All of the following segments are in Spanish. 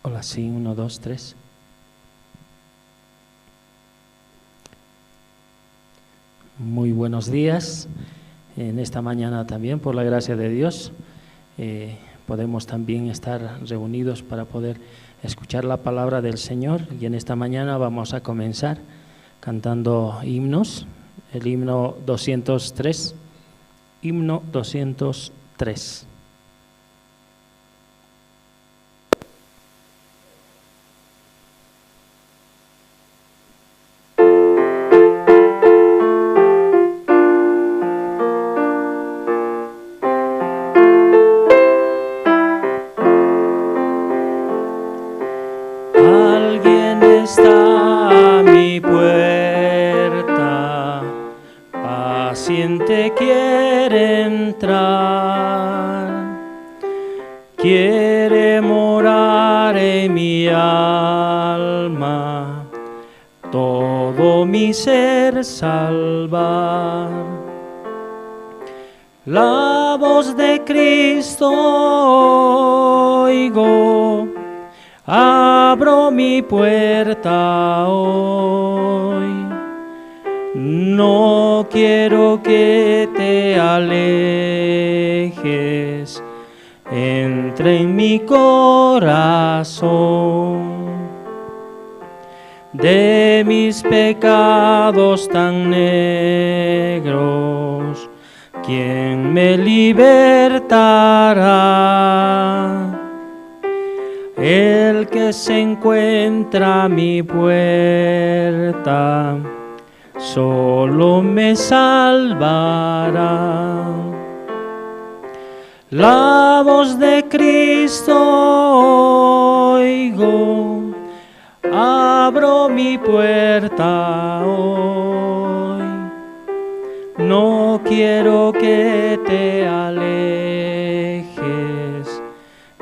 Hola, sí, 1, 2, 3. Muy buenos días. En esta mañana también, por la gracia de Dios, podemos también estar reunidos para poder escuchar la palabra del Señor. Y en esta mañana vamos a comenzar cantando himnos. El himno 203. Himno 203. Está a mi puerta, paciente quiere entrar, quiere morar en mi alma, todo mi ser salvar. La voz de Cristo oigo, abro mi puerta hoy, no quiero que te alejes, entre en mi corazón. De mis pecados tan negros, ¿quién me libertará? El que se encuentra a mi puerta, solo me salvará. La voz de Cristo oigo, abro mi puerta hoy, no quiero que te alejes,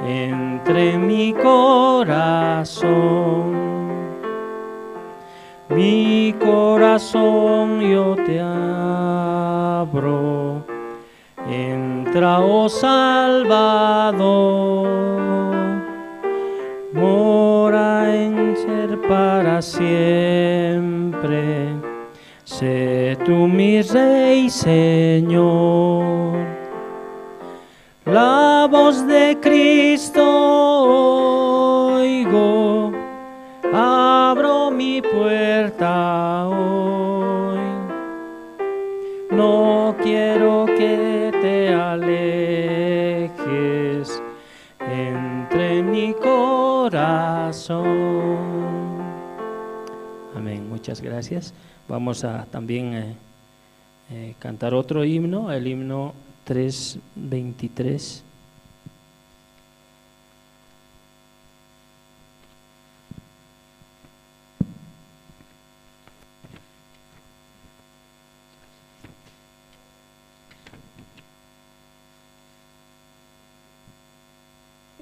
entre mi corazón yo te abro, entra, oh Salvador, mora en ser para siempre, sé tú mi Rey, Señor. La voz de Cristo oigo, abro mi puerta hoy, no quiero que te alejes, entre mi corazón. Amén, muchas gracias. Vamos a también cantar otro himno, el himno 323.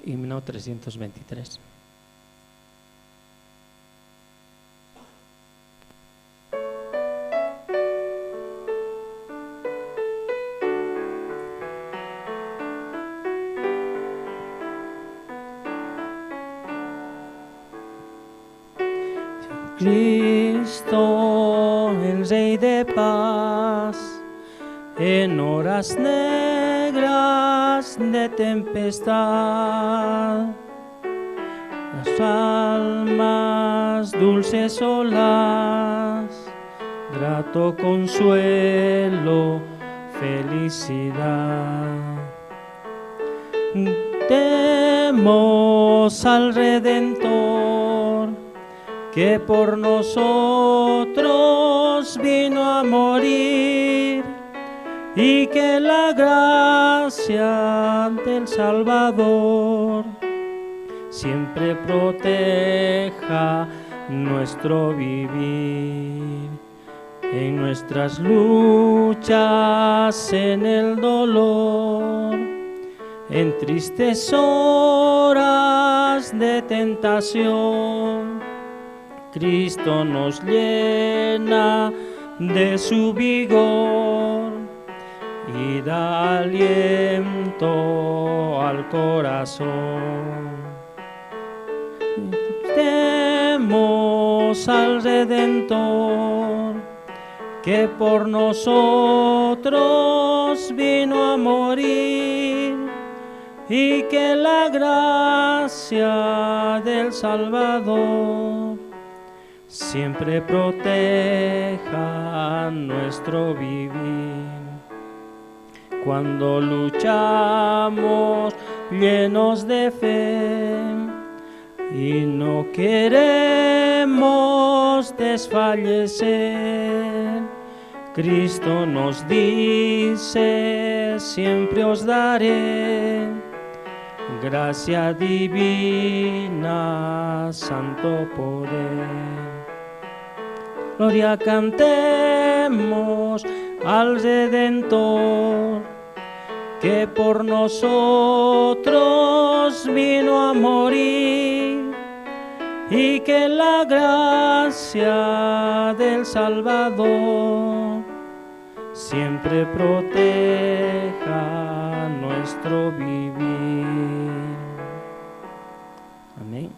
himno 323. Cristo, el Rey de paz, en horas negras de tempestad, las almas dulces olas, grato consuelo, felicidad. Demos al Redentor, que por nosotros vino a morir, y que la gracia del Salvador siempre proteja nuestro vivir. En nuestras luchas, en el dolor, en tristes horas de tentación, Cristo nos llena de su vigor y da aliento al corazón. Demos al Redentor, que por nosotros vino a morir, y que la gracia del Salvador siempre proteja nuestro vivir. Cuando luchamos llenos de fe y no queremos desfallecer, Cristo nos dice: siempre os daré gracia divina, santo poder. Gloria cantemos al Redentor, que por nosotros vino a morir, y que la gracia del Salvador siempre proteja nuestro vivir. Amén.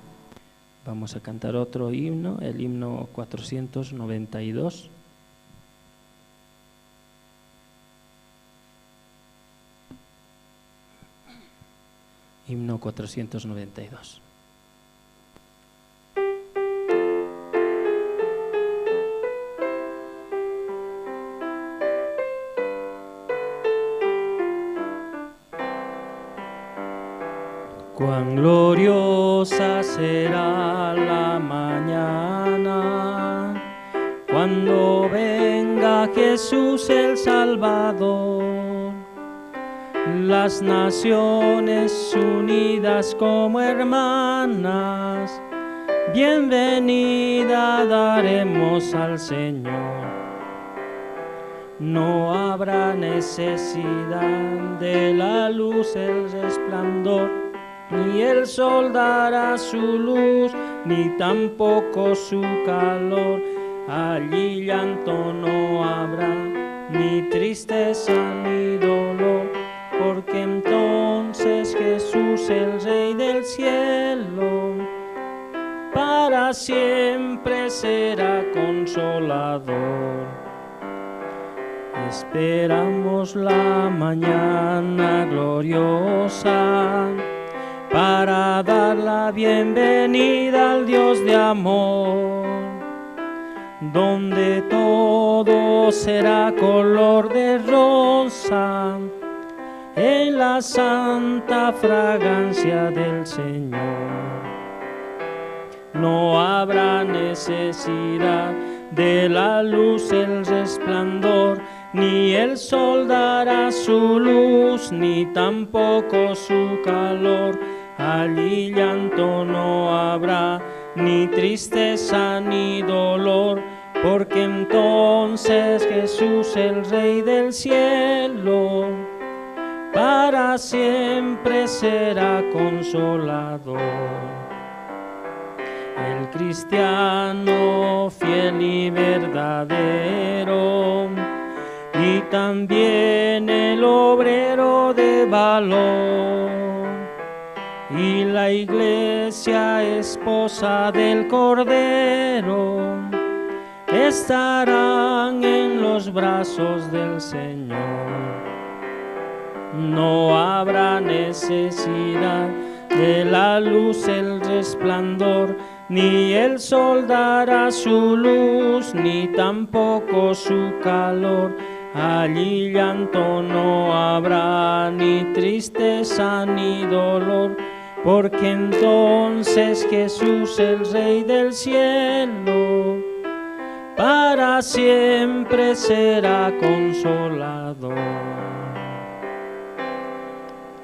Vamos a cantar otro himno, el himno 492. Himno 492. Cuán gloriosa será la mañana, cuando venga Jesús el Salvador. Las naciones unidas como hermanas, bienvenida daremos al Señor. No habrá necesidad de la luz, el resplandor, ni el sol dará su luz, ni tampoco su calor. Allí llanto no habrá, ni tristeza ni dolor, porque entonces Jesús, el Rey del cielo, para siempre será consolador. Esperamos la mañana gloriosa para dar la bienvenida al Dios de amor, donde todo será color de rosa, en la santa fragancia del Señor. No habrá necesidad de la luz, el resplandor, ni el sol dará su luz, ni tampoco su calor. Allí llanto no habrá, ni tristeza ni dolor, porque entonces Jesús, el Rey del cielo, para siempre será consolador. El cristiano fiel y verdadero, y también el obrero de valor, y la iglesia esposa del Cordero, estarán en los brazos del Señor. No habrá necesidad de la luz, el resplandor, ni el sol dará su luz, ni tampoco su calor. Allí llanto no habrá, ni tristeza ni dolor, porque entonces Jesús, el Rey del cielo, para siempre será consolador.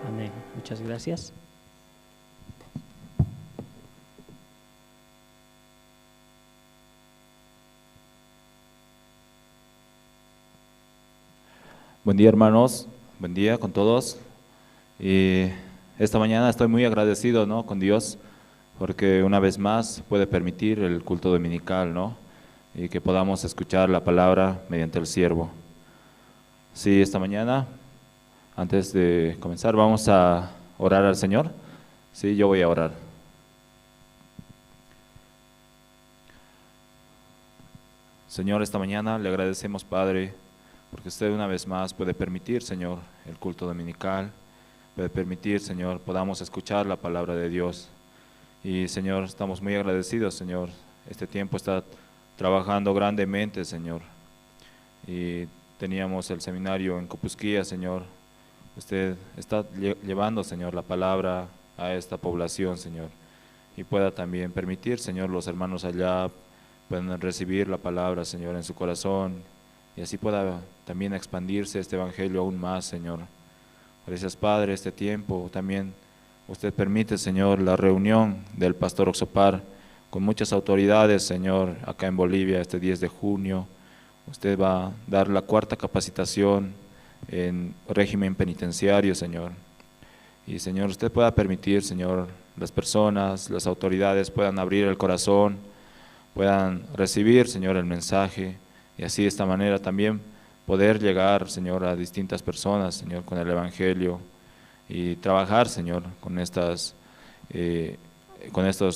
Amén. Muchas gracias. Buen día, hermanos, buen día con todos. Y esta mañana estoy muy agradecido, ¿no?, con Dios, porque una vez más puede permitir el culto dominical, ¿no?, y que podamos escuchar la palabra mediante el siervo. Sí, esta mañana, antes de comenzar, vamos a orar al Señor. Sí, yo voy a orar. Señor, esta mañana le agradecemos, Padre, porque usted una vez más puede permitir, Señor, el culto dominical, puede permitir, Señor, podamos escuchar la palabra de Dios. Y, Señor, estamos muy agradecidos, Señor. Este tiempo está trabajando grandemente, Señor. Y teníamos el seminario en Copusquía, Señor. Usted está llevando, Señor, la palabra a esta población, Señor. Y pueda también permitir, Señor, los hermanos allá puedan recibir la palabra, Señor, en su corazón, y así pueda también expandirse este evangelio aún más, Señor. Gracias, Padre, este tiempo también usted permite, Señor, la reunión del pastor Oxopar con muchas autoridades, Señor, acá en Bolivia este 10 de junio. Usted va a dar la 4ª capacitación en régimen penitenciario, Señor. Y, Señor, usted pueda permitir, Señor, las personas, las autoridades puedan abrir el corazón, puedan recibir, Señor, el mensaje, y así de esta manera también poder llegar, Señor, a distintas personas, Señor, con el evangelio, y trabajar, Señor, con estos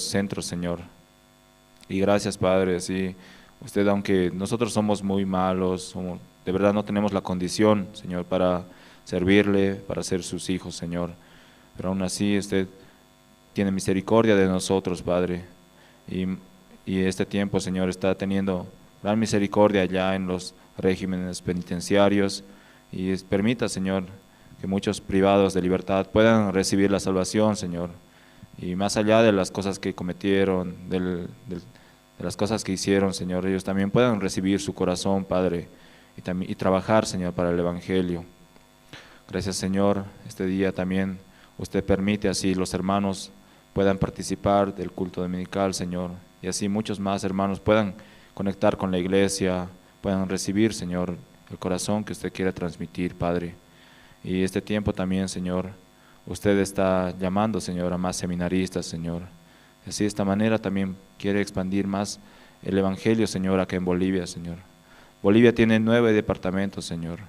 centros, Señor. Y gracias, Padre, sí, usted, aunque nosotros somos muy malos, de verdad no tenemos la condición, Señor, para servirle, para ser sus hijos, Señor, pero aún así usted tiene misericordia de nosotros, Padre, y este tiempo, Señor, está teniendo gran misericordia allá en los regímenes penitenciarios, y permita, Señor, que muchos privados de libertad puedan recibir la salvación, Señor, y más allá de las cosas que cometieron, de las cosas que hicieron, Señor, ellos también puedan recibir su corazón, Padre, y trabajar, Señor, para el evangelio. Gracias, Señor, este día también usted permite así los hermanos puedan participar del culto dominical, Señor, y así muchos más hermanos puedan conectar con la iglesia, puedan recibir, Señor, el corazón que usted quiere transmitir, Padre. Y este tiempo también, Señor, usted está llamando, Señor, a más seminaristas, Señor. Así de esta manera también quiere expandir más el evangelio, Señor, acá en Bolivia, Señor. Bolivia tiene 9 departamentos, Señor.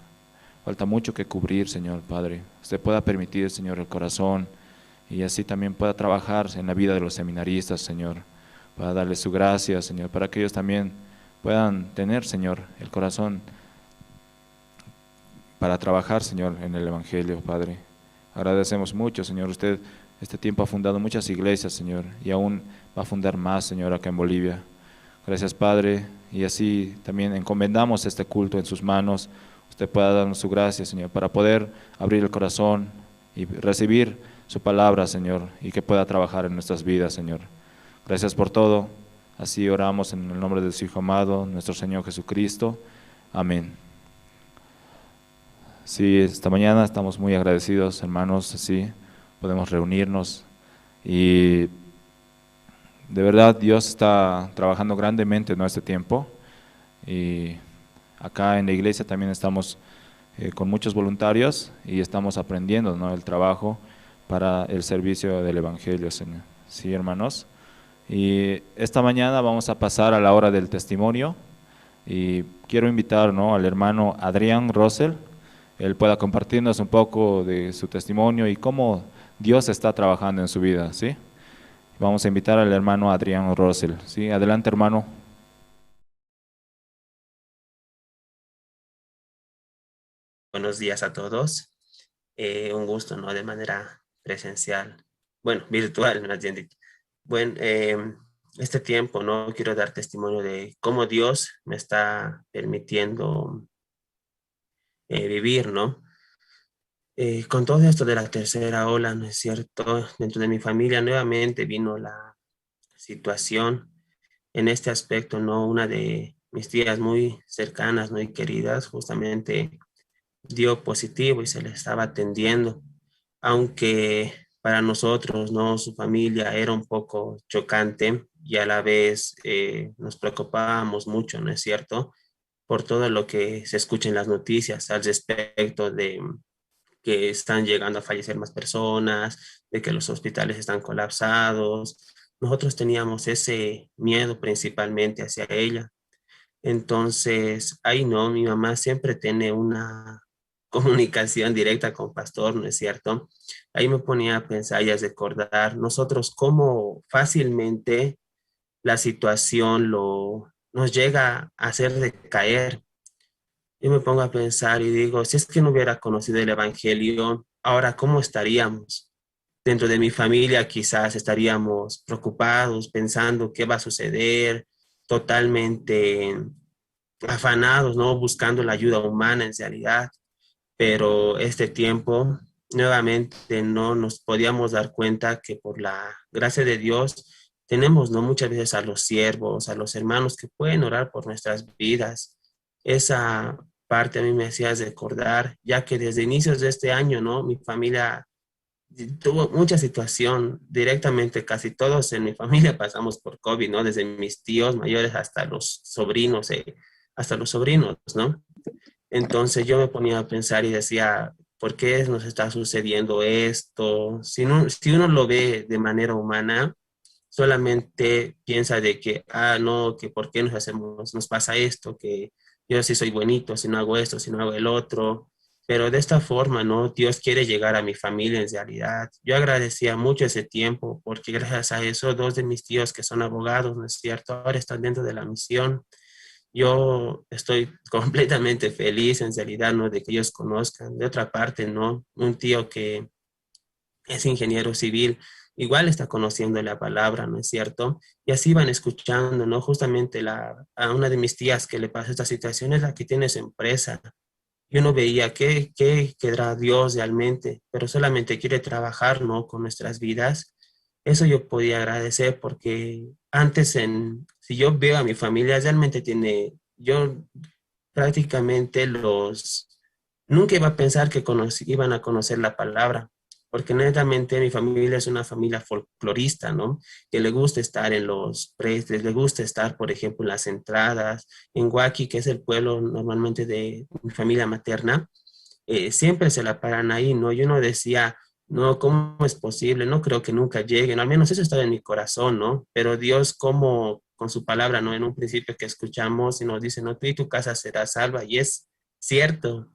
Falta mucho que cubrir, Señor, Padre. Usted pueda permitir, Señor, el corazón, y así también pueda trabajar en la vida de los seminaristas, Señor, para darles su gracia, Señor, para que ellos también puedan tener, Señor, el corazón para trabajar, Señor, en el evangelio, Padre. Agradecemos mucho, Señor, usted este tiempo ha fundado muchas iglesias, Señor, y aún va a fundar más, Señor, acá en Bolivia. Gracias, Padre, y así también encomendamos este culto en sus manos. Usted pueda darnos su gracia, Señor, para poder abrir el corazón y recibir su palabra, Señor, y que pueda trabajar en nuestras vidas, Señor. Gracias por todo. Así oramos en el nombre de su Hijo amado, nuestro Señor Jesucristo. Amén. Sí, esta mañana estamos muy agradecidos, hermanos, así podemos reunirnos, y de verdad Dios está trabajando grandemente en este tiempo, y acá en la iglesia también estamos con muchos voluntarios y estamos aprendiendo, ¿no?, el trabajo para el servicio del Evangelio, Señor. Sí, hermanos. Y esta mañana vamos a pasar a la hora del testimonio y quiero invitar, ¿no?, al hermano Adrián Rosell. Él pueda compartirnos un poco de su testimonio y cómo Dios está trabajando en su vida, ¿sí? Vamos a invitar al hermano Adrián Rosell, ¿sí? Adelante, hermano. Buenos días a todos. Un gusto, ¿no? De manera presencial, bueno, virtual, más bien dicho. Bueno, este tiempo, ¿no? Quiero dar testimonio de cómo Dios me está permitiendo vivir, ¿no? Con todo esto de la tercera ola, ¿no es cierto? Dentro de mi familia nuevamente vino la situación en este aspecto, ¿no? Una de mis tías muy cercanas, muy queridas, justamente dio positivo y se le estaba atendiendo, aunque para nosotros, ¿no? Su familia era un poco chocante y a la vez nos preocupábamos mucho, ¿no es cierto? Por todo lo que se escucha en las noticias al respecto de que están llegando a fallecer más personas, de que los hospitales están colapsados. Nosotros teníamos ese miedo principalmente hacia ella. Entonces, ahí no, mi mamá siempre tiene una comunicación directa con pastor, ¿no es cierto? Ahí me ponía a pensar y a recordar nosotros cómo fácilmente la situación nos llega a hacer decaer. Yo me pongo a pensar y digo, si es que no hubiera conocido el Evangelio, ahora, ¿cómo estaríamos? Dentro de mi familia quizás estaríamos preocupados, pensando qué va a suceder, totalmente afanados, ¿no? Buscando la ayuda humana en realidad, pero este tiempo nuevamente no nos podíamos dar cuenta que por la gracia de Dios tenemos, ¿no? Muchas veces a los siervos, a los hermanos que pueden orar por nuestras vidas. Esa parte a mí me hacía recordar, ya que desde inicios de este año, ¿no? Mi familia tuvo mucha situación directamente, casi todos en mi familia pasamos por COVID, ¿no? Desde mis tíos mayores hasta los sobrinos, ¿no? Entonces yo me ponía a pensar y decía, ¿por qué nos está sucediendo esto? Si uno lo ve de manera humana, solamente piensa de que, no, que por qué nos pasa esto, que yo sí soy buenito, si no hago esto, si no hago el otro. Pero de esta forma, ¿no? Dios quiere llegar a mi familia en realidad. Yo agradecía mucho ese tiempo porque gracias a eso, dos de mis tíos que son abogados, ¿no es cierto? Ahora están dentro de la misión. Yo estoy completamente feliz en realidad, ¿no? De que ellos conozcan. De otra parte, ¿no? Un tío que es ingeniero civil, igual está conociendo la palabra, ¿no es cierto? Y así van escuchando, ¿no? Justamente a una de mis tías que le pasa esta situación es la que tiene su empresa. Yo no veía qué quedará Dios realmente, pero solamente quiere trabajar, ¿no? Con nuestras vidas. Eso yo podía agradecer porque si yo veo a mi familia, realmente yo prácticamente nunca iba a pensar que iban a conocer la palabra, porque netamente mi familia es una familia folclorista, ¿no? Que le gusta estar en los prestes, le gusta estar, por ejemplo, en las entradas, en Huaki, que es el pueblo normalmente de mi familia materna, siempre se la paran ahí, ¿no? Yo no decía, no, ¿cómo es posible? No creo que nunca lleguen, al menos eso estaba en mi corazón, ¿no? Pero Dios, como con su palabra, ¿no? En un principio que escuchamos y nos dice, no, tú y tu casa será salva, y es cierto.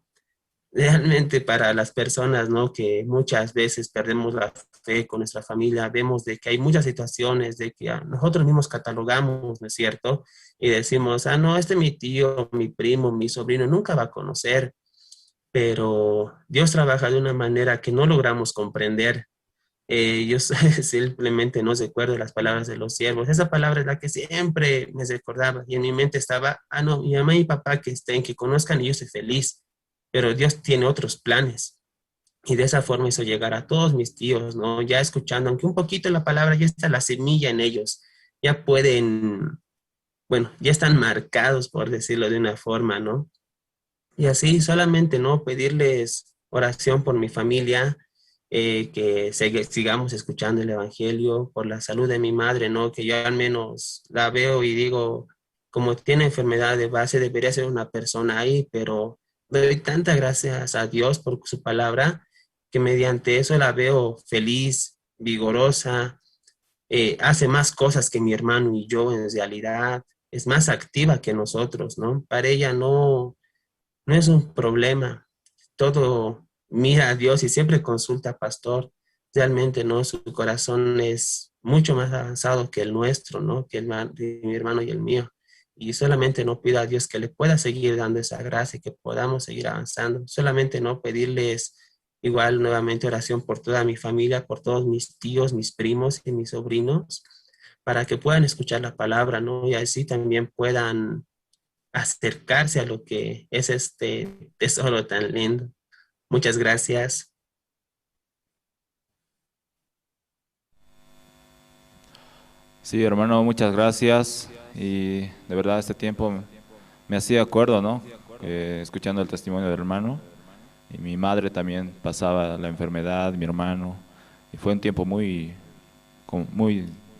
Realmente para las personas, ¿no? Que muchas veces perdemos la fe con nuestra familia, vemos de que hay muchas situaciones de que nosotros mismos catalogamos, ¿no es cierto? Y decimos, no, mi tío, mi primo, mi sobrino nunca va a conocer, pero Dios trabaja de una manera que no logramos comprender. Yo simplemente no recuerdo las palabras de los siervos. Esa palabra es la que siempre me recordaba y en mi mente estaba, no, mi mamá y papá que estén, que conozcan y yo soy feliz, pero Dios tiene otros planes. Y de esa forma hizo llegar a todos mis tíos, ¿no? Ya escuchando, aunque un poquito la palabra ya está la semilla en ellos, ya pueden, bueno, ya están marcados, por decirlo de una forma, ¿no? Y así solamente, ¿no? Pedirles oración por mi familia, que sigamos escuchando el Evangelio, por la salud de mi madre, ¿no? Que yo al menos la veo y digo, como tiene enfermedad de base, debería ser una persona ahí, pero doy tantas gracias a Dios por su palabra, que mediante eso la veo feliz, vigorosa, hace más cosas que mi hermano y yo en realidad, es más activa que nosotros, ¿no? Para ella no es un problema, todo mira a Dios y siempre consulta a pastor, realmente, ¿no? Su corazón es mucho más avanzado que el nuestro, ¿no? Que de mi hermano y el mío. Y solamente no pido a Dios que le pueda seguir dando esa gracia y que podamos seguir avanzando. Solamente no pedirles igual nuevamente oración por toda mi familia, por todos mis tíos, mis primos y mis sobrinos, para que puedan escuchar la palabra, ¿no? Y así también puedan acercarse a lo que es este tesoro tan lindo. Muchas gracias. Sí, hermano, muchas gracias. Y de verdad este tiempo me hacía acuerdo, ¿no? Escuchando el testimonio del hermano. Y mi madre también pasaba la enfermedad, mi hermano. Y fue un tiempo muy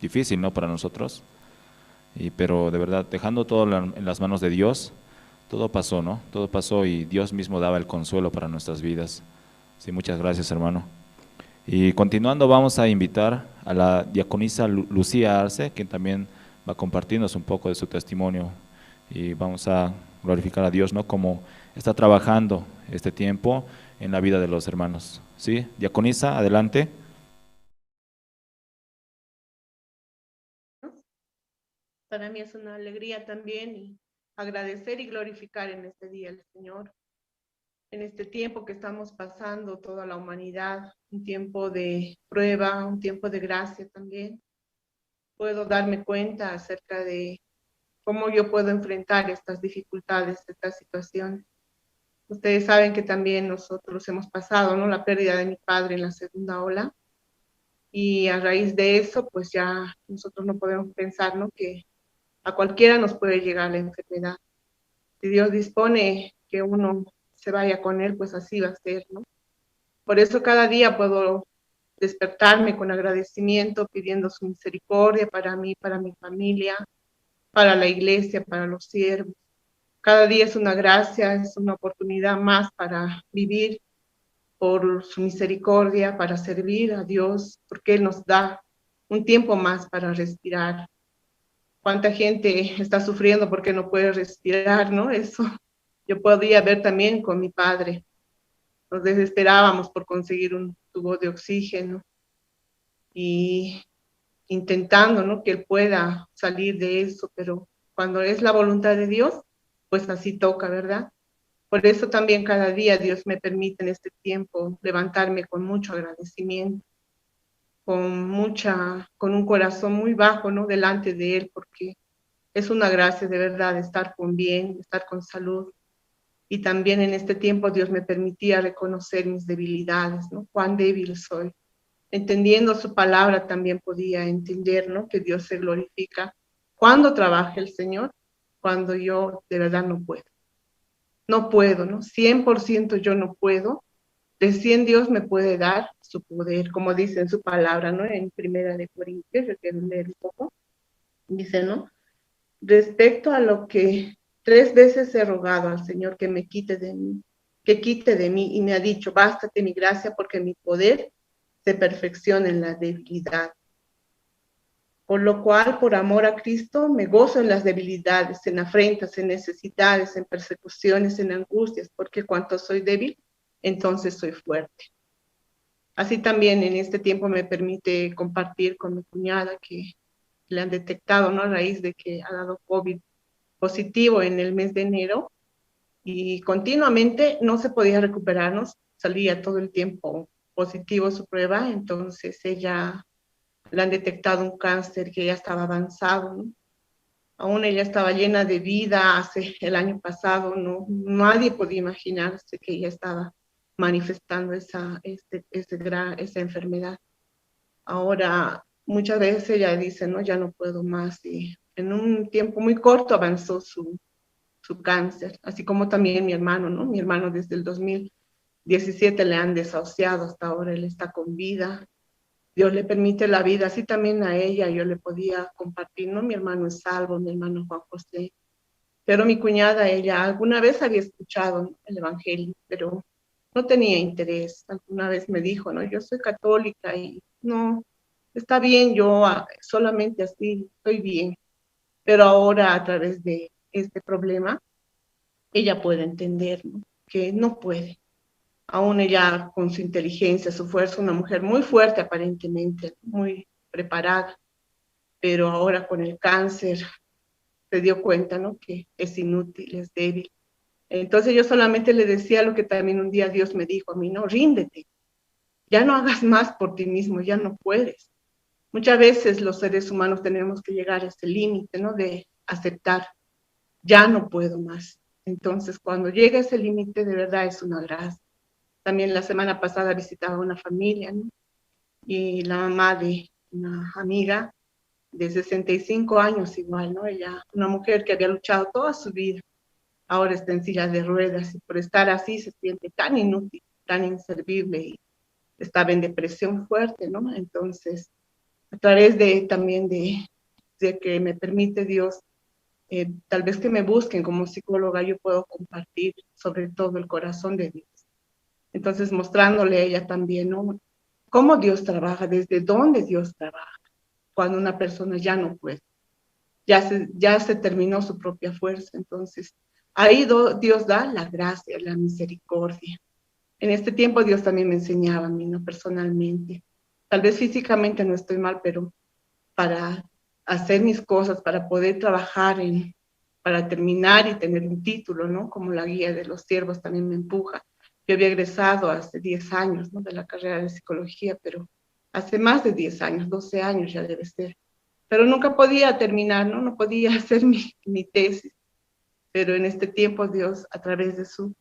difícil, ¿no? Para nosotros. Pero de verdad, dejando todo en las manos de Dios, todo pasó, ¿no? Todo pasó y Dios mismo daba el consuelo para nuestras vidas. Sí, muchas gracias, hermano. Y continuando, vamos a invitar a la diaconisa Lucía Arce, quien también va a compartirnos un poco de su testimonio. Y vamos a glorificar a Dios, ¿no? Como está trabajando este tiempo en la vida de los hermanos. ¿Sí? Diaconisa, adelante. Para mí es una alegría también y agradecer y glorificar en este día al Señor, en este tiempo que estamos pasando toda la humanidad, un tiempo de prueba, un tiempo de gracia también. Puedo darme cuenta acerca de cómo yo puedo enfrentar estas dificultades, estas situaciones. Ustedes saben que también nosotros hemos pasado, ¿no? La pérdida de mi padre en la segunda ola, y a raíz de eso, pues ya nosotros no podemos pensar, ¿no? Que a cualquiera nos puede llegar la enfermedad. Si Dios dispone que uno se vaya con Él, pues así va a ser, ¿no? Por eso cada día puedo despertarme con agradecimiento, pidiendo su misericordia para mí, para mi familia, para la iglesia, para los siervos. Cada día es una gracia, es una oportunidad más para vivir por su misericordia, para servir a Dios, porque Él nos da un tiempo más para respirar. Cuánta gente está sufriendo porque no puede respirar, ¿no? Eso yo podía ver también con mi padre. Nos desesperábamos por conseguir un tubo de oxígeno y intentando, ¿no? Que él pueda salir de eso, pero cuando es la voluntad de Dios, pues así toca, ¿verdad? Por eso también cada día Dios me permite en este tiempo levantarme con mucho agradecimiento, con un corazón muy bajo, ¿no? Delante de Él, porque es una gracia de verdad estar con bien, estar con salud. Y también en este tiempo Dios me permitía reconocer mis debilidades, ¿no? Cuán débil soy. Entendiendo su palabra también podía entender, ¿no? Que Dios se glorifica cuando trabaja el Señor, cuando yo de verdad no puedo. No puedo, ¿no? 100% yo no puedo. Recién Dios me puede dar su poder, como dice en su palabra, ¿no? En Primera de Corintios, yo quiero leer un poco. Dice, ¿no? Respecto a lo que 3 veces he rogado al Señor que me quite de mí, que quite de mí, y me ha dicho, bástate mi gracia porque mi poder se perfecciona en la debilidad. Por lo cual, por amor a Cristo, me gozo en las debilidades, en afrentas, en necesidades, en persecuciones, en angustias, porque cuanto soy débil, entonces soy fuerte. Así también en este tiempo me permite compartir con mi cuñada que le han detectado, ¿no? A raíz de que ha dado COVID positivo en el mes de enero y continuamente no se podía recuperarnos, salía todo el tiempo positivo su prueba, entonces ella le han detectado un cáncer que ya estaba avanzado, ¿no? Aún ella estaba llena de vida hace el año pasado, no, nadie podía imaginarse que ella estaba manifestando esa enfermedad. Ahora, muchas veces ella dice, no, ya no puedo más, y en un tiempo muy corto avanzó su cáncer, así como también mi hermano, ¿no? Mi hermano desde el 2017 le han desahuciado, hasta ahora él está con vida. Dios le permite la vida, así también a ella yo le podía compartir, ¿no? Mi hermano es salvo, mi hermano Juan José. Pero mi cuñada, ella alguna vez había escuchado el Evangelio, pero no tenía interés. Alguna vez me dijo, ¿no? Yo soy católica y no, está bien, yo solamente así estoy bien. Pero ahora a través de este problema, ella puede entender, ¿no? Que no puede. Aún ella con su inteligencia, su fuerza, una mujer muy fuerte aparentemente, muy preparada, pero ahora con el cáncer se dio cuenta, ¿no? Que es inútil, es débil. Entonces yo solamente le decía lo que también un día Dios me dijo a mí, no, ríndete, ya no hagas más por ti mismo, ya no puedes. Muchas veces los seres humanos tenemos que llegar a ese límite, ¿no? De aceptar, ya no puedo más. Entonces cuando llega ese límite de verdad es una gracia. También la semana pasada visitaba una familia, ¿no? Y la mamá de una amiga de 65 años igual, ¿no? Ella, una mujer que había luchado toda su vida, ahora está en silla de ruedas y por estar así se siente tan inútil, tan inservible y estaba en depresión fuerte, ¿no? Entonces, a través de también de que me permite Dios, tal vez que me busquen como psicóloga, yo puedo compartir sobre todo el corazón de Dios. Entonces, mostrándole a ella también, ¿no? Cómo Dios trabaja, desde dónde Dios trabaja, cuando una persona ya no puede, ya se terminó su propia fuerza. Entonces, ahí Dios da la gracia, la misericordia. En este tiempo Dios también me enseñaba a mí, ¿no? Personalmente. Tal vez físicamente no estoy mal, pero para hacer mis cosas, para poder trabajar para terminar y tener un título, ¿no? Como la guía de los siervos también me empuja. Yo había egresado hace 10 años, ¿no? De la carrera de psicología, pero hace más de 10 años, 12 años ya debe ser. Pero nunca podía terminar, ¿no? No podía hacer mi tesis. Pero en este tiempo Dios, a través de su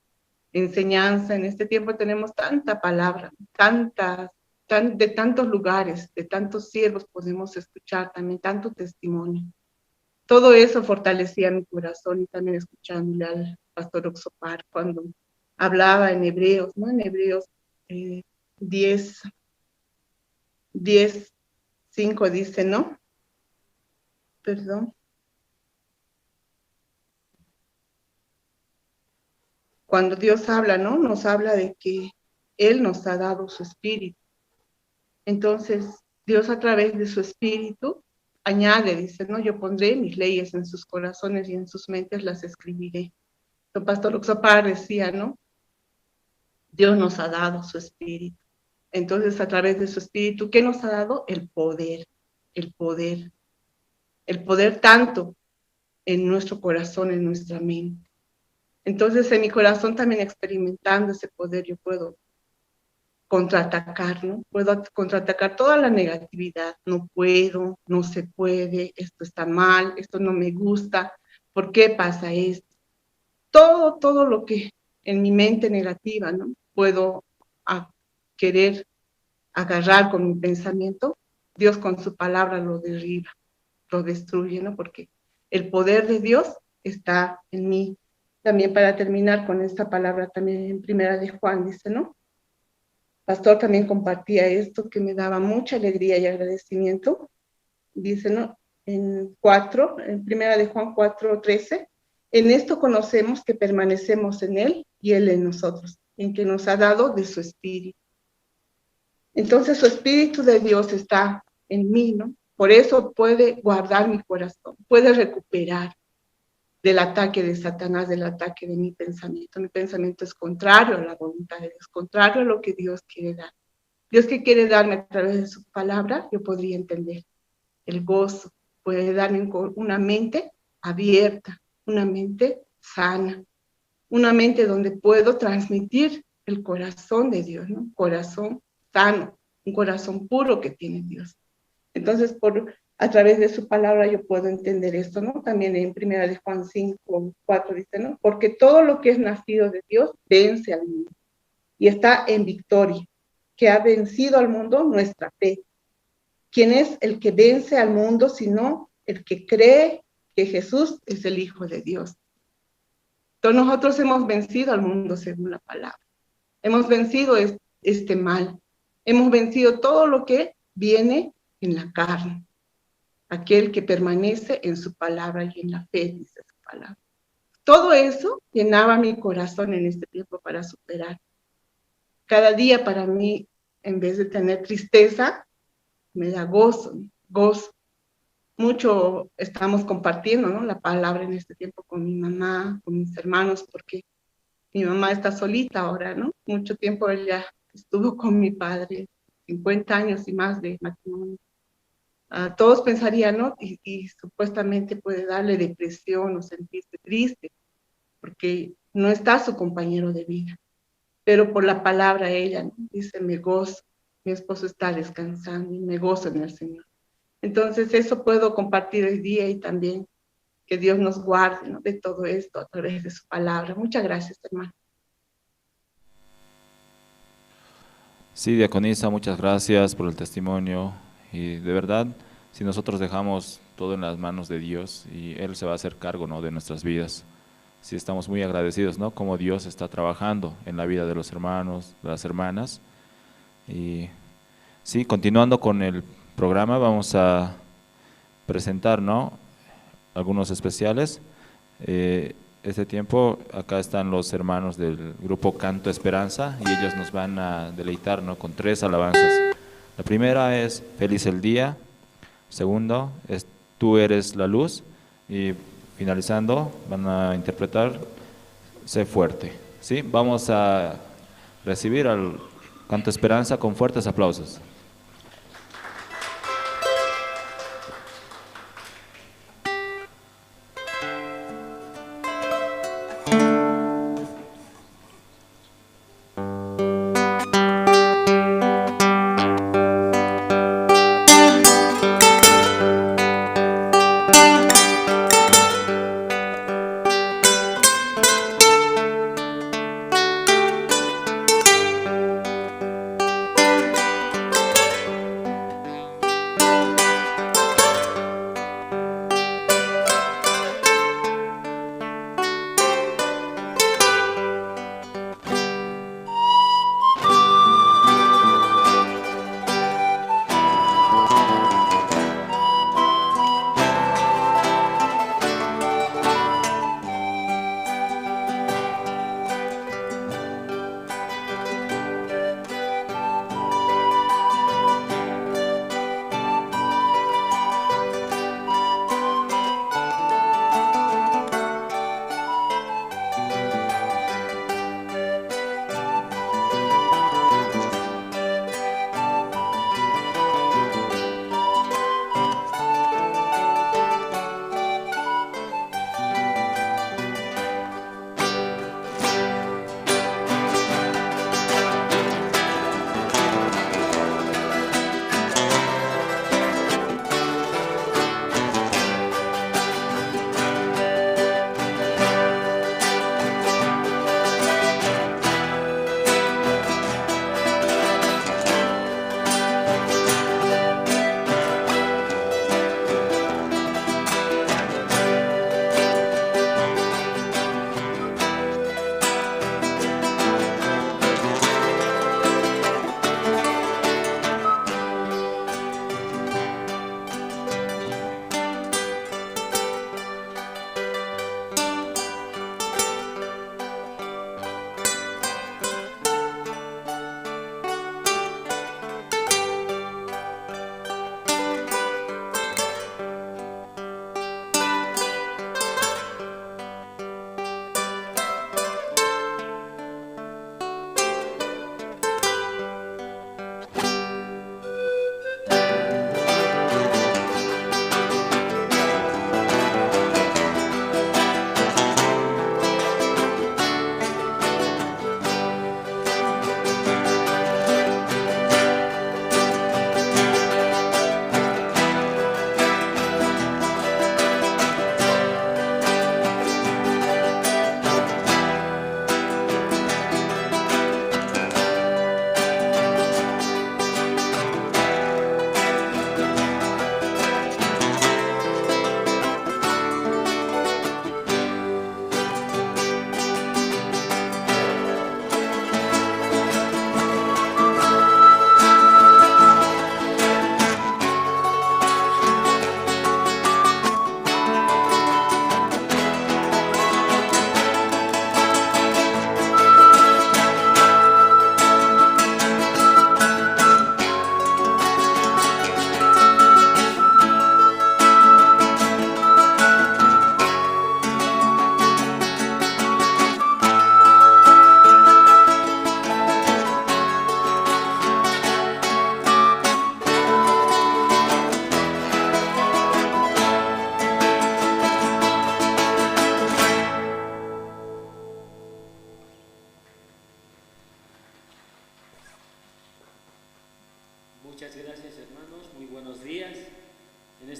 enseñanza, en este tiempo tenemos tanta palabra, de tantos lugares, de tantos siervos podemos escuchar también, tanto testimonio. Todo eso fortalecía mi corazón y también escuchándole al pastor Oxopar cuando hablaba en Hebreos, ¿no? En Hebreos 10, 5 dice, ¿no? Perdón. Cuando Dios habla, ¿no? Nos habla de que Él nos ha dado su espíritu. Entonces, Dios a través de su espíritu añade, dice, ¿no? Yo pondré mis leyes en sus corazones y en sus mentes las escribiré. El pastor Oxopar decía, ¿no? Dios nos ha dado su espíritu. Entonces, a través de su espíritu, ¿qué nos ha dado? El poder, el poder. El poder tanto en nuestro corazón, en nuestra mente. Entonces, en mi corazón también experimentando ese poder, yo puedo contraatacar, ¿no? Puedo contraatacar toda la negatividad. No puedo, no se puede, esto está mal, esto no me gusta, ¿por qué pasa esto? Todo lo que en mi mente negativa, ¿no? Puedo querer agarrar con mi pensamiento, Dios con su palabra lo derriba, lo destruye, ¿no? Porque el poder de Dios está en mí. También para terminar con esta palabra, también en Primera de Juan dice, ¿no? Pastor también compartía esto que me daba mucha alegría y agradecimiento. Dice, ¿no? En Primera de Juan 4:13, en esto conocemos que permanecemos en Él y Él en nosotros, en que nos ha dado de su espíritu. Entonces su espíritu de Dios está en mí, ¿no? Por eso puede guardar mi corazón, puede recuperar del ataque de Satanás, del ataque de mi pensamiento. Mi pensamiento es contrario a la voluntad de Dios, contrario a lo que Dios quiere dar. Dios que quiere darme a través de su palabra, yo podría entender el gozo, puede darme una mente abierta, una mente sana, una mente donde puedo transmitir el corazón de Dios, ¿no? Corazón sano, un corazón puro que tiene Dios. Entonces, a través de su palabra yo puedo entender esto, ¿no? También en Primera de Juan 5:4 dice, ¿no? Porque todo lo que es nacido de Dios vence al mundo y está en victoria, que ha vencido al mundo nuestra fe. ¿Quién es el que vence al mundo sino el que cree que Jesús es el Hijo de Dios? Entonces nosotros hemos vencido al mundo según la palabra. Hemos vencido este mal. Hemos vencido todo lo que viene en la carne. Aquel que permanece en su palabra y en la fe, dice su palabra. todo eso llenaba mi corazón en este tiempo para superar. Cada día para mí, en vez de tener tristeza, me da gozo, gozo. Mucho estamos compartiendo, ¿no?, la palabra en este tiempo con mi mamá, con mis hermanos, porque mi mamá está solita ahora, ¿no? Mucho tiempo ella estuvo con mi padre, 50 años y más de matrimonio. Todos pensarían, ¿no? Y supuestamente puede darle depresión o sentirse triste, porque no está su compañero de vida. Pero por la palabra ella, ¿no?, dice, me gozo, mi esposo está descansando y me gozo en el Señor. Entonces eso puedo compartir hoy día, y también que Dios nos guarde, ¿no?, de todo esto a través de su palabra. Muchas gracias, hermano. Sí, diaconisa, muchas gracias por el testimonio, y de verdad, si nosotros dejamos todo en las manos de Dios, y Él se va a hacer cargo, ¿no?, de nuestras vidas. Sí, estamos muy agradecidos, ¿no?, como Dios está trabajando en la vida de los hermanos, de las hermanas. Y sí, continuando con el programa, vamos a presentar, ¿no?, algunos especiales. Este tiempo, acá están los hermanos del grupo Canto Esperanza, y ellos nos van a deleitar, ¿no?, con 3 alabanzas. La primera es Feliz el Día, segundo es Tú eres la luz, y finalizando van a interpretar Sé fuerte. ¿Sí? Vamos a recibir al Canto Esperanza con fuertes aplausos.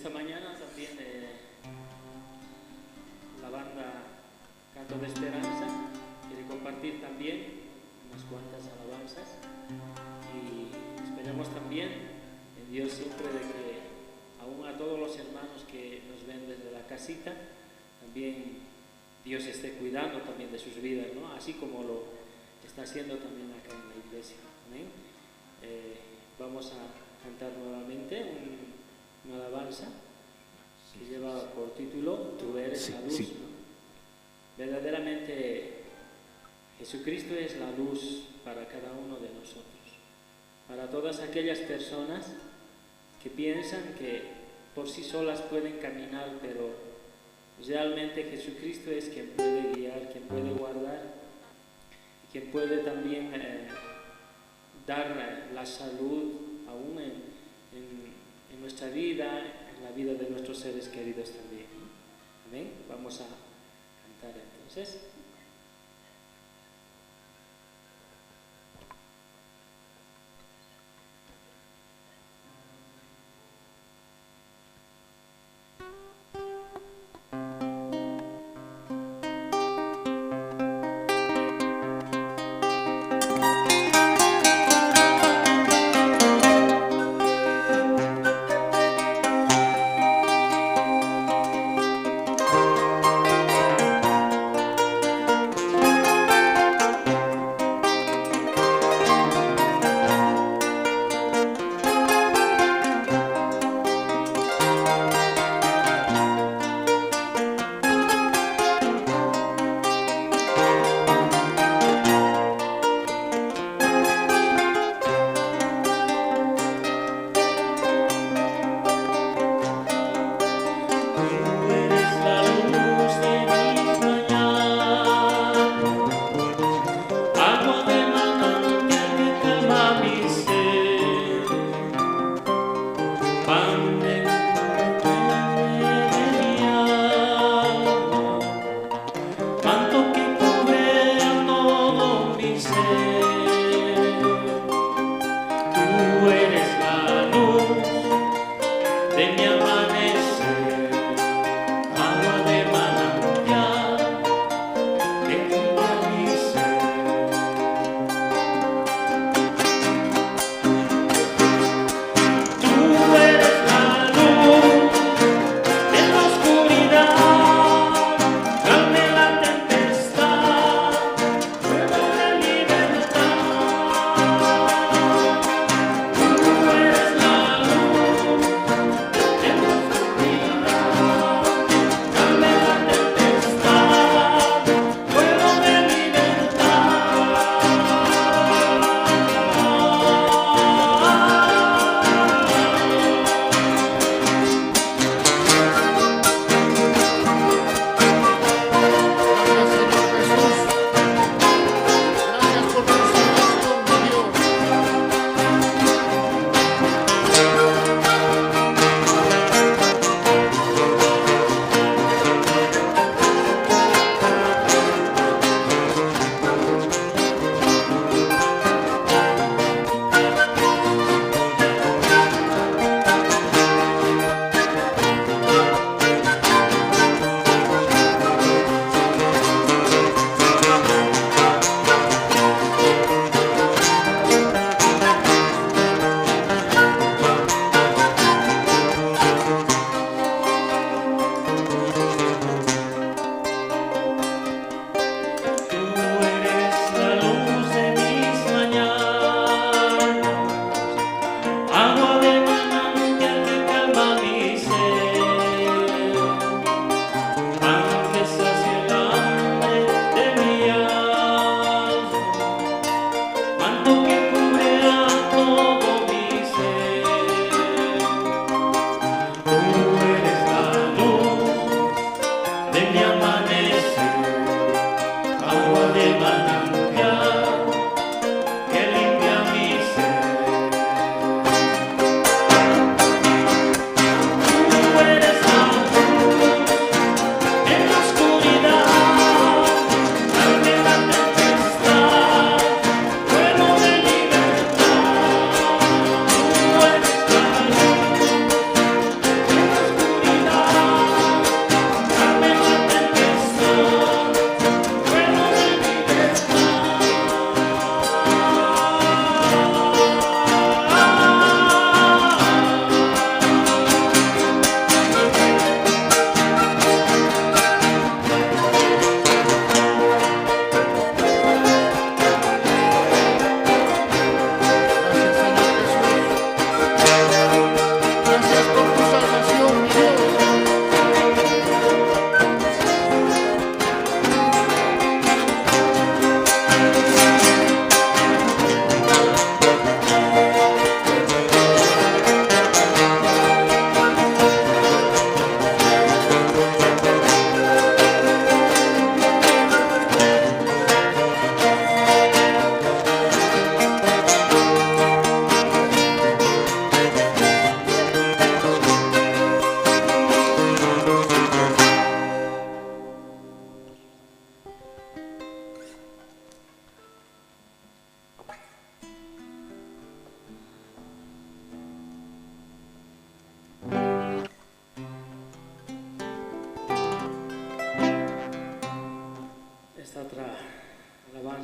esta mañana también la banda Canto de Esperanza quiere compartir también unas cuantas alabanzas y esperemos también en Dios siempre de que aún a todos los hermanos que nos ven desde la casita, también Dios esté cuidando también de sus vidas, ¿no? Así como lo está haciendo también acá en la iglesia. ¿Amén? Vamos a cantar nuevamente una alabanza que lleva por título Tú eres la luz. Sí. ¿No? Verdaderamente Jesucristo es la luz para cada uno de nosotros, para todas aquellas personas que piensan que por sí solas pueden caminar, pero realmente Jesucristo es quien puede guiar, quien puede guardar y quien puede también dar la salud aún en nuestra vida, en la vida de nuestros seres queridos también. Amén. Vamos a cantar entonces.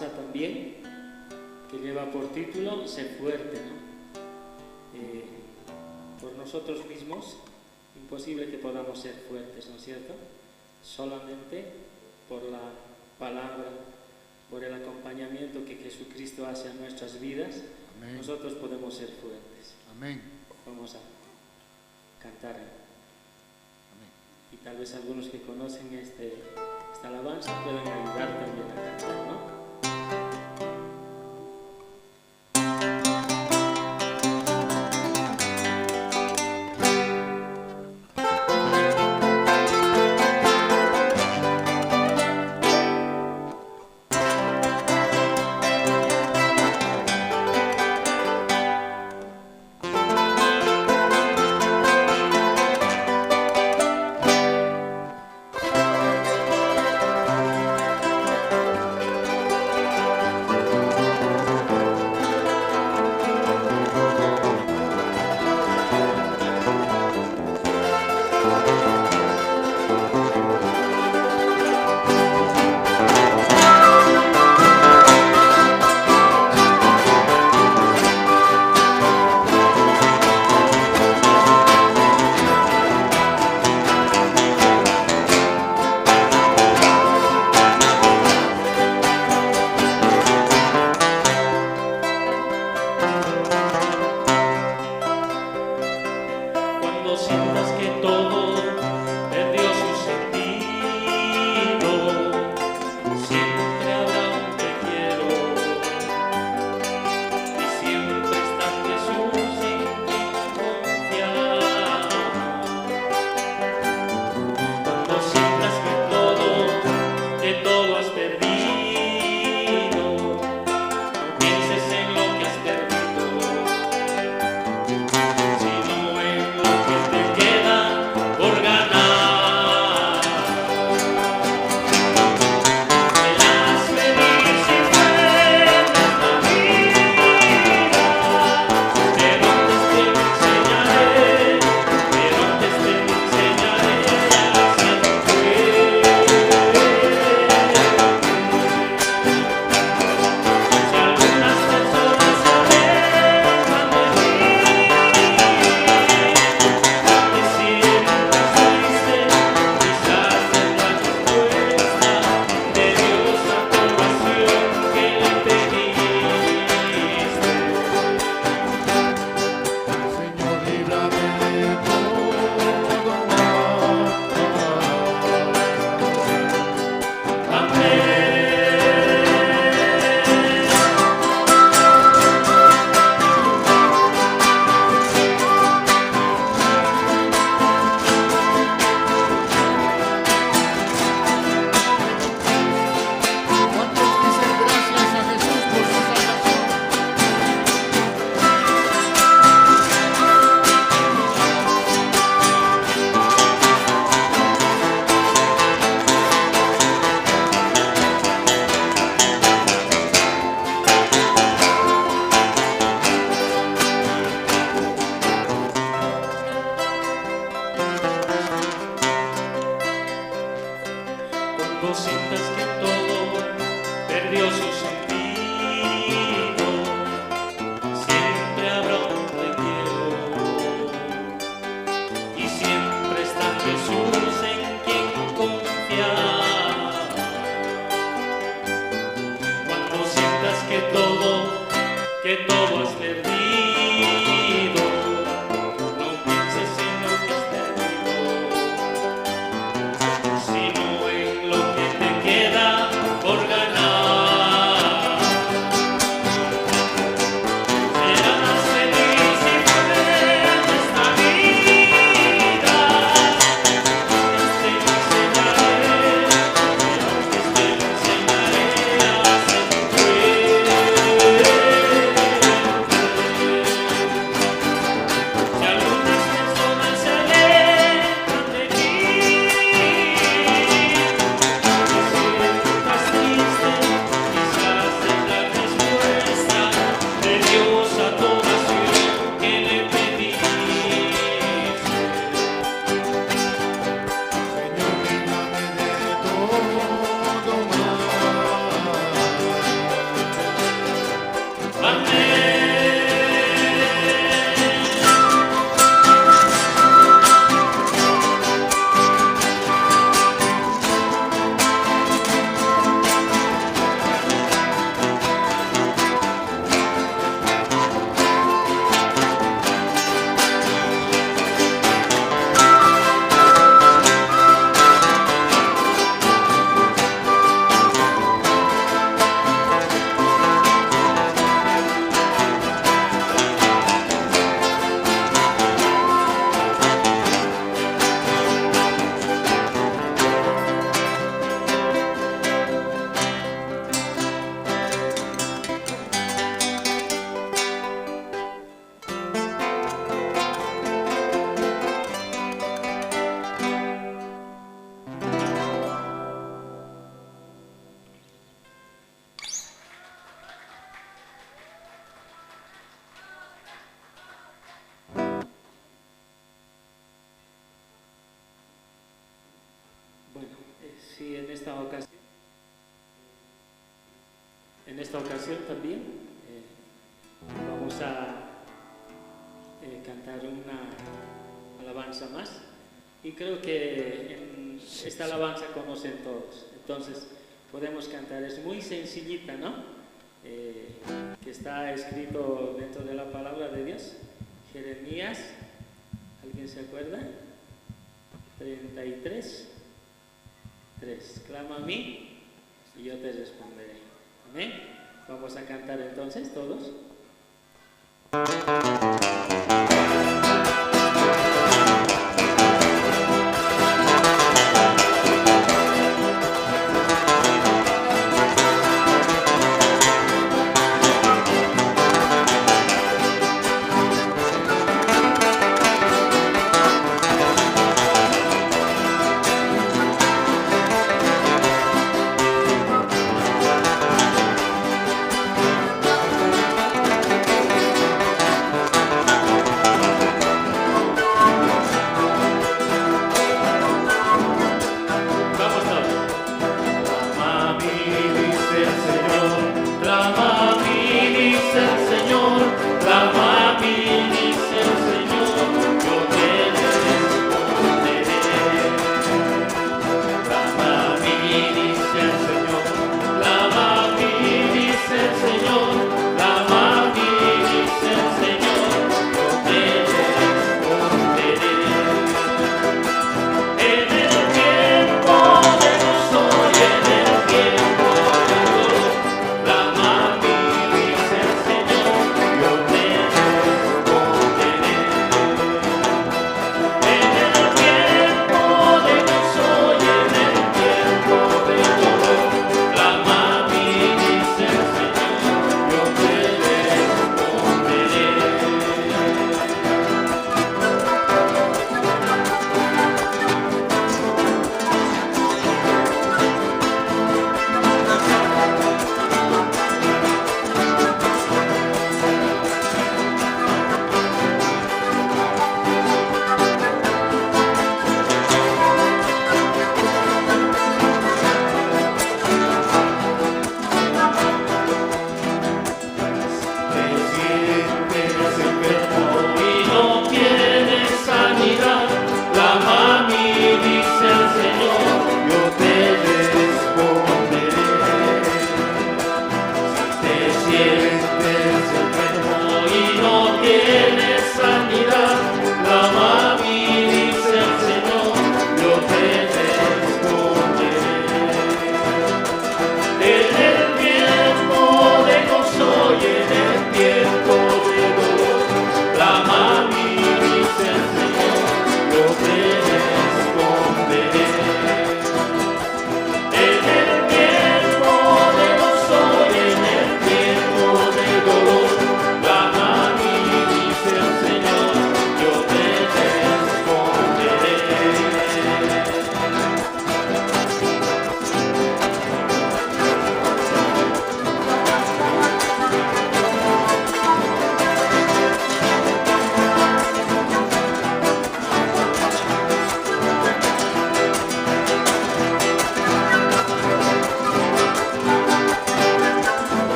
alabanza también, que lleva por título Sé fuerte, ¿no? Por nosotros mismos, imposible que podamos ser fuertes, ¿no es cierto? Solamente por la palabra, por el acompañamiento que Jesucristo hace a nuestras vidas, amén, nosotros podemos ser fuertes. Amén. Vamos a cantar. Amén. Y tal vez algunos que conocen esta alabanza pueden ayudar también a cantar, ¿no? Sino en lo que te queda esta ocasión también vamos a cantar una alabanza más, y creo que en esta alabanza conocen todos, entonces podemos cantar. Es muy sencillita, ¿no? Que está escrito dentro de la palabra de Dios. Jeremías, ¿alguien se acuerda? 33, 3. Clama a mí y yo te responderé. Amén. Vamos a cantar entonces todos.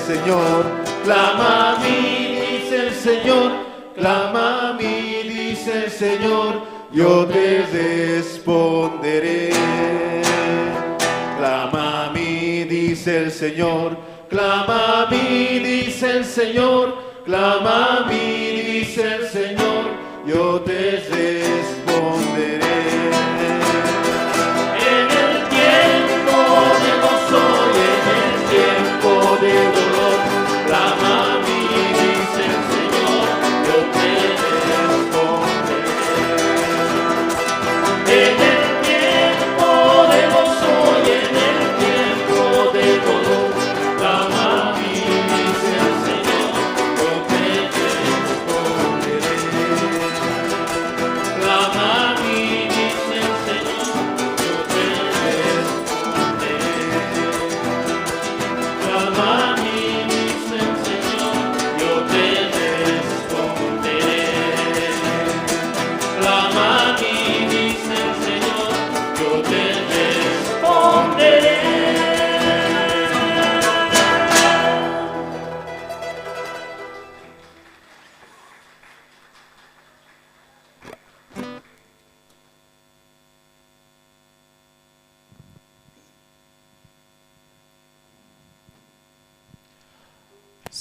Señor, clama a mí, dice el Señor, clama a mí, dice el Señor, yo te responderé. Clama a mí, dice el Señor, clama a mí, dice el Señor, clama a mí, dice el Señor, yo te responderé. En el tiempo de gozo y en el tiempo de dolor, clama a mí, dice el Señor, yo te responderé. En el tiempo de gozo y en el tiempo de dolor, clama a mí, dice el Señor, yo te responderé.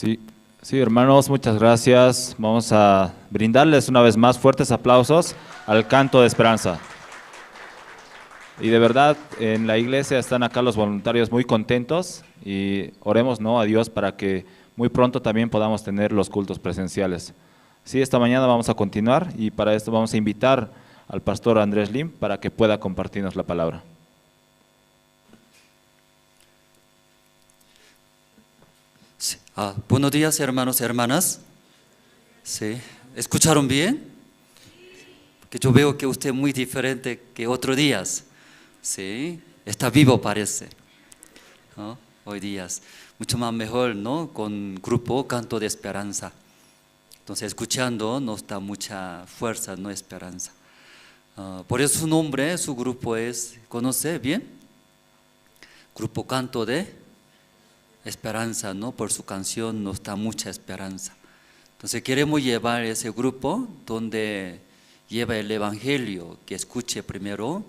Sí, sí, hermanos, muchas gracias. Vamos a brindarles una vez más fuertes aplausos al canto de esperanza. Y de verdad, en la iglesia están acá los voluntarios muy contentos y oremos, ¿no?, a Dios para que muy pronto también podamos tener los cultos presenciales. Sí, esta mañana vamos a continuar y para esto vamos a invitar al pastor Andrés Lim para que pueda compartirnos la palabra. Sí. Buenos días, hermanos y hermanas. Sí. ¿Escucharon bien? Porque yo veo que usted es muy diferente que otros días. Sí, está vivo parece, ¿no? Hoy días, mucho más mejor, ¿no? Con grupo Canto de Esperanza. Entonces, escuchando nos da mucha fuerza, ¿no? Esperanza. Por eso su nombre, su grupo es, ¿conoce bien? Grupo Canto de Esperanza, ¿no? Por su canción nos da mucha esperanza. Entonces, queremos llevar ese grupo donde lleva el Evangelio, que escuche primero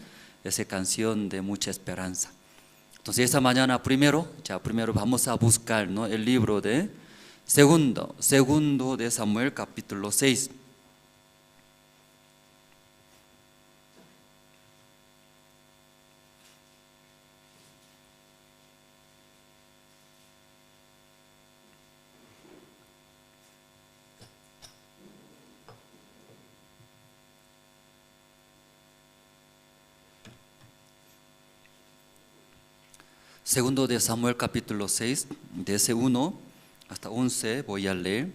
esa canción de mucha esperanza. Entonces, esta mañana primero vamos a buscar, ¿no?, el libro de Segundo de Samuel, capítulo 6. Segundo de Samuel, capítulo 6, de ese 1 hasta 11 voy a leer.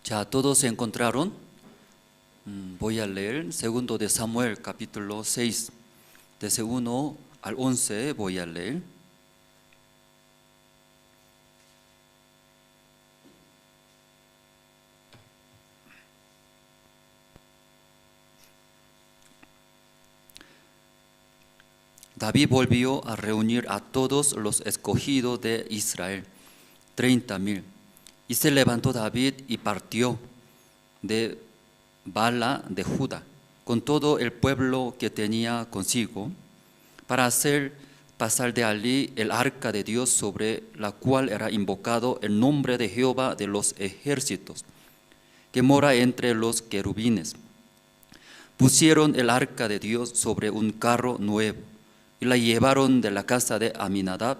Ya todos se encontraron. Voy a leer Segundo de Samuel, capítulo 6, de ese 1 al 11 voy a leer. David volvió a reunir a todos los escogidos de Israel, 30,000. Y se levantó David y partió de Bala de Judá, con todo el pueblo que tenía consigo, para hacer pasar de allí el arca de Dios, sobre la cual era invocado el nombre de Jehová de los ejércitos, que mora entre los querubines. Pusieron el arca de Dios sobre un carro nuevo, y la llevaron de la casa de Abinadab,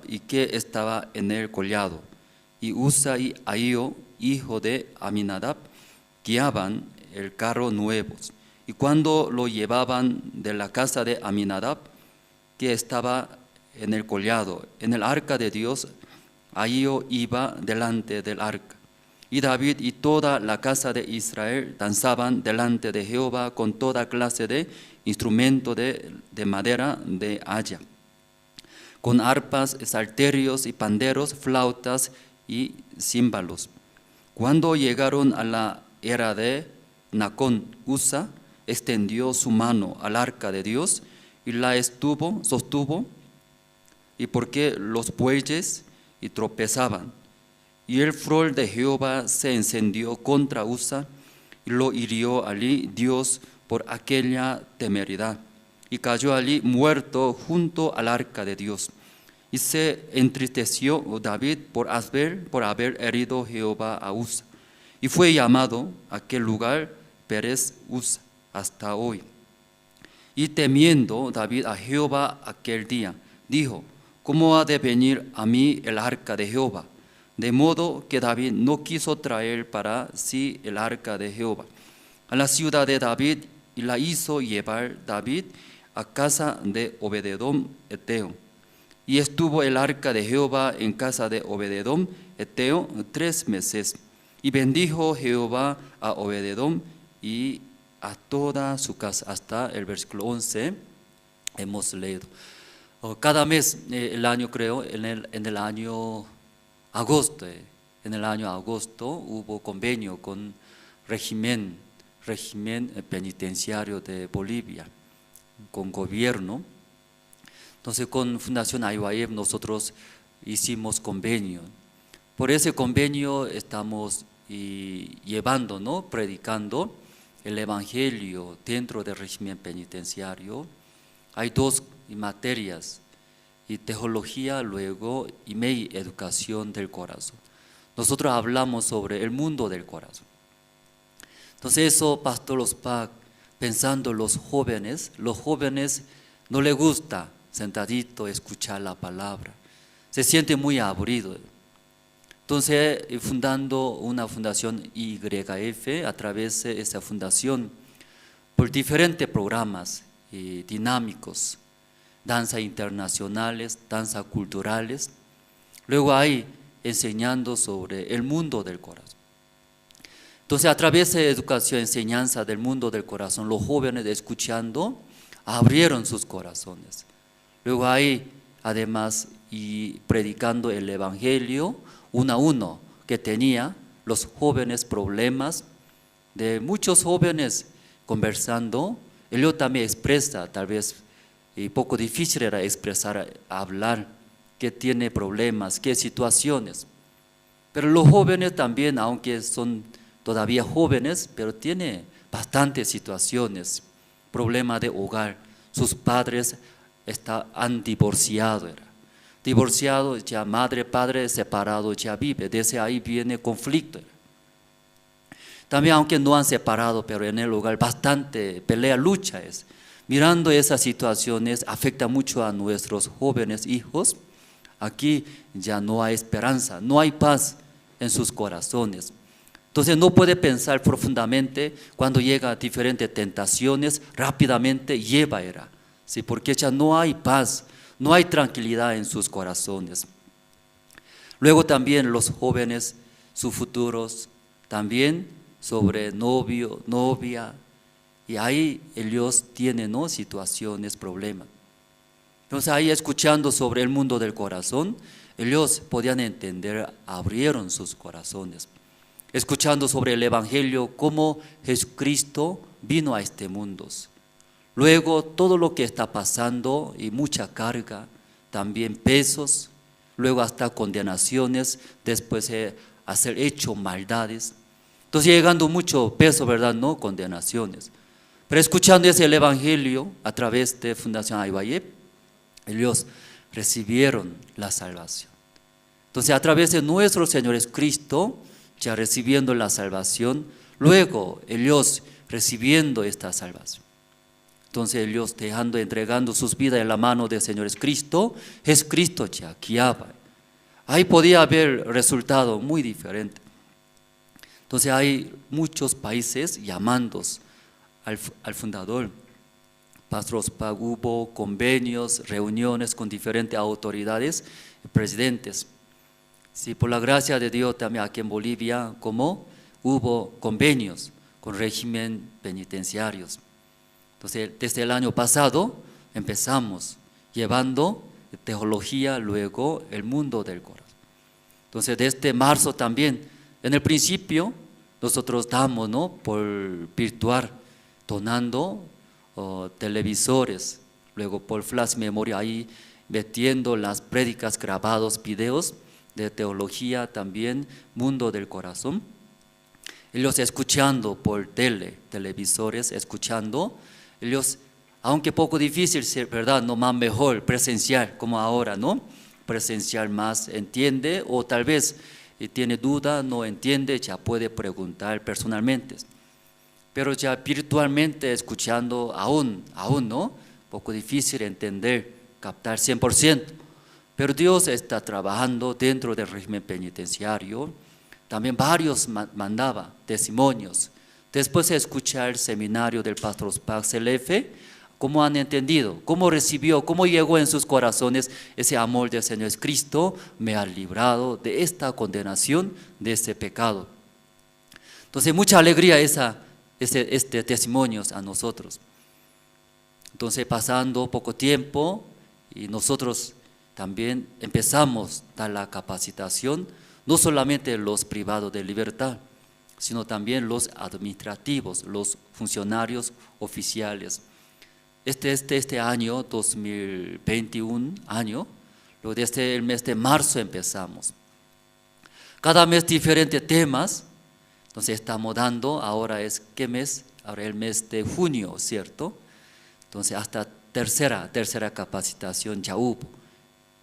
y que estaba en el collado. Y Usa y Ahío, hijo de Aminadab, guiaban el carro nuevo. Y cuando lo llevaban de la casa de Aminadab, que estaba en el collado, en el arca de Dios, Ahío iba delante del arca. Y David y toda la casa de Israel danzaban delante de Jehová con toda clase de instrumento de madera de haya, con arpas, salterios y panderos, flautas y címbalos. Cuando llegaron a la era de Nacón, Usa extendió su mano al arca de Dios y la sostuvo, y porque los bueyes y tropezaban. Y el furor de Jehová se encendió contra Usa y lo hirió allí Dios por aquella temeridad, y cayó allí muerto junto al arca de Dios. Y se entristeció David por haber herido Jehová a Usa, y fue llamado aquel lugar Perez Usa hasta hoy. Y temiendo David a Jehová aquel día, dijo: ¿cómo ha de venir a mí el arca de Jehová? De modo que David no quiso traer para sí el arca de Jehová a la ciudad de David, y la hizo llevar David a casa de Obededom Eteo. Y estuvo el arca de Jehová en casa de Obededom Eteo 3 meses. Y bendijo Jehová a Obededom y a toda su casa. Hasta el versículo 11 hemos leído. Cada mes, el año creo, en el año agosto, hubo convenio con régimen penitenciario de Bolivia, con gobierno. Entonces, con Fundación IYF nosotros hicimos convenio. Por ese convenio estamos llevando, ¿no?, predicando el Evangelio dentro del régimen penitenciario, hay dos materias, y teología luego y educación del corazón. Nosotros hablamos sobre el mundo del corazón. Entonces eso, Pastor Ospak, pensando los jóvenes no les gusta sentadito escuchar la palabra, se siente muy aburrido. Entonces, fundando una fundación YF, a través de esa fundación, por diferentes programas dinámicos, danza internacionales, danza culturales, luego hay enseñando sobre el mundo del corazón. Entonces, a través de educación, enseñanza del mundo del corazón, los jóvenes escuchando abrieron sus corazones. Luego hay, además, y predicando el Evangelio uno a uno, que tenía los jóvenes problemas de muchos jóvenes conversando. Él también expresa, tal vez y poco difícil era expresar, hablar, que tiene problemas, qué situaciones. Pero los jóvenes también, aunque son todavía jóvenes, pero tiene bastantes situaciones, problema de hogar. Sus padres han divorciado, divorciado, ya madre, padre separado, ya vive, desde ahí viene conflicto. También aunque no han separado, pero en el hogar bastante pelea, lucha es. Mirando esas situaciones afecta mucho a nuestros jóvenes hijos. Aquí ya no hay esperanza, no hay paz en sus corazones. Entonces no puede pensar profundamente cuando llega a diferentes tentaciones, rápidamente lleva, ¿sí? Porque ya no hay paz, no hay tranquilidad en sus corazones. Luego también los jóvenes, sus futuros, también sobre novio, novia, y ahí ellos tienen, ¿no?, situaciones, problemas. Entonces ahí escuchando sobre el mundo del corazón, ellos podían entender, abrieron sus corazones. Escuchando sobre el Evangelio, cómo Jesucristo vino a este mundo. Luego todo lo que está pasando y mucha carga, también pesos, luego hasta condenaciones, después de hacer hecho maldades. Entonces llegando mucho peso, ¿verdad? No condenaciones. Pero escuchando ese Evangelio a través de Fundación Aybayep, ellos recibieron la salvación. Entonces a través de nuestro Señor Jesucristo, ya recibiendo la salvación, luego ellos recibiendo esta salvación. Entonces ellos entregando sus vidas en la mano del Señor Jesucristo ya guiaba. Ahí podía haber resultado muy diferente. Entonces hay muchos países llamando al fundador. Pastor Ospak, hubo convenios, reuniones con diferentes autoridades y presidentes. Sí, por la gracia de Dios también aquí en Bolivia, como hubo convenios con régimen penitenciarios. Entonces, desde el año pasado empezamos llevando teología, luego el mundo del corazón. Entonces, desde marzo también, en el principio, nosotros damos, ¿no?, por virtual, donando televisores, luego por flash memoria, ahí metiendo las prédicas grabados, videos de teología también, mundo del corazón. Ellos escuchando por televisores, escuchando, ellos, aunque poco difícil, ¿verdad?, no más mejor presencial, como ahora, ¿no? Presencial más entiende, o tal vez tiene duda, no entiende, ya puede preguntar personalmente. Pero ya virtualmente escuchando, aún, ¿no? Poco difícil entender, captar 100%. Pero Dios está trabajando dentro del régimen penitenciario. También varios mandaba testimonios. Después de escuchar el seminario del Pastor Ospak CLF, cómo han entendido, cómo recibió, cómo llegó en sus corazones ese amor del Señor Cristo, me ha librado de esta condenación, de este pecado. Entonces, mucha alegría este testimonio a nosotros. Entonces, pasando poco tiempo, y nosotros también empezamos a dar la capacitación, no solamente los privados de libertad, sino también los administrativos, los funcionarios oficiales. Este año, 2021 año, desde el mes de marzo empezamos. Cada mes diferentes temas, entonces estamos dando, ahora es ¿qué mes? ahora el mes de junio, ¿cierto? Entonces hasta tercera capacitación ya hubo.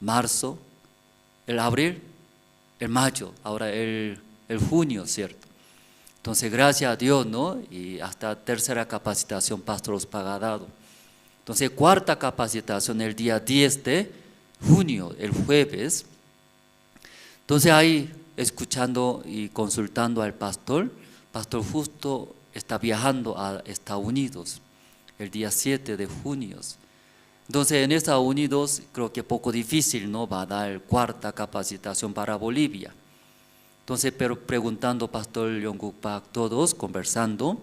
Marzo, el abril, el mayo, ahora el junio, ¿cierto? Entonces gracias a Dios, ¿no? Y hasta tercera capacitación Pastor Ospa ha dado. Entonces cuarta capacitación el día 10 de junio, el jueves. Entonces ahí escuchando y consultando al pastor justo está viajando a Estados Unidos el día 7 de junio. Entonces en Estados Unidos creo que poco difícil, ¿no? Va a dar cuarta capacitación para Bolivia. Entonces pero preguntando Pastor Yongguk Pak, todos conversando,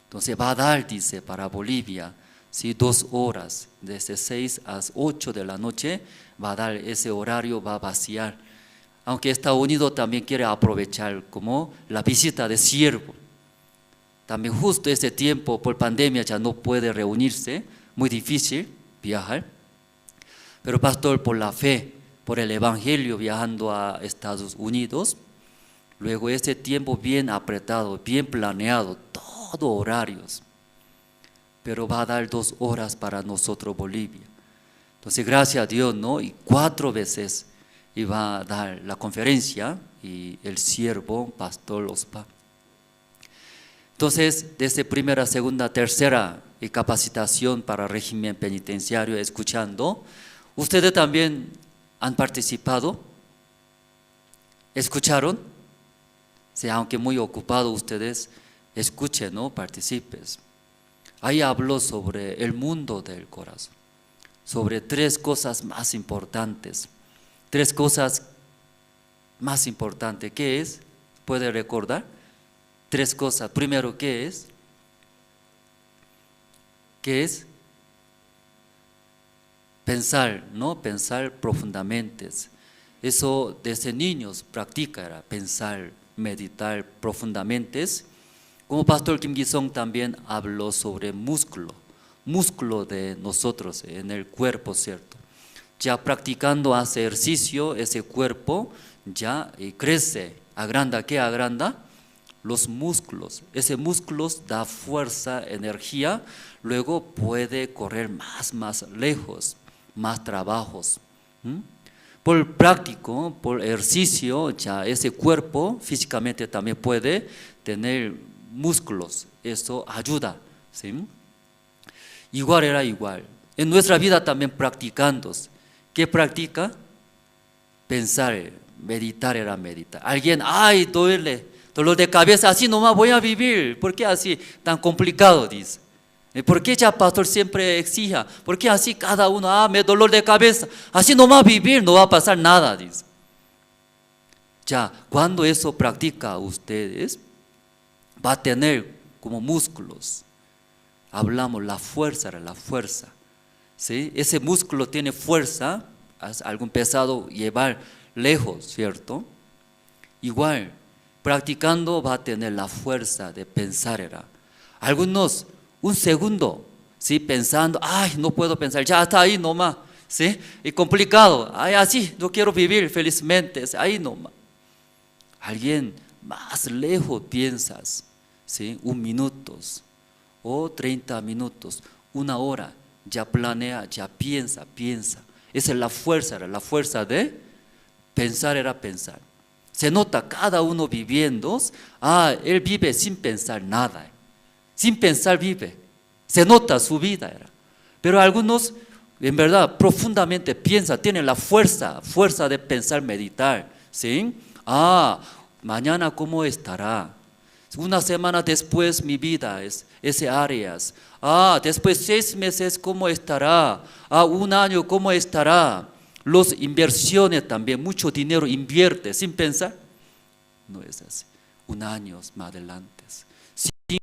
entonces va a dar, dice, para Bolivia, ¿sí? 2 horas, desde 6 a 8 de la noche, va a dar ese horario, va a vaciar. Aunque Estados Unidos también quiere aprovechar como la visita de siervo. También justo ese tiempo por pandemia ya no puede reunirse, muy difícil viajar. Pero pastor, por la fe, por el evangelio viajando a Estados Unidos, luego ese tiempo bien apretado, bien planeado, todo horarios. Pero va a dar 2 horas para nosotros Bolivia. Entonces gracias a Dios, ¿no? Y 4 veces iba a dar la conferencia y el siervo, Pastor Ospa. Entonces, desde primera, segunda, tercera y capacitación para régimen penitenciario, escuchando, ¿ustedes también han participado? ¿Escucharon? Sí, aunque muy ocupados ustedes, escuchen, ¿no? Participes. Ahí habló sobre el mundo del corazón, sobre 3 cosas más importantes. 3 cosas más importantes. ¿Qué es? ¿Puede recordar? 3 cosas. Primero, ¿qué es? ¿Qué es? Pensar, ¿no? Pensar profundamente. Eso desde niños practica, pensar, meditar profundamente. Como Pastor Kim Gi-sung también habló sobre músculo de nosotros en el cuerpo, ¿cierto? Ya practicando hace ejercicio, ese cuerpo ya crece, agranda. ¿Qué agranda? Los músculos. Ese músculos da fuerza, energía, luego puede correr más lejos, más trabajos. Por práctico, por ejercicio, ya ese cuerpo físicamente también puede tener músculos. Eso ayuda, ¿sí? Igual era igual. En nuestra vida también practicando. ¿Qué practica? Pensar, meditar era meditar. Alguien, ay, duele, dolor de cabeza, así nomás voy a vivir. ¿Por qué así tan complicado? Dice. ¿Por qué ya pastor siempre exija? ¿Por qué así cada uno, me dolor de cabeza? Así nomás vivir, no va a pasar nada, dice. Ya, cuando eso practica ustedes, va a tener como músculos. Hablamos la fuerza. ¿Sí? Ese músculo tiene fuerza, algo pesado llevar lejos, ¿cierto? Igual, practicando va a tener la fuerza de pensar. Algunos, un segundo, ¿sí? Pensando, ay, no puedo pensar, ya está ahí nomás, ¿sí? Y complicado, ay, así, no quiero vivir felizmente, ahí nomás. Alguien más lejos piensas, ¿sí? 1 minuto o 30 minutos, 1 hora. Ya planea, ya piensa. Esa es la fuerza de pensar pensar. Se nota cada uno viviendo, él vive sin pensar nada, sin pensar vive, se nota su vida. Pero algunos en verdad profundamente piensan, tienen la fuerza de pensar, meditar, ¿sí? Mañana cómo estará. 1 semana después mi vida es ese áreas. Después 6 meses cómo estará. 1 año cómo estará. Los inversiones también, mucho dinero invierte sin pensar. No es así. 1 año más adelante,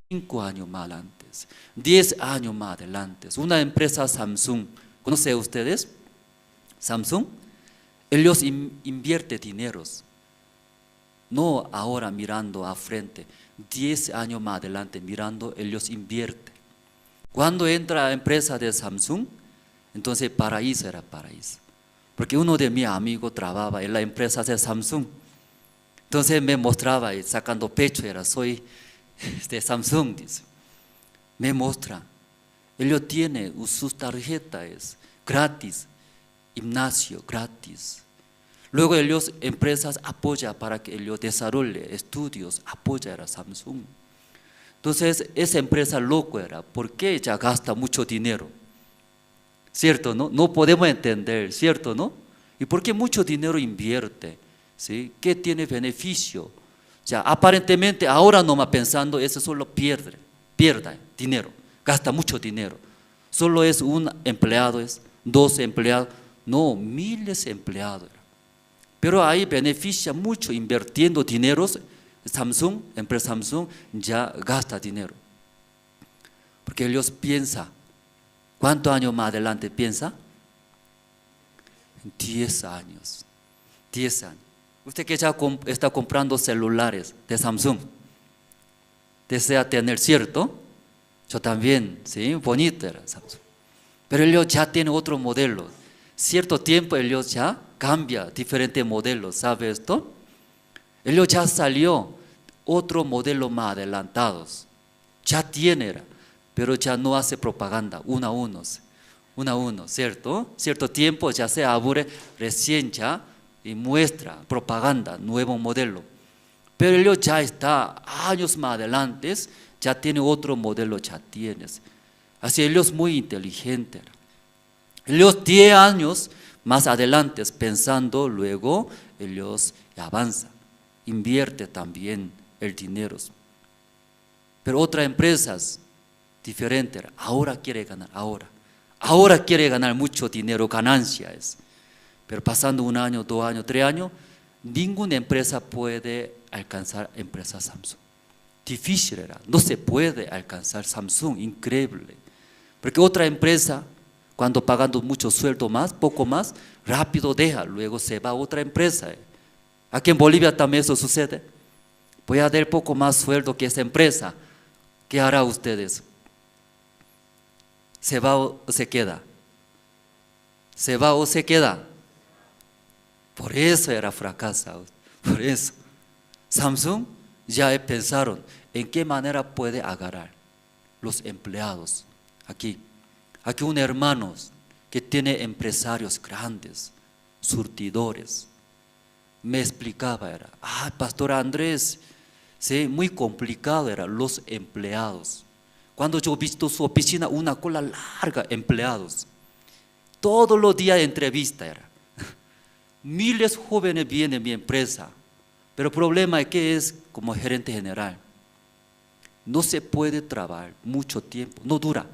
5 años más adelante, 10 años más adelante. Una empresa Samsung, ¿conocen ustedes? Samsung, ellos invierten dineros. No ahora mirando a frente, 10 años más adelante mirando, ellos invierten. Cuando entra a la empresa de Samsung, entonces paraíso era paraíso. Porque uno de mis amigos trabajaba en la empresa de Samsung. Entonces me mostraba y sacando pecho, soy de Samsung, dice. me muestra. Ellos tienen sus tarjetas gratis, gimnasio gratis. Luego ellos, empresas apoyan para que ellos desarrollen estudios, apoya a Samsung. Entonces, esa empresa loco era, ¿por qué ella gasta mucho dinero? ¿Cierto, no? No podemos entender, ¿cierto, no? ¿Y por qué mucho dinero invierte? ¿Sí? ¿Qué tiene beneficio? Ya, aparentemente, ahora nomás pensando, eso solo pierde dinero, gasta mucho dinero. Solo es un empleado, es 2 empleados, no, miles de empleados. Pero ahí beneficia mucho invirtiendo dineros. Samsung, empresa Samsung, ya gasta dinero. Porque ellos piensan, ¿cuántos años más adelante piensa? 10 años. 10 años. Usted que ya está comprando celulares de Samsung, desea tener, ¿cierto? Yo también, ¿sí? Bonito era Samsung. Pero ellos ya tienen otro modelo. Cierto tiempo ellos ya cambia diferentes modelos, ¿sabe esto? Ellos ya salió otro modelo más adelantados. Ya tiene, pero ya no hace propaganda, uno a uno, ¿cierto? Cierto tiempo ya se abre recién ya y muestra propaganda, nuevo modelo. Pero ellos ya está años más adelante, ya tiene otro modelo, ya tienes. Así ellos muy inteligentes. Ellos 10 años más adelante pensando, luego ellos avanzan, invierte también el dinero. Pero otras empresas diferentes, ahora quiere ganar, ahora quiere ganar mucho dinero, ganancias. Pero pasando 1 año, 2 años, 3 años, ninguna empresa puede alcanzar empresa Samsung. Difícil era, no se puede alcanzar Samsung, increíble. Porque otra empresa, cuando pagando mucho sueldo más, poco más, rápido deja, luego se va a otra empresa. Aquí en Bolivia también eso sucede. Voy a dar poco más sueldo que esa empresa. ¿Qué hará ustedes? ¿Se va o se queda? ¿Se va o se queda? Por eso era fracasado, por eso. Samsung ya pensaron en qué manera puede agarrar los empleados. Aquí un hermano que tiene empresarios grandes, surtidores, me explicaba, era, Pastor Andrés, sí, muy complicado eran los empleados. Cuando yo he visto su oficina, una cola larga, empleados. Todos los días entrevista era. Miles de jóvenes vienen a mi empresa, pero el problema es que es como gerente general. No se puede trabajar mucho tiempo, no dura.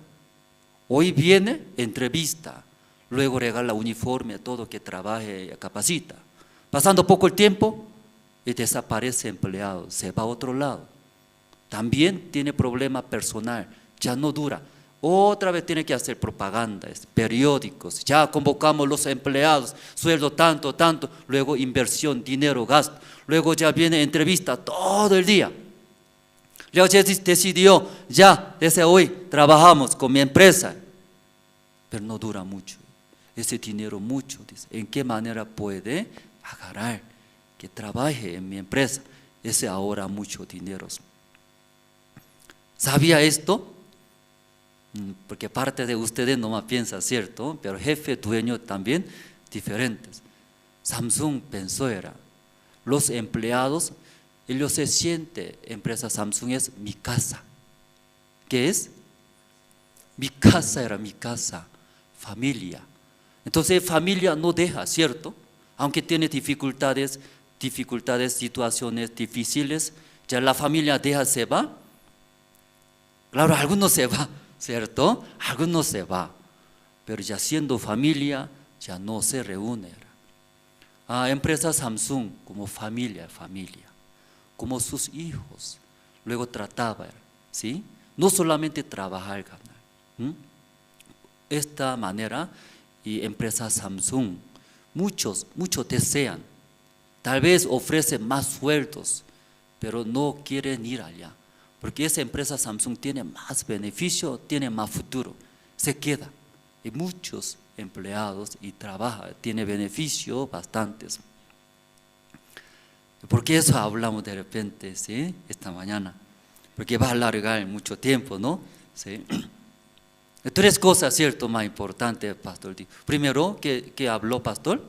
Hoy viene, entrevista, luego regala uniforme a todo que trabaje y capacita. Pasando poco el tiempo y desaparece empleado, se va a otro lado. También tiene problema personal, ya no dura. Otra vez tiene que hacer propaganda, periódicos, ya convocamos los empleados, sueldo tanto, luego inversión, dinero, gasto, luego ya viene entrevista todo el día. Luego ya decidió, ya desde hoy trabajamos con mi empresa, pero no dura mucho, ese dinero mucho, dice, ¿en qué manera puede agarrar que trabaje en mi empresa? Ese ahorra mucho dinero. ¿Sabía esto? Porque parte de ustedes no más piensa, ¿cierto? Pero jefe, dueño también diferentes. Samsung pensó era, los empleados, ellos se sienten, empresa Samsung es mi casa. ¿Qué es? Mi casa era mi casa, familia. Entonces familia no deja, ¿cierto? Aunque tiene dificultades, situaciones difíciles, ya la familia deja, se va. Claro, algunos se va, ¿cierto? Algunos se va, pero ya siendo familia, ya no se reúne. Empresa Samsung como familia, como sus hijos, luego trataba, ¿sí? No solamente trabajar, ganar. Esta manera, y empresa Samsung, muchos desean, tal vez ofrecen más sueldos, pero no quieren ir allá. Porque esa empresa Samsung tiene más beneficio, tiene más futuro, se queda. Y muchos empleados y trabaja, tiene beneficio bastantes. ¿Por qué eso hablamos de repente, sí? Esta mañana? Porque va a alargar mucho tiempo, ¿no? ¿sí? Tres cosas, ¿cierto?, más importantes, pastor. Primero, ¿qué habló, pastor?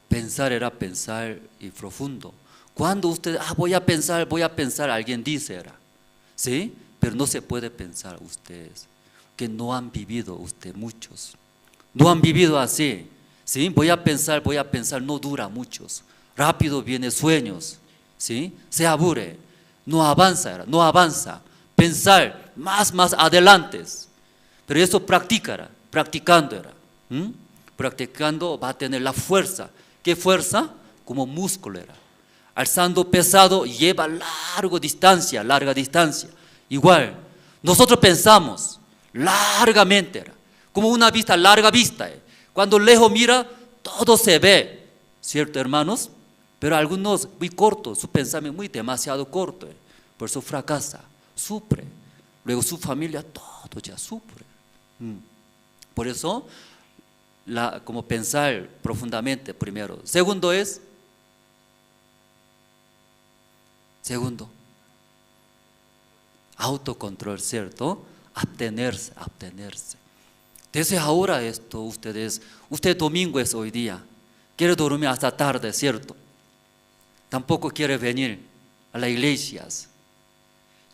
Pensar era pensar y profundo. Cuando usted, voy a pensar, alguien dice era, ¿sí? Pero no se puede pensar ustedes, que no han vivido usted muchos. No han vivido así, ¿sí? Voy a pensar, no dura muchos. Rápido vienen sueños, ¿sí? Se aburre, no avanza. Pensar más adelante. Pero eso practicando era. Practicando va a tener la fuerza. ¿Qué fuerza? Como músculo era. Alzando pesado lleva larga distancia. Igual, nosotros pensamos largamente era. Como una vista, larga vista. Cuando lejos mira, todo se ve, ¿cierto, hermanos? Pero algunos muy cortos, su pensamiento muy demasiado corto. Por eso fracasa, sufre. Luego su familia, todo ya sufre. Por eso, como pensar profundamente primero. Segundo, autocontrol, ¿cierto? Abstenerse. Desde ahora usted domingo es hoy día, quiere dormir hasta tarde, ¿cierto? Tampoco quiere venir a las iglesias.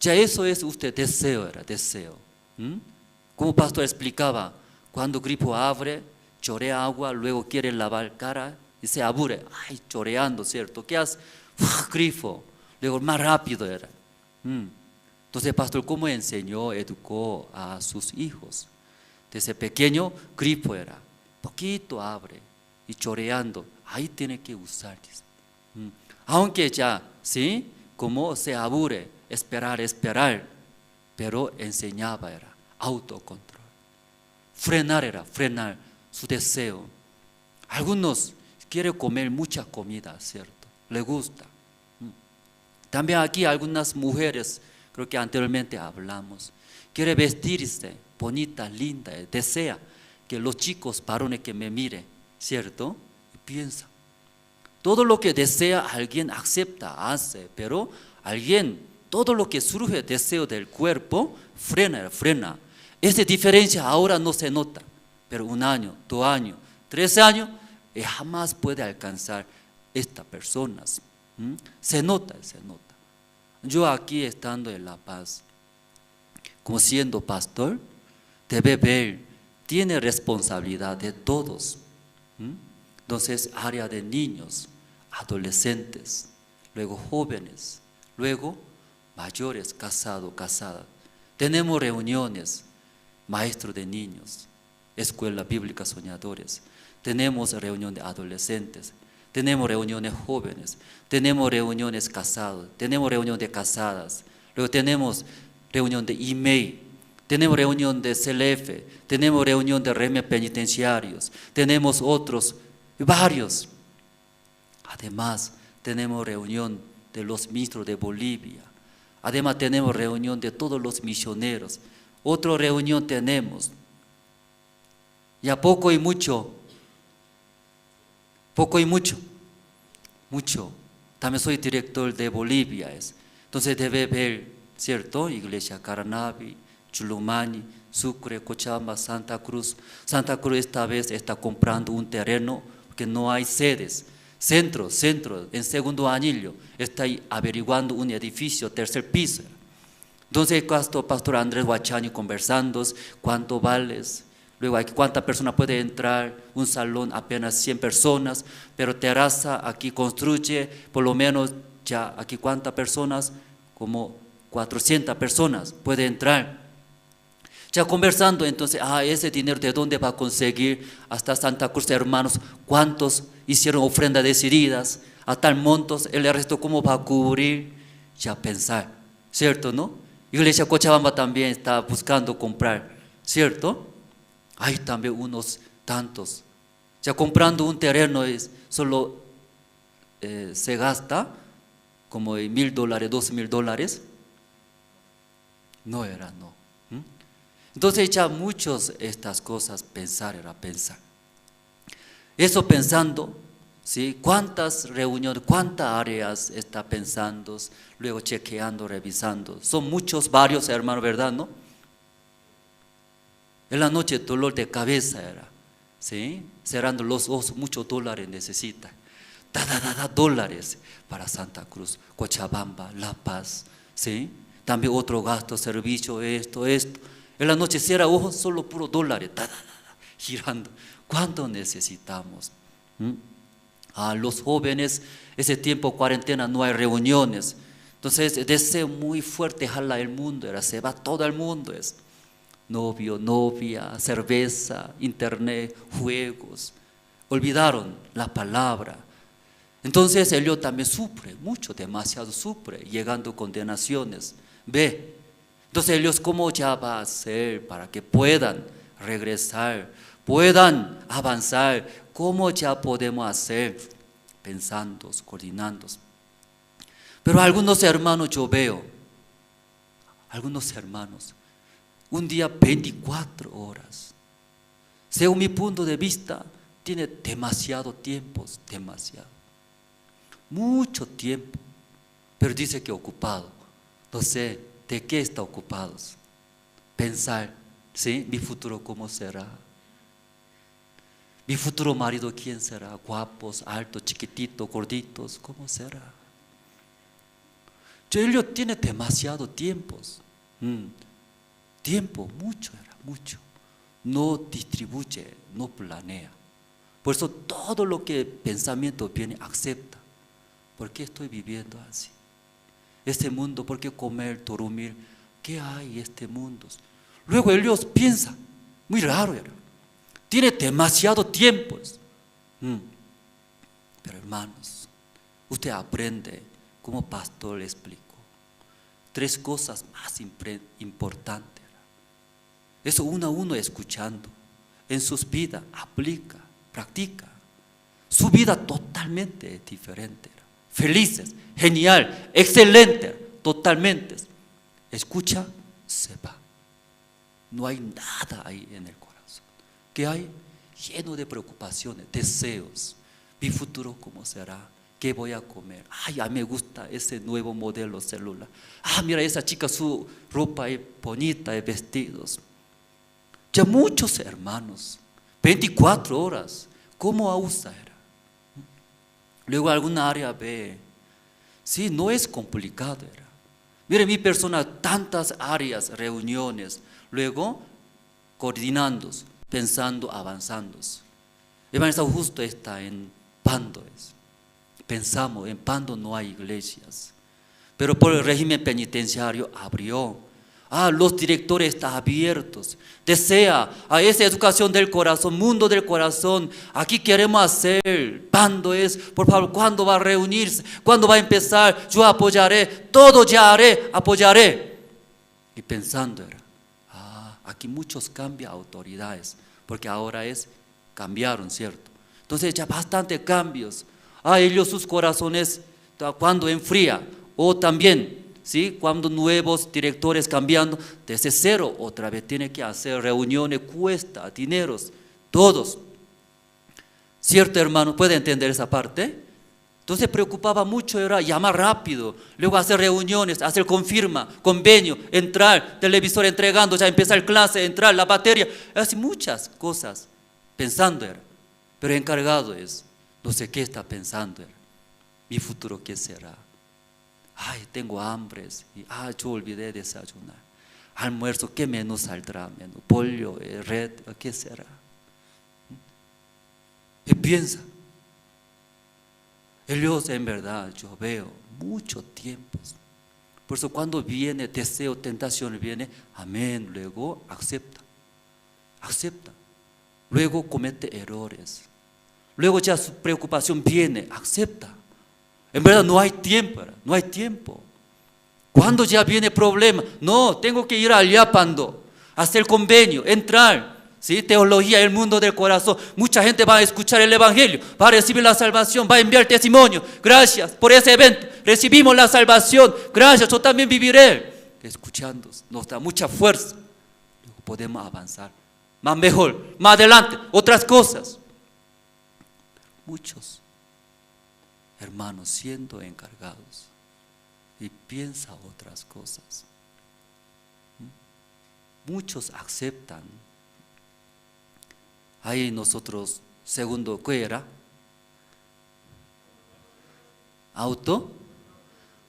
Ya eso es usted deseo. Como pastor explicaba, cuando grifo abre, chorea agua, luego quiere lavar cara y se aburre, choreando, ¿cierto? ¿Qué hace? Grifo, luego más rápido era. Entonces, pastor, ¿cómo educó a sus hijos? Desde pequeño, grifo era, poquito abre y choreando, ahí tiene que usar. Aunque ya, ¿sí? Como se aburre, esperar, pero enseñaba era autocontrol. Frenar su deseo. Algunos quieren comer mucha comida, ¿cierto? Le gusta. También aquí algunas mujeres, creo que anteriormente hablamos, quiere vestirse bonita, linda, desea que los chicos varones que me miren, ¿cierto? Y piensa. Todo lo que desea alguien acepta, hace, pero alguien, todo lo que surge deseo del cuerpo, frena. Esa diferencia ahora no se nota, pero 1 año, 2 años, 3 años, jamás puede alcanzar estas personas. Se nota. Yo aquí estando en La Paz, como siendo pastor, debe ver, tiene responsabilidad de todos. Entonces, área de niños, adolescentes, luego jóvenes, luego mayores, casados, casadas. Tenemos reuniones, maestros de niños, escuela bíblica soñadores. Tenemos reunión de adolescentes, tenemos reuniones jóvenes, tenemos reuniones casados, tenemos reunión de casadas, luego tenemos reunión de email, tenemos reunión de CLF, tenemos reunión de reme penitenciarios, tenemos otros, varios. Además, tenemos reunión de los ministros de Bolivia. Además, tenemos reunión de todos los misioneros. Otra reunión tenemos. Ya poco y mucho. También soy director de Bolivia. Entonces debe ver, ¿cierto? Iglesia Caranavi, Chulumani, Sucre, Cochabamba, Santa Cruz. Santa Cruz esta vez está comprando un terreno que no hay sedes. Centro, en segundo anillo, está averiguando un edificio, 3er piso. Entonces, pastor Andrés Huachani conversando, ¿cuánto vales? Luego, ¿cuántas personas puede entrar? Un salón apenas 100 personas, pero terraza aquí construye, por lo menos ya aquí ¿cuántas personas? Como 400 personas puede entrar. Ya conversando, entonces, ese dinero ¿de dónde va a conseguir? Hasta Santa Cruz, hermanos, ¿cuántos hicieron ofrendas decididas? A tal montos, el resto ¿cómo va a cubrir? Ya pensar, ¿cierto, no? Iglesia Cochabamba también está buscando comprar, ¿cierto? Hay también unos tantos. Ya comprando un terreno solo se gasta como $1,000, $2,000. No. Entonces ya muchos estas cosas pensar. Eso pensando, ¿sí? ¿Cuántas reuniones, cuántas áreas está pensando, luego chequeando, revisando? Son muchos, varios hermanos, ¿verdad, no? En la noche dolor de cabeza era, ¿sí? Cerrando los ojos, muchos dólares necesita. Dólares para Santa Cruz, Cochabamba, La Paz, ¿sí? También otro gasto, servicio, esto. En la noche cierra ojos, solo puro dólares, girando. ¿Cuánto necesitamos? A los jóvenes, ese tiempo cuarentena no hay reuniones. Entonces, deseo muy fuerte, jala el mundo, se va todo el mundo. Novio, novia, cerveza, internet, juegos. Olvidaron la palabra. Entonces ellos también sufren mucho, demasiado sufre, llegando a condenaciones. Ve, entonces ellos cómo ya va a hacer para que puedan regresar, puedan avanzar, cómo ya podemos hacer, pensando, coordinando. Pero algunos hermanos yo veo, algunos hermanos, un día 24 horas, según mi punto de vista, tiene demasiado tiempo, demasiado. Mucho tiempo, pero dice que ocupado. No sé de qué está ocupado. Pensar, ¿sí? Mi futuro cómo será. Mi futuro marido quién será. Guapos, altos, chiquititos, gorditos, ¿cómo será? Ellos tienen demasiado tiempo. Tiempo, mucho era, mucho. No distribuye, no planea. Por eso todo lo que pensamiento viene, acepta. ¿Por qué estoy viviendo así? Este mundo, ¿por qué comer, dormir? ¿Qué hay en este mundo? Luego ellos piensan, muy raro era. Tiene demasiado tiempo. Pero hermanos, usted aprende, como pastor le explico, 3 cosas más importantes. Eso uno a uno escuchando, en sus vidas aplica, practica. Su vida totalmente diferente. Felices, genial, excelente, totalmente. Escucha, se va. No hay nada ahí en el corazón. ¿Qué hay? Lleno de preocupaciones, deseos. Mi futuro, ¿cómo será? ¿Qué voy a comer? Ay, a mí me gusta ese nuevo modelo celular. Mira, esa chica, su ropa es bonita, es vestidos. Ya muchos hermanos, 24 horas, ¿cómo usa? Luego alguna área ve, sí, no es complicado. Mire, mi persona, tantas áreas, reuniones, luego coordinando, pensando, avanzando. Hermano, justo está en Pando. Pensamos, en Pando no hay iglesias, pero por el régimen penitenciario abrió. Los directores están abiertos. Desea a esa educación del corazón, mundo del corazón. Aquí queremos hacer. Pando por favor, ¿cuándo va a reunirse? ¿Cuándo va a empezar? Yo apoyaré, todo ya haré, apoyaré. Y pensando aquí muchos cambian autoridades, porque ahora cambiaron, ¿cierto? Entonces ya bastante cambios. Ellos sus corazones, cuando enfría, o también, ¿sí? Cuando nuevos directores cambiando, desde cero otra vez tiene que hacer reuniones, cuesta, dineros, todos. ¿Cierto, hermano? ¿Puede entender esa parte? Entonces preocupaba mucho, era llamar rápido, luego hacer reuniones, hacer confirma, convenio, entrar, televisor entregando, ya empezar clase, entrar, la batería, así muchas cosas, pensando era. Pero encargado no sé qué está pensando era. Mi futuro, ¿qué será? Tengo hambre, yo olvidé desayunar. Almuerzo, ¿qué menú saldrá? Menú, pollo, red, ¿qué será? Y piensa. Ellos en verdad, yo veo muchos tiempos. Por eso cuando viene deseo, tentación viene, amén, luego acepta. Luego comete errores. Luego ya su preocupación viene, acepta. En verdad no hay tiempo. Cuando ya viene problema, no, tengo que ir allá, Pando, hacer convenio, entrar, ¿sí? Teología, el mundo del corazón. Mucha gente va a escuchar el evangelio, va a recibir la salvación, va a enviar testimonio. Gracias por ese evento, recibimos la salvación. Gracias, yo también viviré. Escuchando, nos da mucha fuerza. Podemos avanzar, más mejor, más adelante, otras cosas. Muchos hermanos, siendo encargados y piensa otras cosas. Muchos aceptan. Ahí nosotros, segundo, ¿qué era?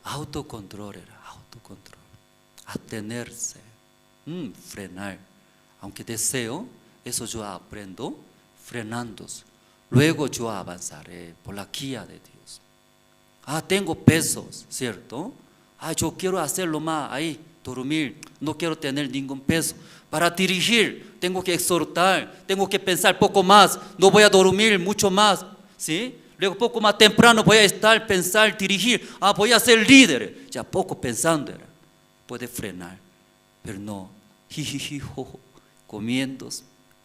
Autocontrol era, autocontrol. Abstenerse, frenar. Aunque deseo, eso yo aprendo frenando. Luego yo avanzaré por la guía de Dios. Tengo pesos, ¿cierto? Yo quiero hacerlo más ahí, dormir, no quiero tener ningún peso. Para dirigir, tengo que exhortar, tengo que pensar poco más, no voy a dormir mucho más, ¿sí? Luego poco más temprano voy a estar, pensar, dirigir, voy a ser líder. Ya poco pensando era, puede frenar, pero no, jijijijo, comiendo,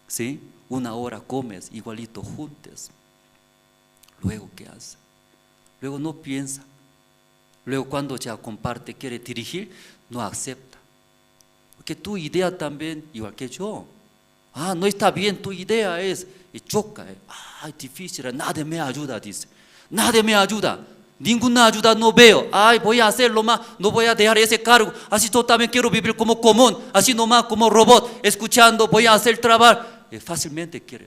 ¿sí? 1 hora comes, igualito juntos. Luego, ¿qué hace? Luego no piensa. Luego cuando ya comparte, quiere dirigir, no acepta. Porque tu idea también, igual que yo. No está bien, tu idea es, y choca. Es difícil, nadie me ayuda, dice. Nadie me ayuda, ninguna ayuda no veo. Voy a hacerlo más, no voy a dejar ese cargo. Así yo también quiero vivir como común, así nomás como robot, escuchando, voy a hacer trabajo. Fácilmente quiere.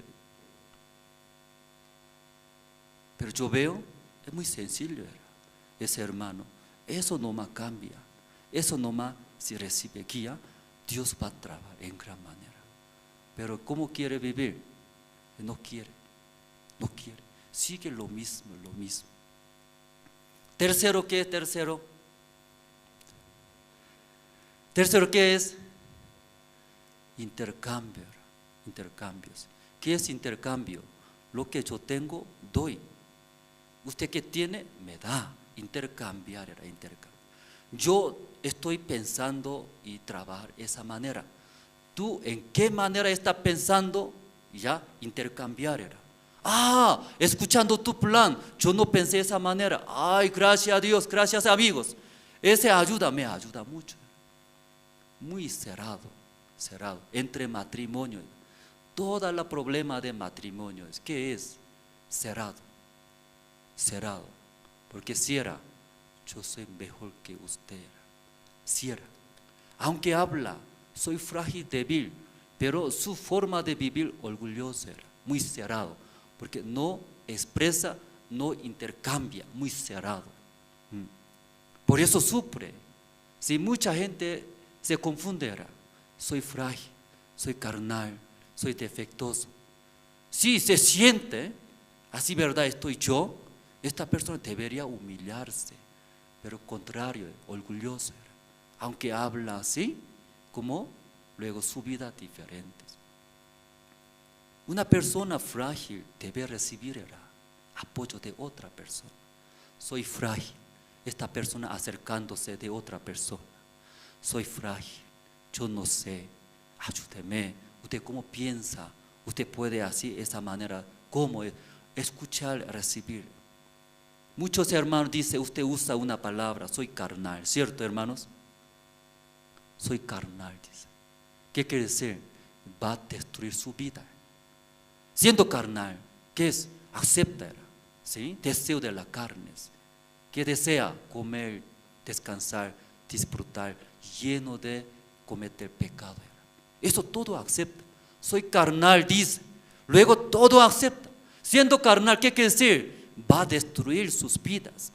Pero yo veo, es muy sencillo ese hermano. Eso nomás cambia. Eso nomás, si recibe guía, Dios va a trabajar en gran manera. Pero ¿cómo quiere vivir? No quiere. Sigue lo mismo. Tercero, ¿qué es tercero? Tercero, ¿qué es? Intercambios. ¿Qué es intercambio? Lo que yo tengo, doy. Usted que tiene, me da. Intercambiar era intercambio. Yo estoy pensando y trabajar esa manera. ¿Tú en qué manera estás pensando? Ya, intercambiar era. Escuchando tu plan, yo no pensé de esa manera. Gracias a Dios, gracias amigos. Ese me ayuda mucho. Muy cerrado. Entre matrimonio. Todo el problema de matrimonio es, ¿qué es? Cerrado. Porque cierra, yo soy mejor que usted. Cierra. Aunque habla, soy frágil, débil, pero su forma de vivir orgullosa era muy cerrado, porque no expresa, no intercambia, muy cerrado. Por eso sufre. Si mucha gente se confunde, soy frágil, soy carnal, soy defectuoso. Si se siente, así verdad estoy yo, esta persona debería humillarse, pero contrario, orgulloso. Aunque habla así, como luego su vida diferente. Una persona frágil debe recibir apoyo de otra persona. Soy frágil, esta persona acercándose de otra persona. Soy frágil, yo no sé, ayúdeme. ¿Usted cómo piensa? Usted puede así, esa manera, ¿cómo? Escuchar, recibir. Muchos hermanos dicen, usted usa una palabra, soy carnal, ¿cierto, hermanos? Soy carnal, dice. ¿Qué quiere decir? Va a destruir su vida. Siendo carnal, ¿qué es? Acepta, ¿sí? Deseo de la carne. ¿Qué desea? Comer, descansar, disfrutar, lleno de cometer pecado. Eso todo acepta. Soy carnal, dice. Luego todo acepta. Siendo carnal, ¿qué quiere decir? Va a destruir sus vidas.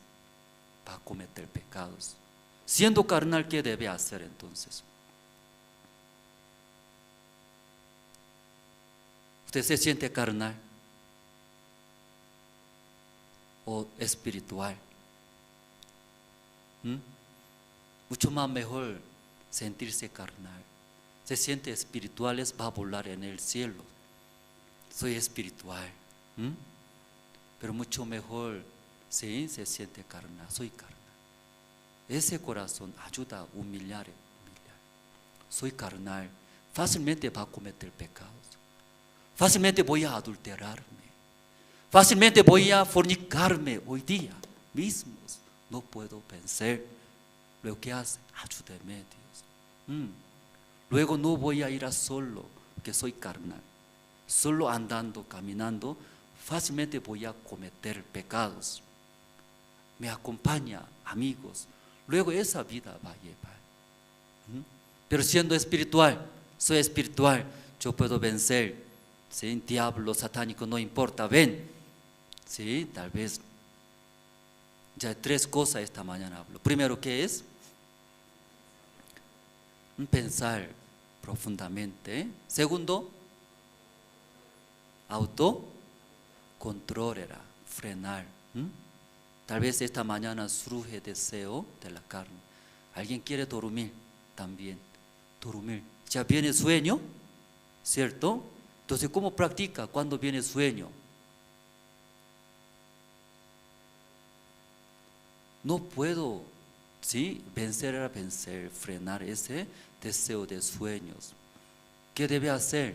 Va a cometer pecados. Siendo carnal, ¿qué debe hacer entonces? ¿Usted se siente carnal o espiritual? Mucho más mejor sentirse carnal. Se siente espirituales, va a volar en el cielo. Soy espiritual. Pero mucho mejor, sí, se siente carnal, soy carnal. Ese corazón ayuda a humillar. Soy carnal, fácilmente va a cometer pecados. Fácilmente voy a adulterarme. Fácilmente voy a fornicarme hoy día mismo. No puedo pensar. Luego, ¿qué hace? Ayúdeme, Dios. Luego no voy a ir a solo, porque soy carnal. Solo andando, caminando, fácilmente voy a cometer pecados. me acompaña, amigos. Luego esa vida va a llevar. Pero siendo espiritual, soy espiritual, yo puedo vencer. ¿Sí? Diablo, satánico, no importa, ven. ¿Sí? Tal vez. Ya hay 3 cosas esta mañana hablo. Primero, ¿qué es? Pensar profundamente. Segundo, autocontrol era, frenar. Tal vez esta mañana surge deseo de la carne. Alguien quiere dormir también. Dormir. Ya viene sueño, ¿cierto? Entonces, ¿cómo practica cuando viene sueño? No puedo, ¿sí? Vencer, frenar ese deseo de sueños. ¿Qué debe hacer?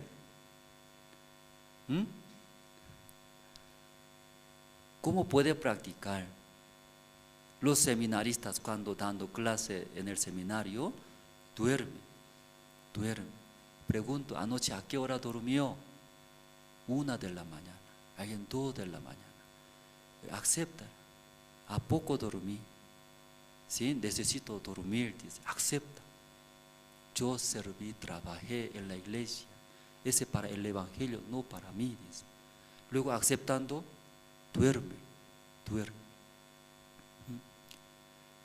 ¿Cómo puede practicar? Los seminaristas cuando dando clase en el seminario, duerme. Pregunto, anoche ¿a qué hora durmió? 1 de la mañana, alguien 2 de la mañana. Acepta. ¿A poco dormí? ¿Sí? Necesito dormir, dice, acepta. Yo serví, trabajé en la iglesia. Ese para el evangelio, no para mí, dice. Luego aceptando, duerme.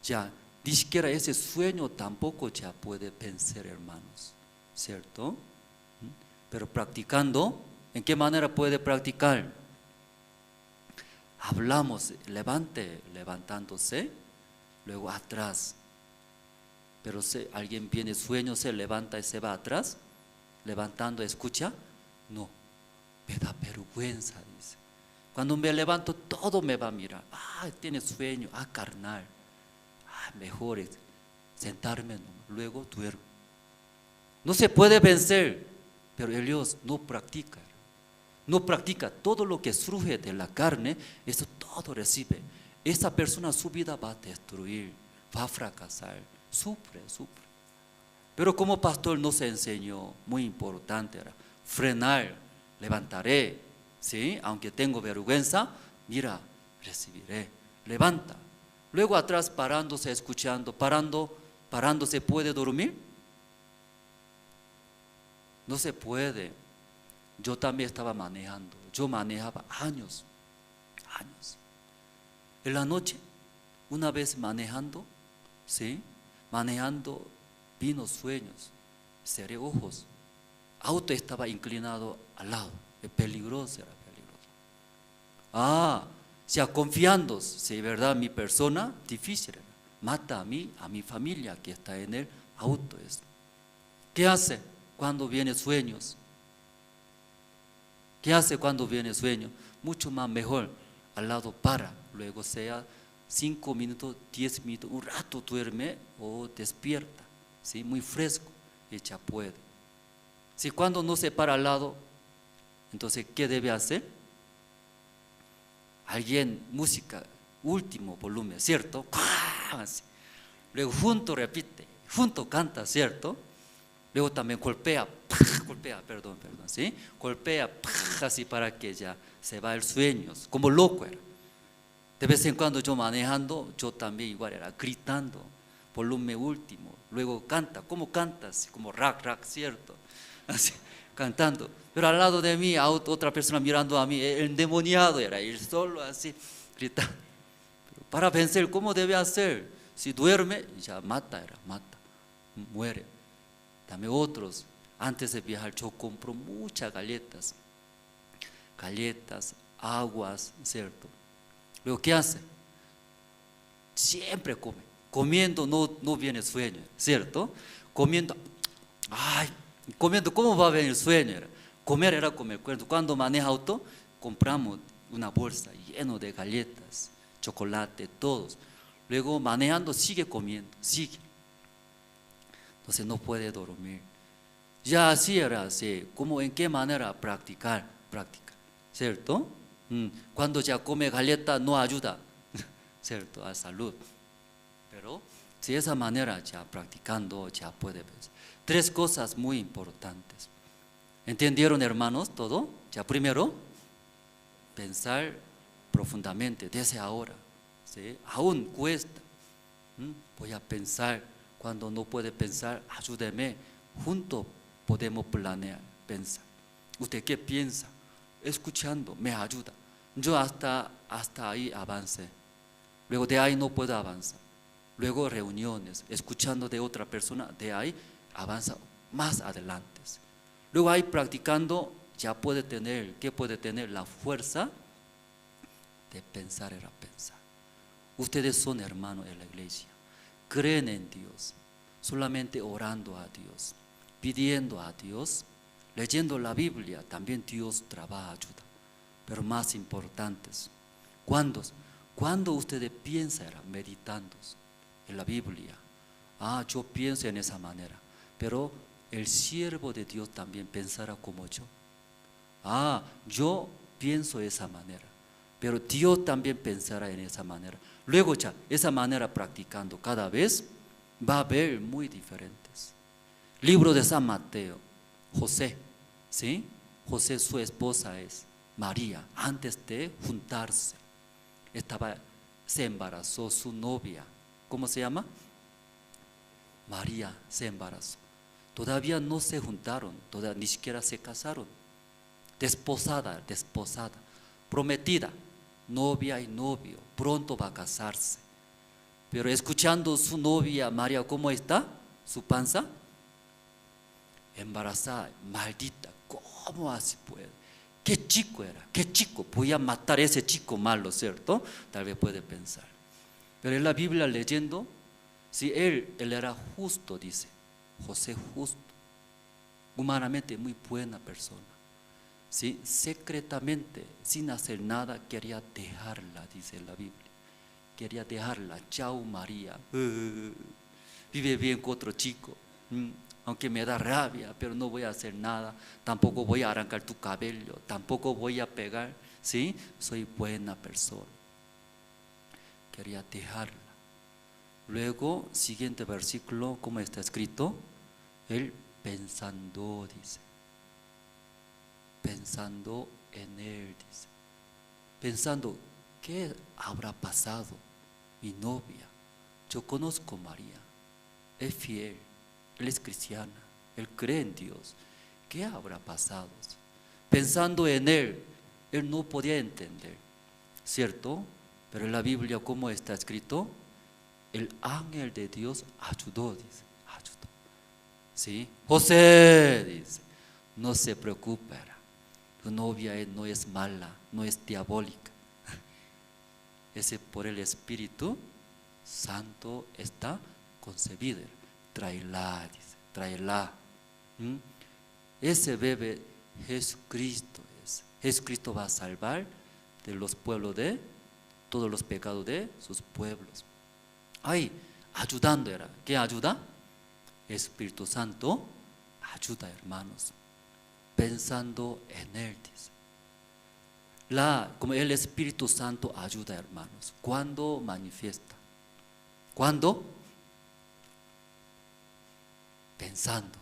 Ya, ni siquiera ese sueño tampoco ya puede vencer, hermanos, ¿cierto? Pero practicando, ¿en qué manera puede practicar? Hablamos, levantándose, luego atrás. Pero si alguien viene sueño, se levanta y se va atrás, levantando, escucha, no, me da vergüenza, dice. Cuando me levanto, todo me va a mirar. Tiene sueño, carnal. Mejor es sentarme, luego duermo. No se puede vencer, pero Dios no practica. No practica todo lo que surge de la carne, eso todo recibe. Esa persona su vida va a destruir, va a fracasar, sufre. Pero como pastor nos enseñó, muy importante era frenar, levantaré, ¿sí? Aunque tengo vergüenza, mira, recibiré, levanta. Luego atrás parándose, escuchando, parando, ¿se puede dormir? No se puede. Yo también estaba manejando, yo manejaba años. En la noche, una vez manejando, ¿sí? Manejando, vino sueños, cerré ojos. Auto estaba inclinado al lado, era peligroso. Ya confiando, si verdad mi persona, difícil, mata a mí, a mi familia que está en el auto. ¿Qué hace cuando viene sueños? ¿Qué hace cuando viene sueño? Mucho más mejor, al lado para, luego sea 5 minutos, 10 minutos, un rato duerme o despierta, ¿sí? Muy fresco, y ya puede. Si cuando no se para al lado, entonces ¿qué debe hacer? Alguien, música, último volumen, ¿cierto? Luego junto repite, junto canta, ¿cierto? Luego también golpea, perdón, ¿sí? Golpea, así para que ya se va el sueño, como loco era. De vez en cuando yo manejando, yo también igual era gritando, volumen último, luego canta, ¿cómo cantas? Como rack, ¿cierto? Así, cantando. Pero al lado de mí, otra persona mirando a mí, el endemoniado era, ir solo así, gritando. Pero para vencer, ¿cómo debe hacer? Si duerme, ya mata, muere. También otros, antes de viajar, yo compro muchas galletas, aguas, ¿cierto? Luego, ¿qué hace? Siempre come. Comiendo no viene sueño, ¿cierto? Comiendo, ¿cómo va a venir sueño? Comer era comer. Cuando maneja auto, compramos una bolsa llena de galletas, chocolate, todos. Luego manejando, sigue comiendo, sigue. Entonces no puede dormir. Ya así era, así. ¿Cómo, en qué manera practicar? ¿Cierto? Cuando ya come galleta no ayuda, ¿cierto? A salud. Pero si de esa manera ya practicando, ya puede ver. 3 cosas muy importantes. ¿Entendieron, hermanos, todo? Ya primero, pensar profundamente desde ahora, ¿sí? Aún cuesta. Voy a pensar, cuando no puede pensar, ayúdeme, juntos podemos planear, pensar. ¿Usted qué piensa? Escuchando, me ayuda. Yo hasta ahí avancé. Luego de ahí no puedo avanzar. Luego reuniones, escuchando de otra persona, de ahí avanza más adelante. Luego ahí practicando, ya puede tener, ¿qué puede tener? La fuerza de pensar era pensar. Ustedes son hermanos en la iglesia, creen en Dios, solamente orando a Dios, pidiendo a Dios, leyendo la Biblia, también Dios trabaja, ayuda. Pero más importantes, cuando ustedes piensan, meditando en la Biblia, yo pienso en esa manera, pero el siervo de Dios también pensará como yo. Yo pienso de esa manera, pero Dios también pensará en esa manera. Luego ya, esa manera practicando cada vez, va a haber muy diferentes. Libro de San Mateo, José, ¿sí? José, su esposa es María. Antes de juntarse, se embarazó su novia. ¿Cómo se llama? María se embarazó. Todavía no se juntaron, todavía ni siquiera se casaron. Desposada, prometida, novia y novio, pronto va a casarse. Pero escuchando su novia María, ¿cómo está? Su panza embarazada, maldita, ¿cómo así puede? ¿Qué chico era? ¿Qué chico? Voy a matar a ese chico malo, ¿cierto? Tal vez puede pensar. Pero en la Biblia leyendo, si él era justo, dice, José justo, humanamente muy buena persona. ¿Sí? Secretamente, sin hacer nada, quería dejarla, dice la Biblia. Quería dejarla, chao María, vive bien con otro chico, aunque me da rabia, pero no voy a hacer nada, tampoco voy a arrancar tu cabello, tampoco voy a pegar, ¿sí? Soy buena persona. Quería dejarla. Luego, siguiente versículo, ¿cómo está escrito? Él pensando, dice. Pensando en él, dice. Pensando, ¿qué habrá pasado? Mi novia, yo conozco a María, es fiel, él es cristiana, él cree en Dios. ¿Qué habrá pasado? Pensando en él no podía entender, ¿cierto? Pero en la Biblia, ¿cómo está escrito? El ángel de Dios ayudó, dice, ayudó. ¿Sí? José, dice, no se preocupe, tu novia no es mala, no es diabólica. Ese por el Espíritu Santo está concebida. Tráela, dice, tráela. Ese bebé Jesucristo es. Jesucristo va a salvar de los pueblos de todos los pecados de sus pueblos. Ay, ayudando era. ¿Qué ayuda? Espíritu Santo ayuda, hermanos. Pensando en él, dice. Como el Espíritu Santo ayuda, hermanos. ¿Cuándo manifiesta? ¿Cuándo? Pensando.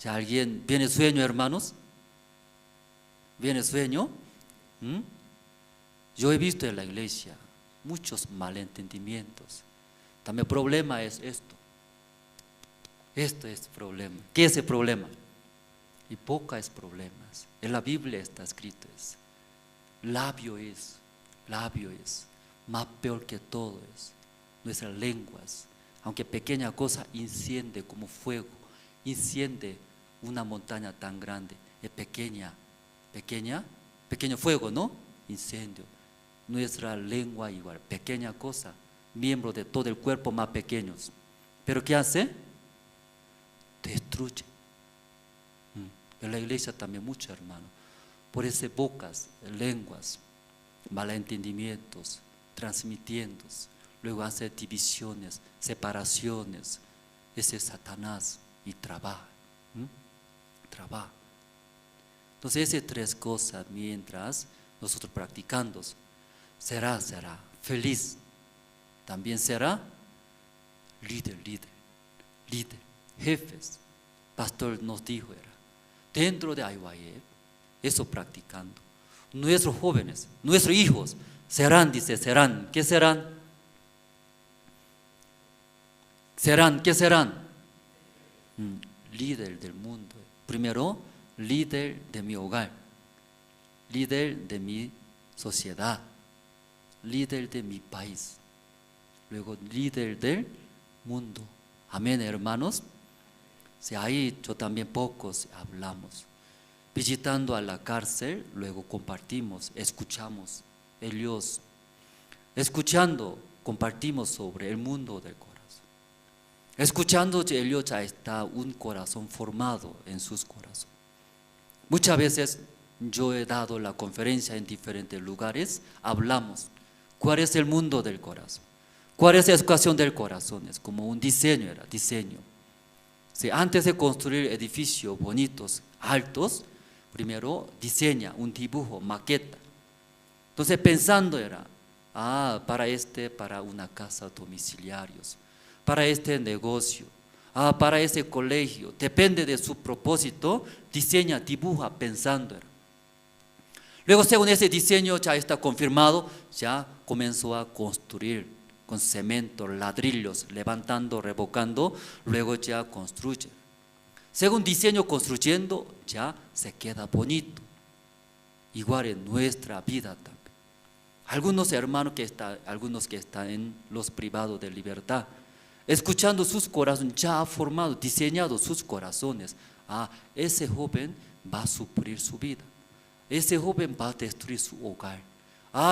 ¿Ya alguien viene sueño, hermanos? ¿Viene sueño? Yo he visto en la iglesia muchos malentendimientos. También el problema es esto. Esto es problema. ¿Qué es el problema? Y pocos problemas. En la Biblia está escrito es. Labio es más peor que todo es. Nuestras lenguas, aunque pequeña cosa, enciende como fuego, enciende una montaña tan grande. Es pequeño fuego, ¿no? Incendio. Nuestra lengua igual, pequeña cosa, miembros de todo el cuerpo más pequeños. ¿Pero qué hace? Destruye. En la iglesia también mucho, hermano. Por esas bocas, lenguas, malentendimientos, transmitiendo, luego hace divisiones, separaciones. Ese es Satanás y trabaja. Trabaja. Entonces esas tres cosas, mientras nosotros practicando, será feliz. También será líder, jefes. Pastor nos dijo era, dentro de IYF, eso practicando. Nuestros jóvenes, nuestros hijos Serán, dice, serán. ¿Qué serán? Serán, ¿qué serán? Líder del mundo. Primero, líder de mi hogar, líder de mi sociedad, líder de mi país, luego líder del mundo. Amén, hermanos. Si ahí yo también pocos hablamos. Visitando a la cárcel, luego compartimos, escuchamos. Ellos, escuchando, compartimos sobre el mundo del corazón. Escuchando, ellos ya está un corazón formado en sus corazones. Muchas veces yo he dado la conferencia en diferentes lugares, hablamos. ¿Cuál es el mundo del corazón? ¿Cuál es la educación del corazón? Es como un diseño, era diseño. Si antes de construir edificios bonitos, altos, primero diseña un dibujo, maqueta. Entonces pensando era, para una casa domiciliarios, para este negocio, para ese colegio, depende de su propósito, diseña, dibuja, pensando era. Luego según ese diseño ya está confirmado, ya comenzó a construir con cemento, ladrillos, levantando, revocando, luego ya construye. Según diseño construyendo, ya se queda bonito. Igual en nuestra vida también. Algunos hermanos algunos que están en los privados de libertad, escuchando sus corazones, ya ha formado, diseñado sus corazones. Ese joven va a suplir su vida. Ese joven va a destruir su hogar.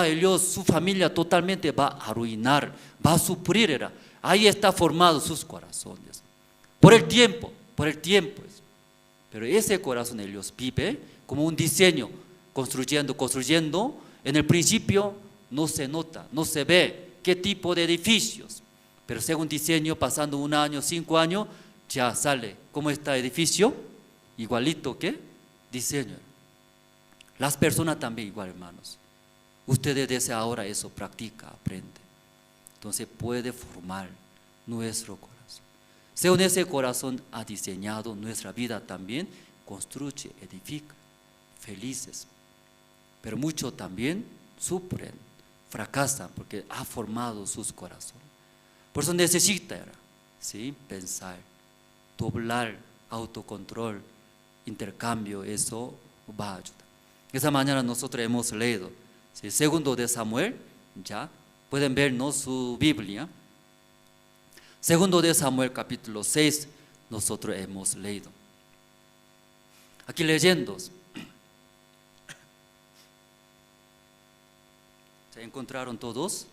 Ellos, su familia totalmente va a arruinar, va a suplir. Ahí está formado sus corazones. Por el tiempo. Pero ese corazón ellos vive como un diseño, construyendo. En el principio no se nota, no se ve qué tipo de edificios. Pero según diseño, pasando 1 año, 5 años, ya sale. ¿Cómo está el edificio? Igualito que diseño. Las personas también igual, hermanos. Ustedes desde ahora eso practica, aprende. Entonces puede formar nuestro corazón. Según ese corazón ha diseñado nuestra vida también, construye, edifica, felices. Pero muchos también sufren, fracasan porque ha formado sus corazones. Por eso necesita, ¿sí?, pensar, doblar, autocontrol, intercambio, eso va a ayudar. Esa mañana nosotros hemos leído, ¿sí?, Segundo de Samuel, ya pueden ver, ¿no?, su Biblia. Segundo de Samuel capítulo 6, nosotros hemos leído. Aquí leyendo, ¿se encontraron todos?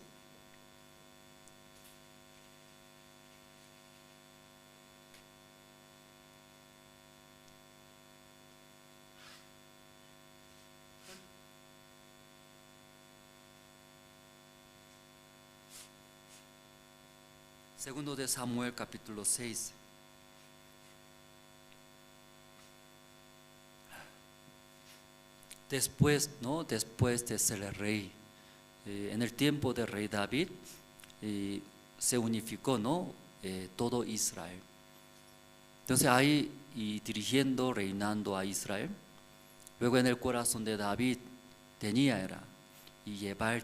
Segundo de Samuel capítulo 6. Después de ser el rey, en el tiempo del rey David, se unificó, ¿no?, todo Israel. Entonces ahí, y dirigiendo, reinando a Israel, luego en el corazón de David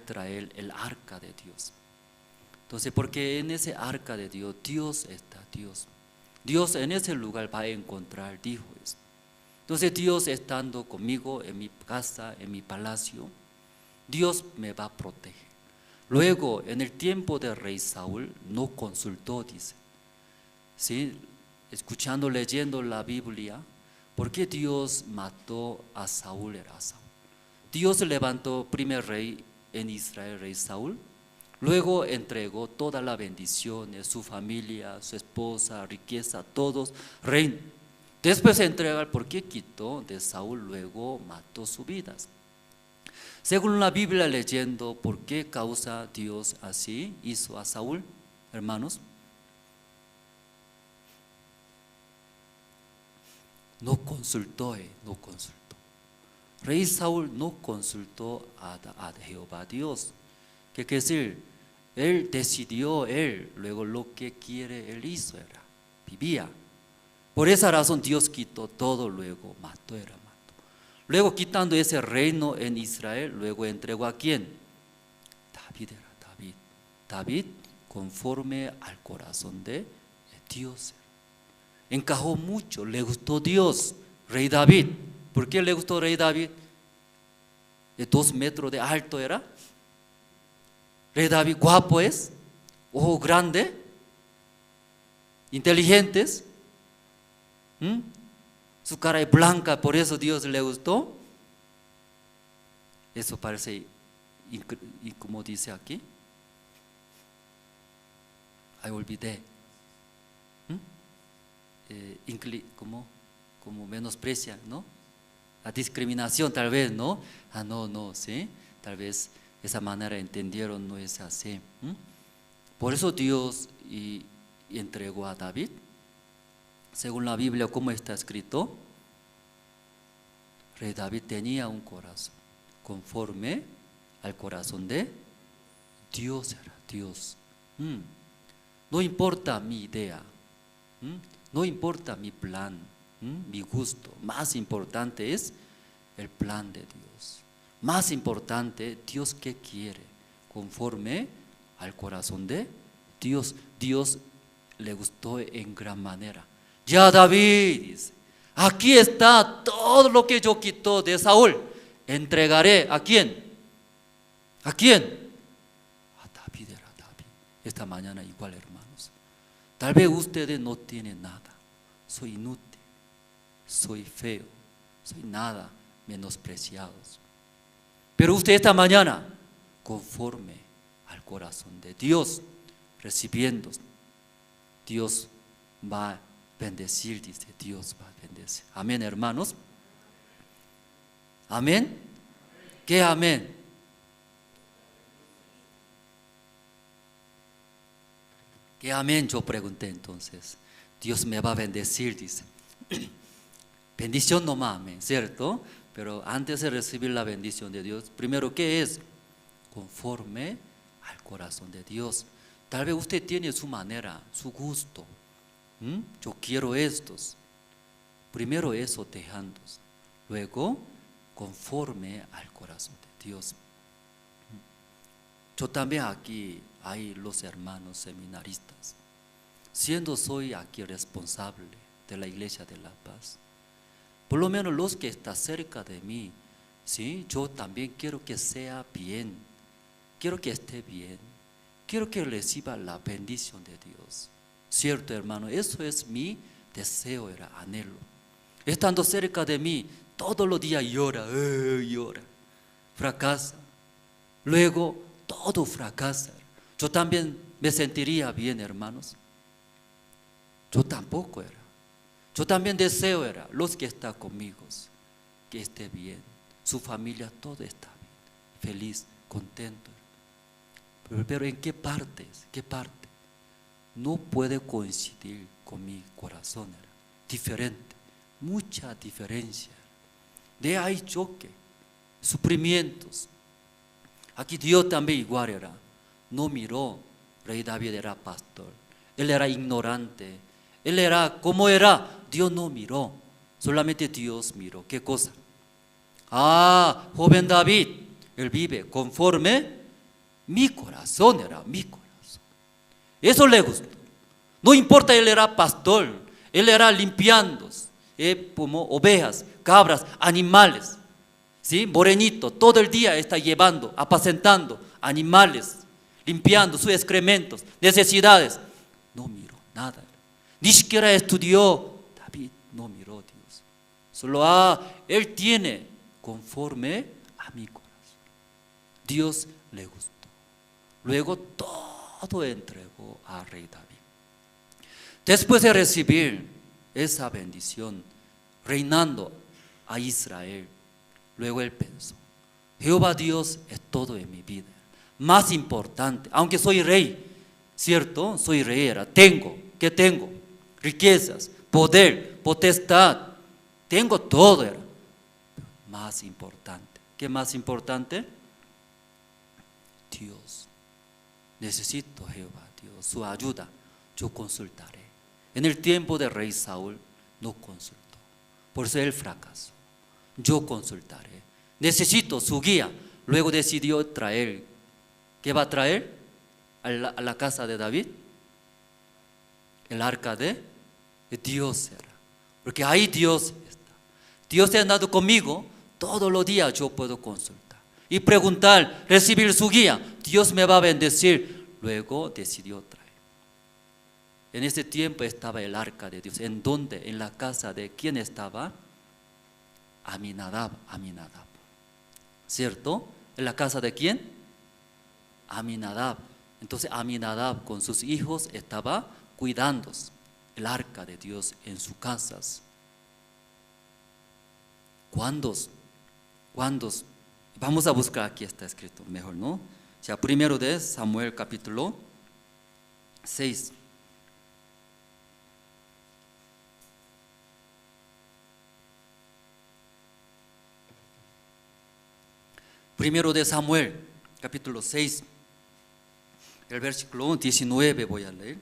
traer el arca de Dios. Entonces, porque en ese arca de Dios, Dios está, Dios en ese lugar va a encontrar, dijo eso. Entonces Dios estando conmigo en mi casa, en mi palacio, Dios me va a proteger. Luego, en el tiempo del rey Saúl, no consultó, dice, ¿sí?, escuchando, leyendo la Biblia, ¿por qué Dios mató a Saúl? Dios levantó primer rey en Israel, rey Saúl. Luego entregó toda la bendición, su familia, su esposa, riqueza, todos, reino. Después de entregar, ¿por qué quitó de Saúl? Luego mató sus vidas. Según la Biblia leyendo, ¿por qué causa Dios así hizo a Saúl, hermanos? No consultó. Rey Saúl no consultó a Jehová Dios. ¿Qué quiere decir? Él decidió, luego lo que quiere, él hizo, vivía. Por esa razón Dios quitó todo, luego mató. Luego quitando ese reino en Israel, luego entregó ¿a quién? David era David. David conforme al corazón de Dios. Encajó mucho, le gustó Dios, rey David. ¿Por qué le gustó rey David? De 2 metros de alto era. Rey David guapo es, ojo grande, inteligentes, su cara es blanca, por eso Dios le gustó. Eso parece, y como dice aquí, olvidé, como menosprecia, ¿no? La discriminación tal vez, ¿no? No, ¿sí? Tal vez esa manera entendieron, no es así. Por eso Dios entregó a David. Según la Biblia, ¿cómo está escrito? Rey David tenía un corazón conforme al corazón de Dios, era Dios. No importa mi idea, no importa mi plan, mi gusto, más importante es el plan de Dios. Más importante, Dios qué quiere, conforme al corazón de Dios. Dios le gustó en gran manera. Ya David dice, aquí está todo lo que yo quito de Saúl. Entregaré ¿a quién? ¿A quién? A David, era David. Esta mañana igual, hermanos. Tal vez ustedes no tienen nada. Soy inútil, soy feo, soy nada, menospreciados. Pero usted esta mañana, conforme al corazón de Dios, recibiendo, Dios va a bendecir, dice, Dios va a bendecir. Amén, hermanos. Amén. ¿Qué amén? ¿Qué amén? Yo pregunté entonces. Dios me va a bendecir, dice. Bendición no más, amén, ¿cierto? Pero antes de recibir la bendición de Dios, primero, ¿qué es? Conforme al corazón de Dios. Tal vez usted tiene su manera, su gusto. Yo quiero estos. Primero eso dejando. Luego, conforme al corazón de Dios. Yo también aquí hay los hermanos seminaristas. Siendo soy aquí responsable de la Iglesia de la Paz, por lo menos los que están cerca de mí, ¿sí? Yo también quiero que sea bien, quiero que esté bien, quiero que reciba la bendición de Dios. Cierto, hermano, eso es mi deseo, era anhelo. Estando cerca de mí, todos los días llora, fracasa. Luego todo fracasa. Yo también me sentiría bien, hermanos. Yo tampoco era. Yo también deseo era los que están conmigo, que esté bien, su familia, todo está bien, feliz, contento. Pero ¿en qué parte? ¿Qué parte? No puede coincidir con mi corazón, era diferente, mucha diferencia. De ahí choque, sufrimientos. Aquí Dios también igual era. No miró, rey David era pastor, él era ignorante, él era como era. Dios no miró, solamente Dios miró. ¿Qué cosa? Joven David, él vive conforme mi corazón, era mi corazón. Eso le gustó. No importa, él era pastor, él era limpiando como ovejas, cabras, animales, ¿sí? Morenito, todo el día está llevando, apacentando animales, limpiando sus excrementos, necesidades. No miró nada, ni siquiera estudió. David no miró a Dios. Solo él tiene conforme a mi corazón. Dios le gustó. Luego todo entregó a rey David. Después de recibir esa bendición, reinando a Israel, luego él pensó, Jehová Dios es todo en mi vida. Más importante, aunque soy rey, ¿cierto? Soy rey, ¿qué tengo? Riquezas, poder, potestad, tengo todo. Era más importante. ¿Qué más importante? Dios. Necesito Jehová, Dios, su ayuda. Yo consultaré. En el tiempo del rey Saúl no consultó, por eso él fracasó. Yo consultaré. Necesito su guía. Luego decidió traer ¿Qué va a traer a la casa de David? El arca de Dios era. Porque ahí Dios está. Dios ha andado conmigo, todos los días yo puedo consultar y preguntar, recibir su guía. Dios me va a bendecir. Luego decidió traer. En ese tiempo estaba el arca de Dios. ¿En dónde? En la casa de ¿quién estaba? Aminadab. ¿Cierto? ¿En la casa de quién? Aminadab. Entonces Aminadab con sus hijos estaba cuidando el arca de Dios en sus casas. ¿Cuándos? Vamos a buscar, aquí está escrito mejor, ¿no? O sea, primero de Samuel capítulo 6. Primero de Samuel, capítulo 6, el versículo 19 voy a leer.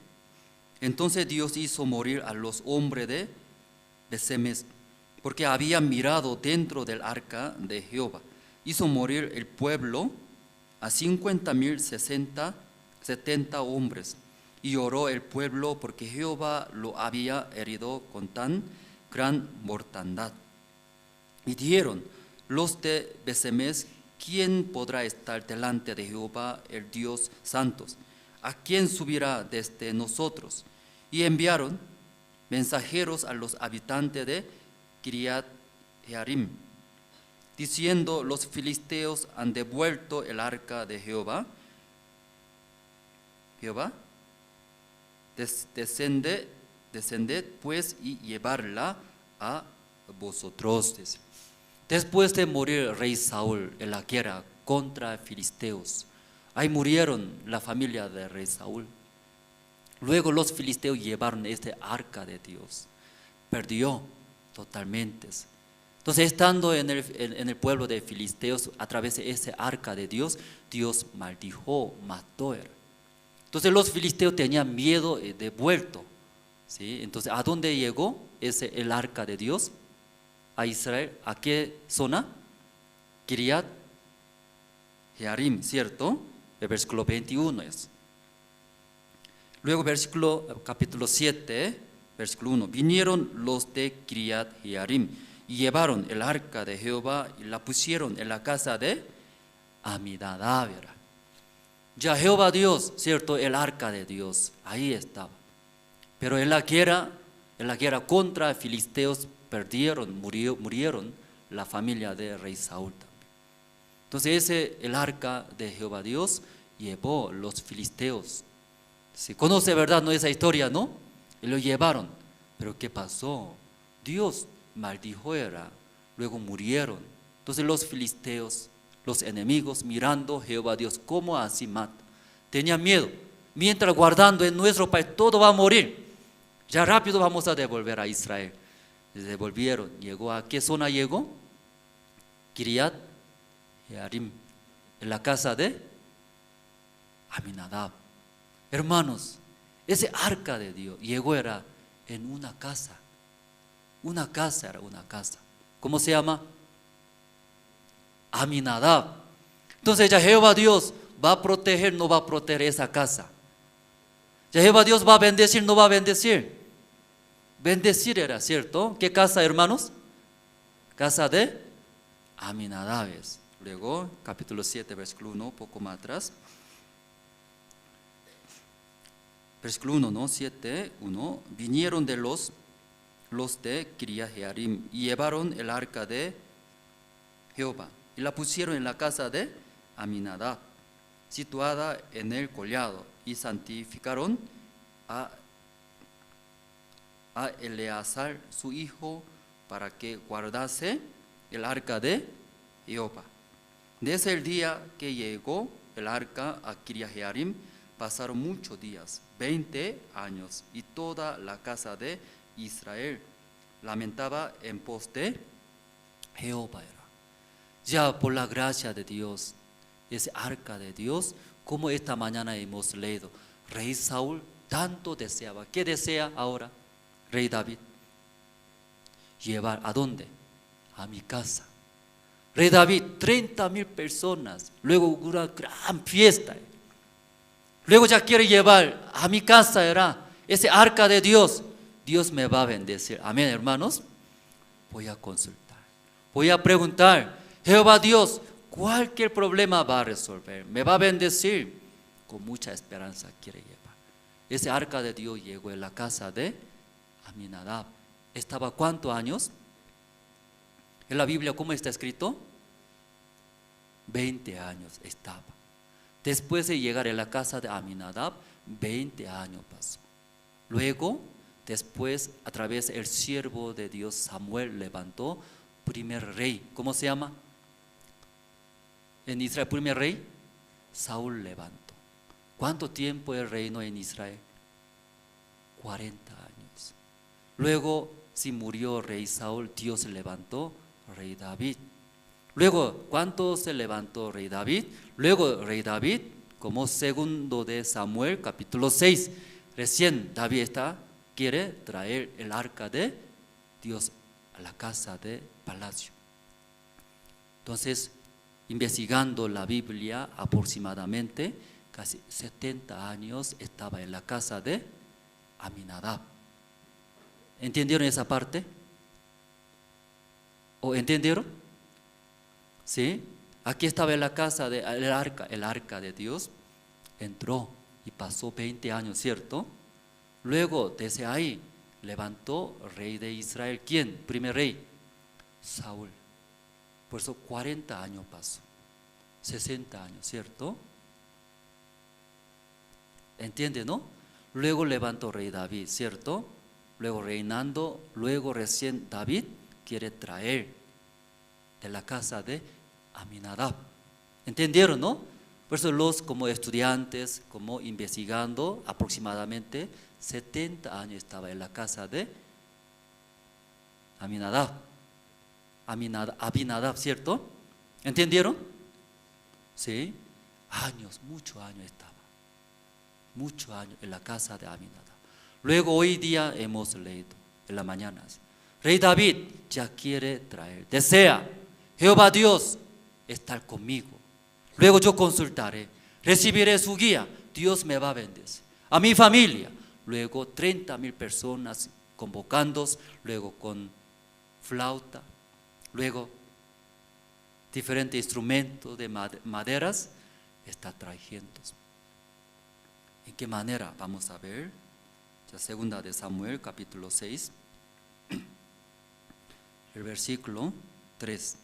Entonces Dios hizo morir a los hombres de Besemes, porque habían mirado dentro del arca de Jehová. Hizo morir el pueblo a 50,070 hombres. Y lloró el pueblo porque Jehová lo había herido con tan gran mortandad. Y dijeron los de Besemes: ¿quién podrá estar delante de Jehová, el Dios santos? ¿A quién subirá desde nosotros? Y enviaron mensajeros a los habitantes de Kiriat Jearim, diciendo: los filisteos han devuelto el arca de Jehová. Descended pues y llevarla a vosotros. Después de morir el rey Saúl en la guerra contra filisteos, ahí murieron la familia del rey Saúl. Luego los filisteos llevaron este arca de Dios. Perdió totalmente. Entonces, estando en el pueblo de filisteos, a través de ese arca de Dios, Dios maldijo, mató. Entonces los filisteos tenían miedo de vuelto, ¿sí? Entonces, ¿a dónde llegó el arca de Dios? A Israel. ¿A qué zona? Kiriat Jearim, ¿cierto? El versículo 21 es. Luego capítulo 7, versículo 1. Vinieron los de Kiriat Jearim y llevaron el arca de Jehová y la pusieron en la casa de Aminadab. Ya Jehová Dios, ¿cierto? El arca de Dios, ahí estaba. Pero en la guerra contra filisteos murieron la familia de rey Saúl también. Entonces el arca de Jehová Dios llevó los filisteos. Se conoce, ¿verdad? No esa historia, ¿no? Y lo llevaron. Pero ¿qué pasó? Dios maldijo, luego murieron. Entonces los filisteos, los enemigos, mirando Jehová Dios, ¿cómo así mata? Tenían miedo. Mientras guardando en nuestro país, todo va a morir. Ya rápido vamos a devolver a Israel. Devolvieron. ¿Llegó a qué zona llegó? Kiriat Jearim, en la casa de Aminadab. Hermanos, ese arca de Dios llegó en una casa. Una casa. ¿Cómo se llama? Aminadab. Entonces ya Jehová Dios va a proteger, no va a proteger esa casa. Ya Jehová Dios va a bendecir, no va a bendecir. Bendecir era, ¿cierto? ¿Qué casa, hermanos? Casa de Aminadab. Luego, capítulo 7, versículo 1, poco más atrás. Versículo 1, ¿no? 7, 1. Vinieron de los de Kiriat Jearim y llevaron el arca de Jehová y la pusieron en la casa de Aminadab, situada en el collado, y santificaron a Eleazar su hijo para que guardase el arca de Jehová. Desde el día que llegó el arca a Kiriat Jearim pasaron muchos días, 20 años, y toda la casa de Israel lamentaba en pos de Jehová. Ya por la gracia de Dios, ese arca de Dios, como esta mañana hemos leído, rey Saúl tanto deseaba. ¿Qué desea ahora rey David? Llevar ¿a dónde? A mi casa. Rey David, 30,000 personas, luego una gran fiesta. Luego ya quiere llevar a mi casa, era ese arca de Dios. Dios me va a bendecir. Amén, hermanos. Voy a consultar, voy a preguntar. Jehová Dios, cualquier problema va a resolver, me va a bendecir. Con mucha esperanza quiere llevar. Ese arca de Dios llegó a la casa de Aminadab. ¿Estaba cuántos años? En la Biblia, ¿cómo está escrito? 20 años estaba. Después de llegar a la casa de Aminadab, 20 años pasó. Luego, después, a través del siervo de Dios, Samuel levantó primer rey. ¿Cómo se llama? En Israel, primer rey, Saúl levantó. ¿Cuánto tiempo el reino en Israel? 40 años. Luego, si murió rey Saúl, Dios levantó rey David. Luego, ¿cuánto se levantó rey David? Luego, rey David, como segundo de Samuel, capítulo 6. Recién David quiere traer el arca de Dios a la casa de palacio. Entonces, investigando la Biblia aproximadamente, casi 70 años estaba en la casa de Aminadab. ¿Entendieron esa parte? ¿O entendieron? ¿Sí? Aquí estaba en la casa el arca de Dios. Entró y pasó 20 años, ¿cierto? Luego, desde ahí, levantó rey de Israel. ¿Quién? Primer rey, Saúl. Por eso 40 años pasó. 60 años, ¿cierto? ¿Entiende, no? Luego levantó rey David, ¿cierto? Luego reinando, luego recién David quiere traer de la casa de Aminadab. ¿Entendieron, no? Por eso los como estudiantes, como investigando, aproximadamente 70 años estaba en la casa de Abinadab, ¿cierto? ¿Entendieron? Sí, años, muchos años estaba. Muchos años en la casa de Aminadab. Luego hoy día hemos leído en las mañanas. Rey David ya quiere traer, desea, Jehová Dios, estar conmigo. Luego yo consultaré, recibiré su guía, Dios me va a bendecir. A mi familia, luego 30,000 personas convocando, luego con flauta, luego diferentes instrumentos de maderas, está trayendo. ¿En qué manera? Vamos a ver. La segunda de Samuel, capítulo 6, el versículo 3.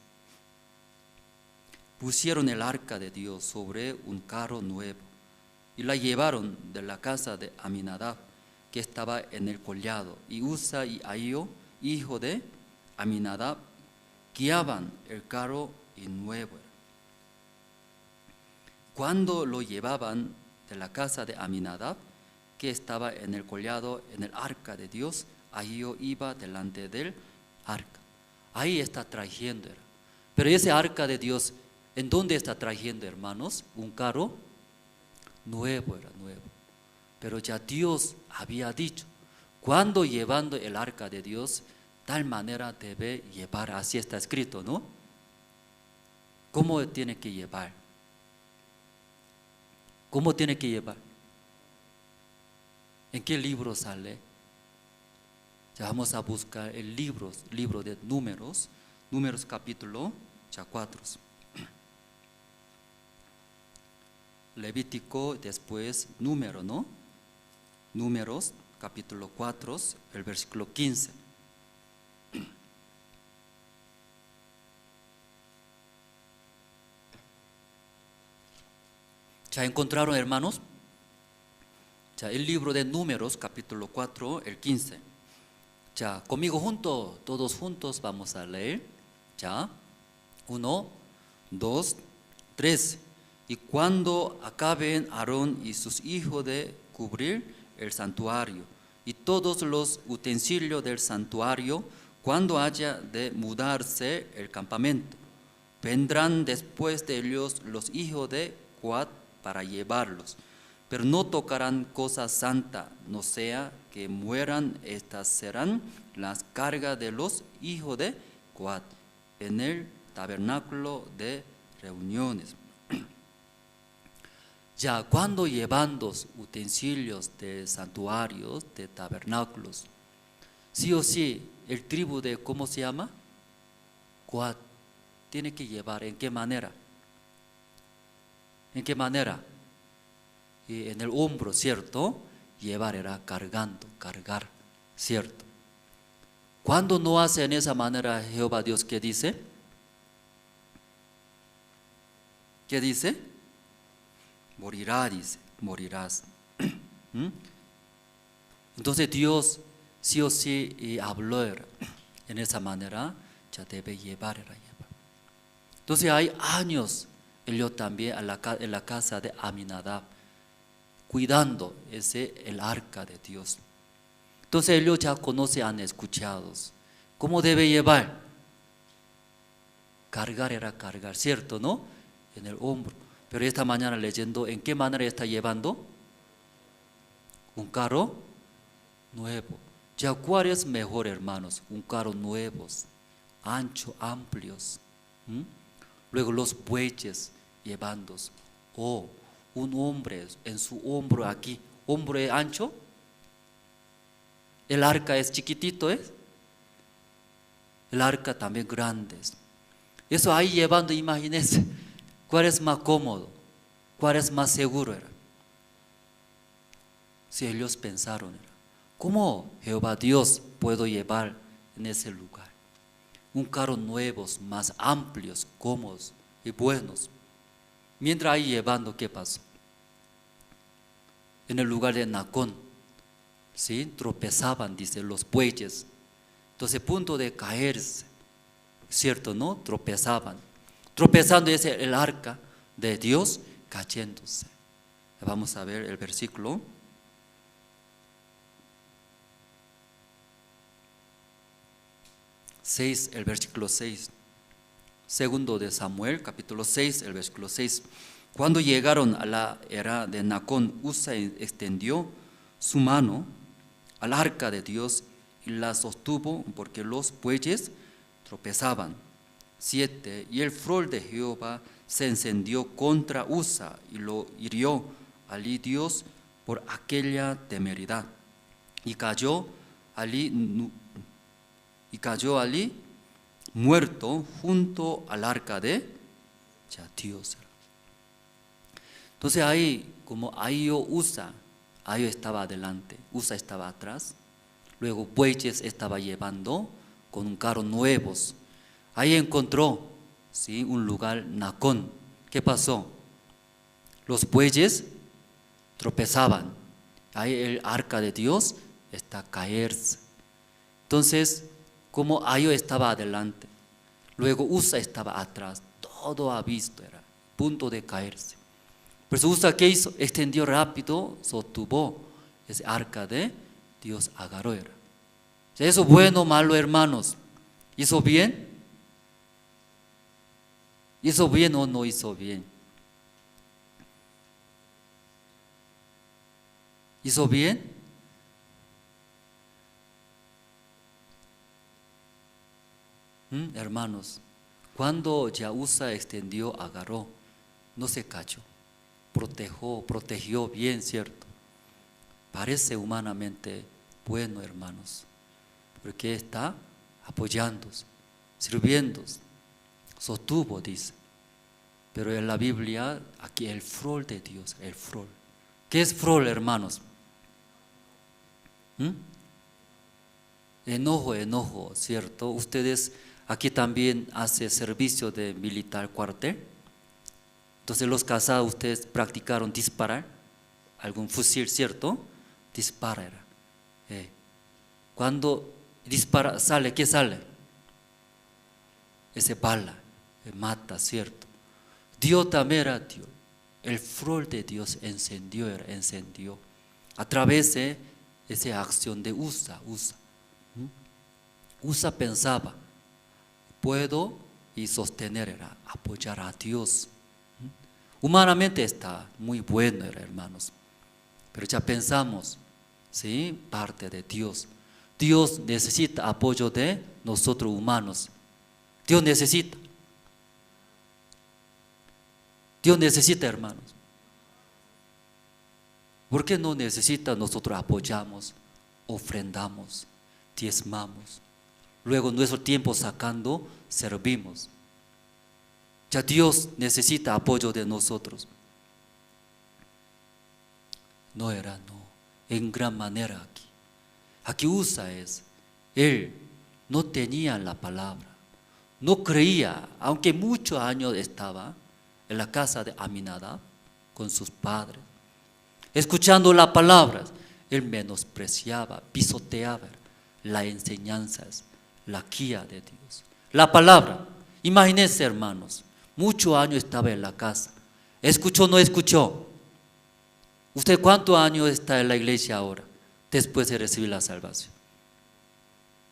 Pusieron el arca de Dios sobre un carro nuevo y la llevaron de la casa de Aminadab, que estaba en el collado, y Usa y Ahío, hijo de Aminadab, guiaban el carro y nuevo. Cuando lo llevaban de la casa de Aminadab, que estaba en el collado, en el arca de Dios, Ahío iba delante del arca. Ahí está trayendo. Pero ese arca de Dios, ¿en dónde está trayendo, hermanos? Un carro nuevo, era nuevo. Pero ya Dios había dicho, cuando llevando el arca de Dios, tal manera debe llevar, así está escrito, ¿no? ¿Cómo tiene que llevar? ¿Cómo tiene que llevar? ¿En qué libro sale? Ya vamos a buscar el libro de Números, Números capítulo 4. Levítico, después Número, ¿no? Números capítulo 4, el versículo 15. ¿Ya encontraron, hermanos? Ya, el libro de Números, capítulo 4, el 15. Ya, conmigo todos juntos vamos a leer. Ya, 1, 2, 3. Y cuando acaben Aarón y sus hijos de cubrir el santuario y todos los utensilios del santuario, cuando haya de mudarse el campamento, vendrán después de ellos los hijos de Coat para llevarlos, pero no tocarán cosa santa, no sea que mueran. Estas serán las cargas de los hijos de Coat en el tabernáculo de reuniones. Ya cuando llevando utensilios de santuarios, de tabernáculos, sí o sí, el tribu de, ¿cómo se llama? Coat, tiene que llevar. ¿En qué manera? ¿En qué manera? Y en el hombro, ¿cierto? Llevar era cargando, cargar, ¿cierto? Cuando no hace en esa manera Jehová Dios, ¿qué dice? ¿Qué dice? Morirá, dice, morirás. Entonces Dios sí o sí habló en esa manera, ya debe llevar. Entonces hay años, yo también en la casa de Aminadab, cuidando el arca de Dios. Entonces ellos ya conocen, han escuchado. ¿Cómo debe llevar? Cargar era cargar, ¿cierto, no? En el hombro. Pero esta mañana leyendo, ¿en qué manera está llevando? Un carro nuevo. Ya, ¿cuál es mejor, hermanos? Un carro nuevo, ancho, amplios. Luego los bueyes llevando. Oh, un hombre en su hombro aquí. ¿Hombro es ancho? El arca es chiquitito, ¿eh? El arca también grande. Eso ahí llevando, imagínense. ¿Cuál es más cómodo? ¿Cuál es más seguro? Si ellos pensaron, ¿cómo Jehová Dios puedo llevar en ese lugar? Un carro nuevos, más amplios, cómodos y buenos. Mientras ahí llevando, ¿qué pasó? En el lugar de Nacón, ¿sí? Tropezaban, dice, los bueyes. Entonces, punto de caerse, ¿cierto, no? Tropezaban. Tropezando es el arca de Dios cayéndose. Vamos a ver el versículo. El versículo 6. Segundo de Samuel, capítulo 6, el versículo 6. Cuando llegaron a la era de Nacón, Usa extendió su mano al arca de Dios y la sostuvo porque los bueyes tropezaban. 7. Y el furor de Jehová se encendió contra Usa y lo hirió allí Dios por aquella temeridad. Y cayó allí muerto junto al arca de Dios. Entonces ahí, como ahí Usa, ahí estaba adelante, Usa estaba atrás, luego bueyes estaba llevando con un carro nuevos. Ahí encontró, ¿sí?, un lugar Nacón. ¿Qué pasó? Los bueyes tropezaban. Ahí el arca de Dios está a caerse. Entonces, como Ayo estaba adelante, luego Usa estaba atrás, todo ha visto, era punto de caerse. Por eso Usa, ¿qué hizo? Extendió rápido, sostuvo ese arca de Dios, agarró. ¿Eso bueno o malo, hermanos? ¿Hizo bien? ¿Hizo bien o no hizo bien? ¿Hizo bien? Hermanos, cuando ya Usa extendió, agarró, no se cayó, protegió bien, ¿cierto? Parece humanamente bueno, hermanos, porque está apoyándose, sirviéndose. Sostuvo, dice. Pero en la Biblia, aquí el furor de Dios, el furor. ¿Qué es furor, hermanos? Enojo, ¿cierto? Ustedes aquí también hacen servicio de militar cuartel. Entonces los casados, ustedes practicaron disparar algún fusil, ¿cierto? Disparar. Cuando dispara, sale, ¿qué sale? Ese bala. Mata, ¿cierto? Dios también era Dios. El furor de Dios encendió a través de esa acción de Usa. Usa pensaba, puedo y sostener, apoyar a Dios. Humanamente está muy bueno, hermanos, pero ya pensamos, ¿sí?, parte de Dios. Dios necesita apoyo de nosotros humanos. Dios necesita, hermanos. ¿Por qué no necesita? Nosotros apoyamos, ofrendamos, diezmamos. Luego nuestro tiempo sacando, servimos. Ya Dios necesita apoyo de nosotros. No era, no. En gran manera aquí. Aquí Usa es, él no tenía la palabra. No creía, aunque muchos años estaba en la casa de Aminadab con sus padres. Escuchando las palabras, él menospreciaba, pisoteaba las enseñanzas, la guía de Dios. La palabra, imagínense hermanos, muchos años estaba en la casa. ¿Escuchó o no escuchó? ¿Usted cuántos años está en la iglesia ahora, después de recibir la salvación?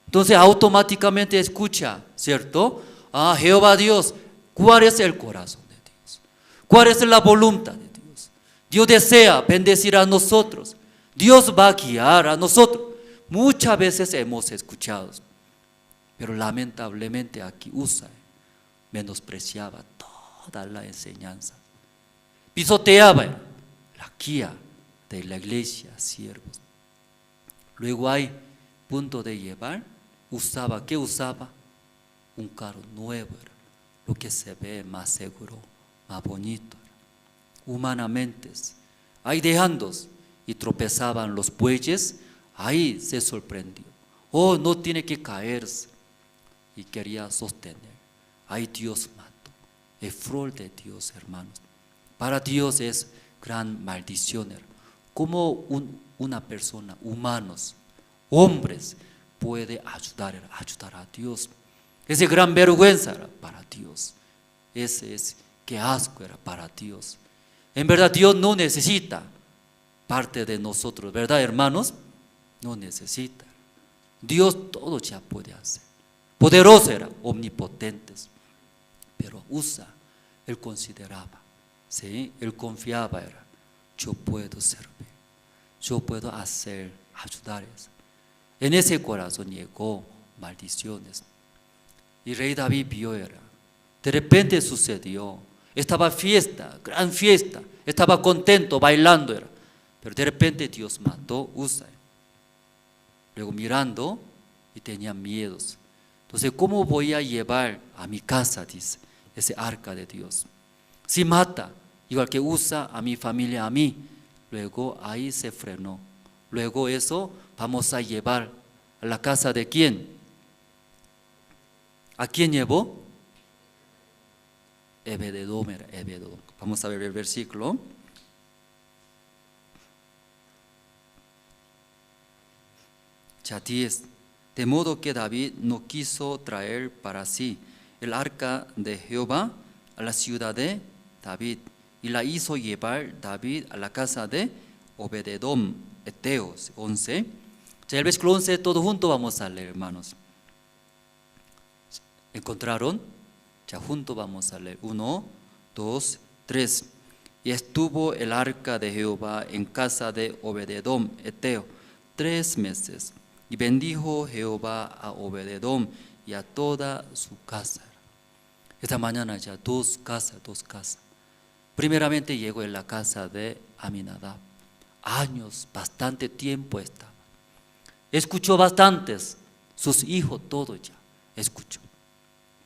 Entonces automáticamente escucha, ¿cierto? Ah, Jehová Dios, ¿cuál es el corazón de Dios? ¿Cuál es la voluntad de Dios? Dios desea bendecir a nosotros. Dios va a guiar a nosotros. Muchas veces hemos escuchado, pero lamentablemente aquí Usa menospreciaba toda la enseñanza. Pisoteaba la guía de la iglesia, siervos. Luego hay punto de llevar, usaba, ¿qué usaba? Un carro nuevo, lo que se ve más seguro, más bonito. Humanamente, ahí dejando y tropezaban los bueyes, ahí se sorprendió. Oh, no tiene que caerse. Y quería sostener. Ahí Dios mató. El flor de Dios, hermanos. Para Dios es gran maldición. ¿Cómo una persona, humanos, hombres, puede ayudar a Dios? Esa gran vergüenza era para Dios. Ese es que asco era para Dios. En verdad Dios no necesita parte de nosotros, ¿verdad, hermanos? No necesita. Dios todo ya puede hacer. Poderoso era, omnipotentes. Pero Usa, él consideraba, ¿sí? Él confiaba, era, yo puedo servir, yo puedo hacer, ayudar. En ese corazón llegó maldiciones. Y rey David vio, era, de repente sucedió, estaba fiesta, gran fiesta, estaba contento, bailando, era, pero de repente Dios mató Usa. Luego mirando y tenía miedos. Entonces, ¿cómo voy a llevar a mi casa, dice, ese arca de Dios? Si mata, igual que Usa a mi familia, a mí. Luego ahí se frenó. Luego eso vamos a llevar a la casa de quién. ¿A quién llevó? Obed-edom era Obed-edom. Vamos a ver el versículo. Ya 10. De modo que David no quiso traer para sí el arca de Jehová a la ciudad de David, y la hizo llevar David a la casa de Obed-edom, eteo. 11. Ya el versículo 11, todo junto vamos a leer, hermanos. ¿Encontraron? Ya junto vamos a leer. 1, 2, 3. Y estuvo el arca de Jehová en casa de Obed-edom, eteo, 3 meses. Y bendijo Jehová a Obed-edom y a toda su casa. Esta mañana ya dos casas. Primeramente llegó en la casa de Aminadab. Años, bastante tiempo estaba. Escuchó bastantes, sus hijos, todo ya escuchó.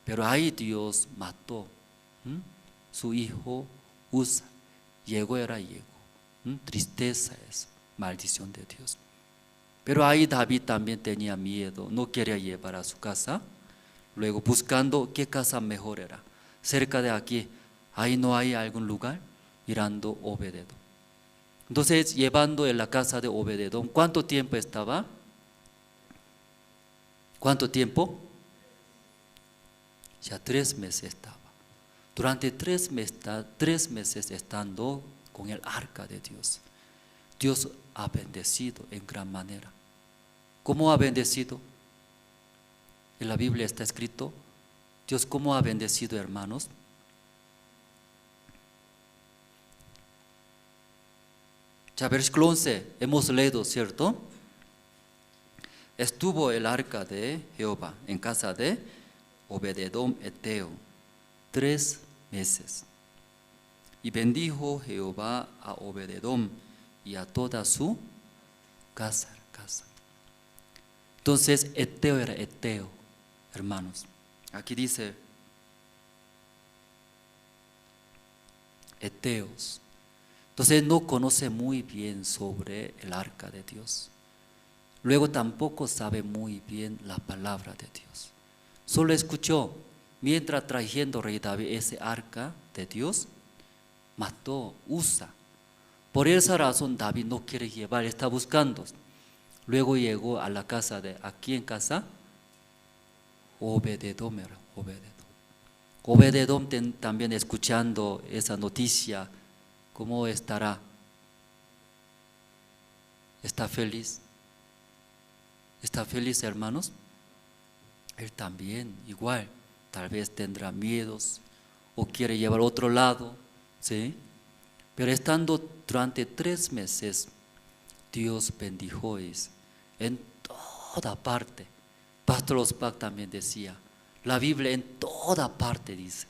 Pero ahí Dios mató su hijo Usa. Llegó. Tristeza es maldición de Dios. Pero ahí David también tenía miedo, no quería llevar a su casa. Luego buscando qué casa mejor era. Cerca de aquí, ahí no hay algún lugar, mirando Obed-edom. Entonces llevando en la casa de Obed-edom, ¿cuánto tiempo estaba? ¿Cuánto tiempo? Ya 3 meses estaba. Durante 3 meses estando con el arca de Dios. Dios ha bendecido en gran manera. ¿Cómo ha bendecido? En la Biblia está escrito, Dios cómo ha bendecido, hermanos. Ya versículo 11, hemos leído, ¿cierto? Estuvo el arca de Jehová en casa de Obed-edom eteo 3 meses. Y bendijo Jehová a Obed-edom y a toda su casa. Entonces, Eteo era Eteo, hermanos. Aquí dice Eteos. Entonces no conoce muy bien sobre el arca de Dios. Luego tampoco sabe muy bien la palabra de Dios. Solo escuchó, mientras trayendo rey David ese arca de Dios, mató Usa. Por esa razón David no quiere llevar, está buscando. Luego llegó a la casa de, ¿a quién casa? Obededom era, Obededom también escuchando esa noticia, ¿cómo estará? ¿Está feliz? ¿Está feliz, hermanos? Él también, igual, tal vez tendrá miedos o quiere llevar a otro lado, ¿sí? Pero estando durante 3 meses, Dios bendijo en toda parte. Pastor Osbach también decía, la Biblia en toda parte dice.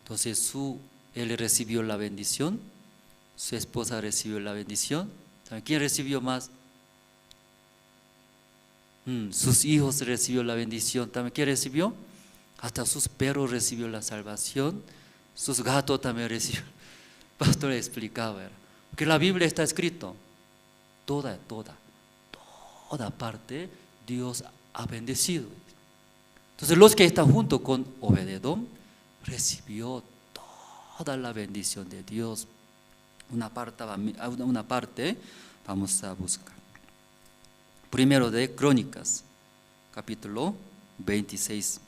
Entonces él recibió la bendición, su esposa recibió la bendición. ¿Quién recibió más? Sus hijos recibió la bendición. ¿También quién recibió? Hasta sus perros recibió la salvación, sus gatos también recibió. Pastor explicaba, que la Biblia está escrito, toda parte Dios ha bendecido. Entonces los que están junto con Obededom recibió toda la bendición de Dios. Una parte vamos a buscar. Primero de Crónicas, capítulo 26.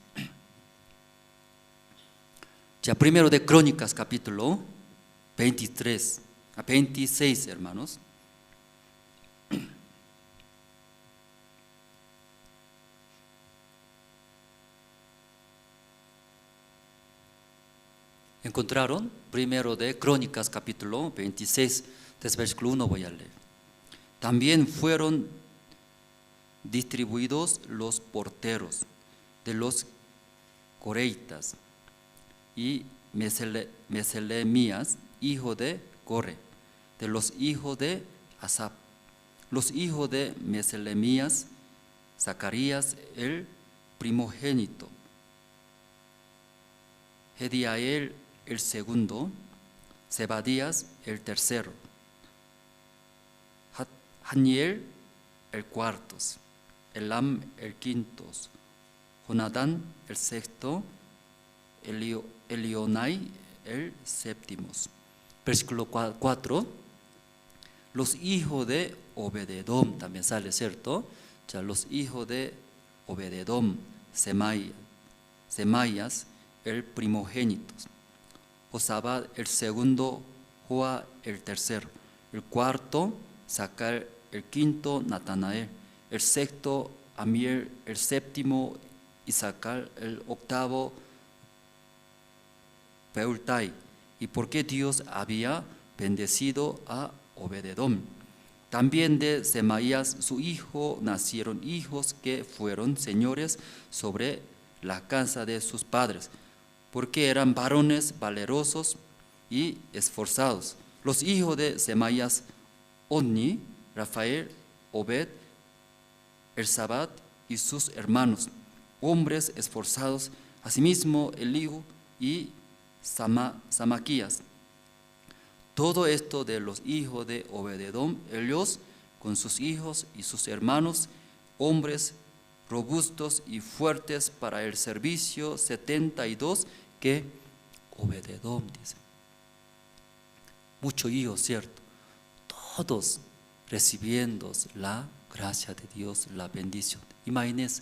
Ya primero de Crónicas, capítulo 26, hermanos. ¿Encontraron? Primero de Crónicas, capítulo 26, desde versículo 1 voy a leer. También fueron distribuidos los porteros de los coreitas y Meselemías, hijo de Core, de los hijos de Asaf. Los hijos de Meselemías, Zacarías el primogénito, Jediael el segundo, Zebadías el tercero, Haniel el cuarto, Elam el quinto, Jonadán el sexto, Elionai el séptimo. Versículo 4, los hijos de Obededom, también sale, ¿cierto? Ya los hijos de Obededom, Semaías el primogénito, Josabad el segundo, Joa el tercero, el cuarto, Sacar el quinto, Natanael, el sexto, Amiel el séptimo, Isaacar el octavo, Peultai. ¿Y por qué Dios había bendecido a Obededom? También de Semaías su hijo nacieron hijos que fueron señores sobre la casa de sus padres, porque eran varones valerosos y esforzados. Los hijos de Semaías, Onni, Rafael, Obed, Elsabat y sus hermanos, hombres esforzados, asimismo Eliú y Samaquías. Todo esto de los hijos de Obededom, ellos con sus hijos y sus hermanos, hombres robustos y fuertes para el servicio, 72 que Obededom dice. Muchos hijos, ¿cierto? Todos recibiendo la gracia de Dios, la bendición. Imagínense,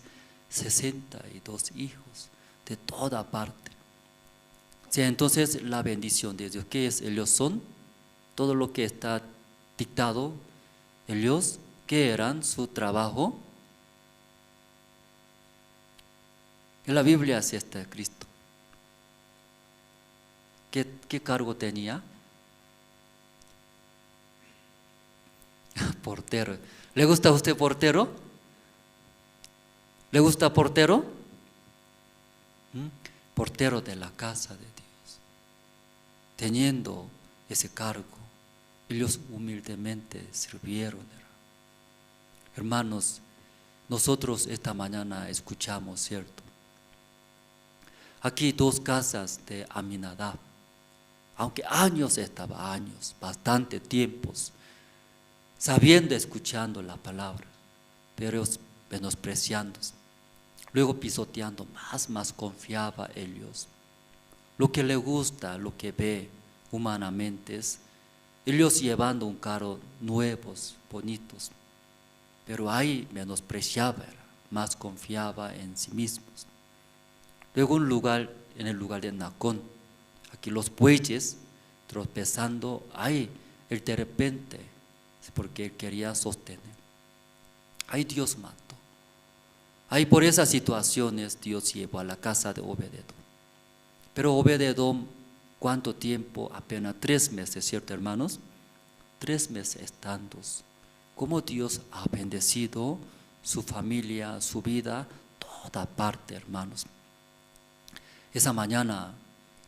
62 hijos de toda parte. Sí, entonces la bendición de Dios, ¿qué es? Ellos son todo lo que está dictado. Ellos, ¿qué eran su trabajo? En la Biblia así está Cristo. ¿Qué cargo tenía? Portero. ¿Le gusta a usted portero? ¿Le gusta portero? Portero de la casa de Dios. Teniendo ese cargo, ellos humildemente sirvieron. Hermanos, nosotros esta mañana escuchamos, ¿cierto? Aquí 2 casas de Aminadab, aunque años estaba, años, bastante tiempos, sabiendo, escuchando la palabra, pero menospreciando, luego pisoteando, más confiaba en ellos. Lo que le gusta, lo que ve humanamente es ellos llevando un carro nuevos, bonitos, pero ahí menospreciaba, más confiaba en sí mismos. Luego en el lugar de Nacón, aquí los bueyes tropezando, ahí él de repente, porque él quería sostener, ahí Dios mató. Ahí por esas situaciones Dios llevó a la casa de Obed-edom. Pero Obed-edom, ¿cuánto tiempo? Apenas 3 meses, ¿cierto, hermanos? 3 meses estando. Como Dios ha bendecido su familia, su vida, toda parte, hermanos. Esa mañana,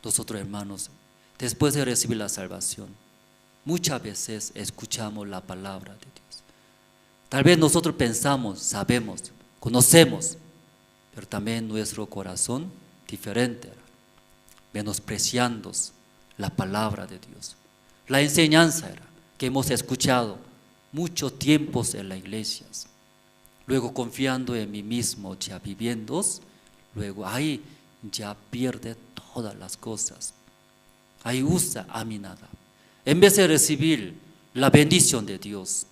nosotros, hermanos, después de recibir la salvación, muchas veces escuchamos la palabra de Dios. Tal vez nosotros pensamos, sabemos, conocemos, pero también nuestro corazón diferente, menospreciando la palabra de Dios. La enseñanza que hemos escuchado muchos tiempos en las iglesias, luego confiando en mí mismo, ya viviendo, luego ahí ya pierde todas las cosas. Ahí usa Aminadab. En vez de recibir la bendición de Dios,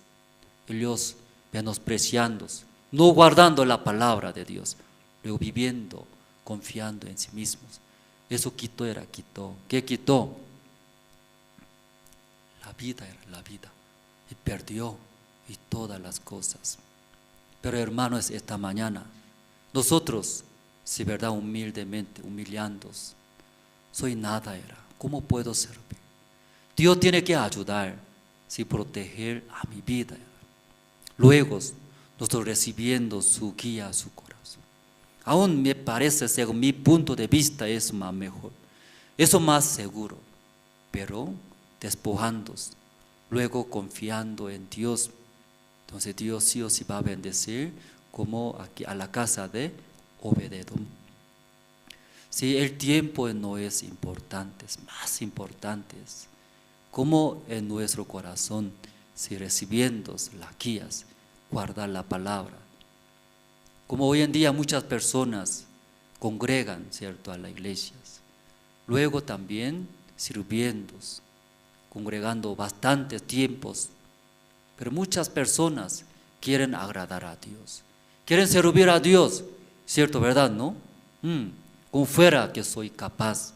ellos menospreciando, no guardando la palabra de Dios, luego viviendo, confiando en sí mismos. Eso quitó. ¿Qué quitó? La vida la vida. Y perdió y todas las cosas. Pero hermanos, esta mañana, nosotros, si verdad humildemente, humillándonos, soy nada ¿cómo puedo servir? Dios tiene que ayudar, proteger a mi vida. Luego, nosotros recibiendo su guía, su corazón. Aún me parece, según mi punto de vista, es más mejor. Eso más seguro. Pero despojándose, luego confiando en Dios. Entonces Dios sí o sí va a bendecir, como aquí a la casa de Obed-edom. Si el tiempo no es importante, es más importante, como en nuestro corazón, si recibiendo las guías, guardar la palabra. Como hoy en día muchas personas congregan, ¿cierto?, a las iglesias. Luego también sirviendo, congregando bastantes tiempos. Pero muchas personas quieren agradar a Dios, quieren servir a Dios, ¿cierto, verdad, no? Como fuera que soy capaz,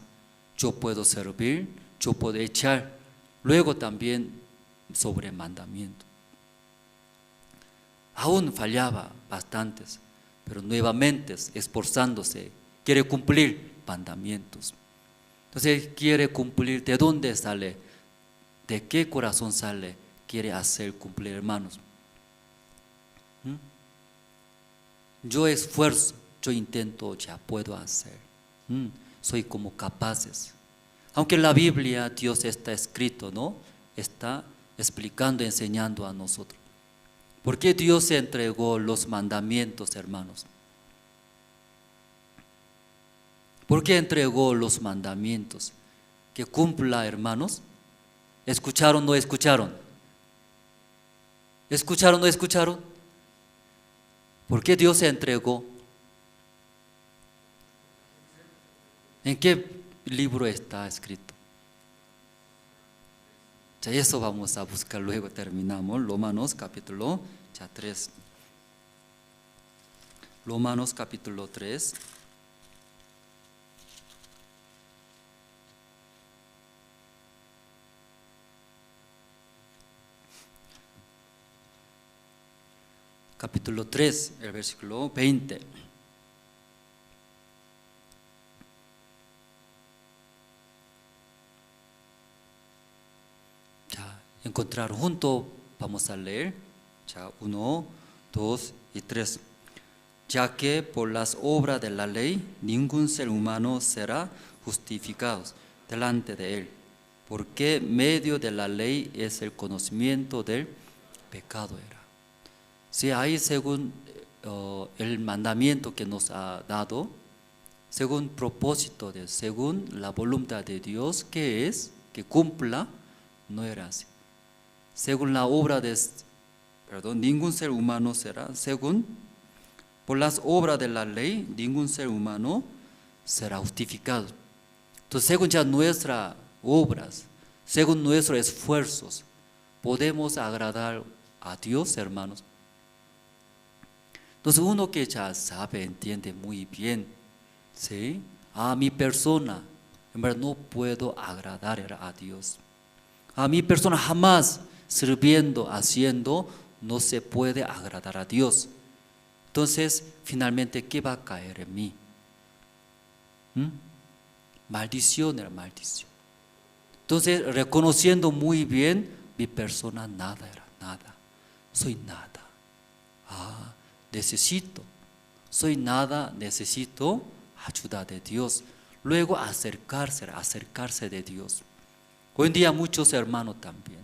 yo puedo servir, yo puedo echar. Luego también sobre mandamiento. Aún fallaba bastantes, pero nuevamente esforzándose, quiere cumplir mandamientos. Entonces quiere cumplir. ¿De dónde sale? ¿De qué corazón sale? Quiere hacer cumplir, hermanos. Yo esfuerzo, yo intento, ya puedo hacer. Soy como capaces. Aunque en la Biblia Dios está escrito, ¿no? Está explicando, enseñando a nosotros. ¿Por qué Dios entregó los mandamientos, hermanos? ¿Por qué entregó los mandamientos? Que cumpla, hermanos. ¿Escucharon o no escucharon? ¿Escucharon o no escucharon? ¿Por qué Dios se entregó? ¿En qué libro está escrito? Ya eso vamos a buscar, luego terminamos. Romanos capítulo 3. Romanos capítulo 3. Capítulo 3, el versículo 20. Encontrar junto, vamos a leer, 1, 2 y 3. Ya que por las obras de la ley ningún ser humano será justificado delante de él, porque medio de la ley es el conocimiento del pecado. Era. Si hay según el mandamiento que nos ha dado, según propósito de, según la voluntad de Dios, que es que cumpla, no era así. Según la obra de, ningún ser humano será, según, por las obras de la ley, ningún ser humano será justificado. Entonces, según ya nuestras obras, según nuestros esfuerzos, podemos agradar a Dios, hermanos. Entonces, uno que ya sabe, entiende muy bien, ¿sí? A mi persona, en verdad no puedo agradar a Dios. A mi persona jamás sirviendo, haciendo, no se puede agradar a Dios. Entonces, finalmente, ¿qué va a caer en mí? Maldición era maldición. Entonces, reconociendo muy bien, mi persona nada era, nada. Soy nada. Necesito. Soy nada, necesito ayuda de Dios. Luego acercarse de Dios. Hoy en día muchos hermanos también,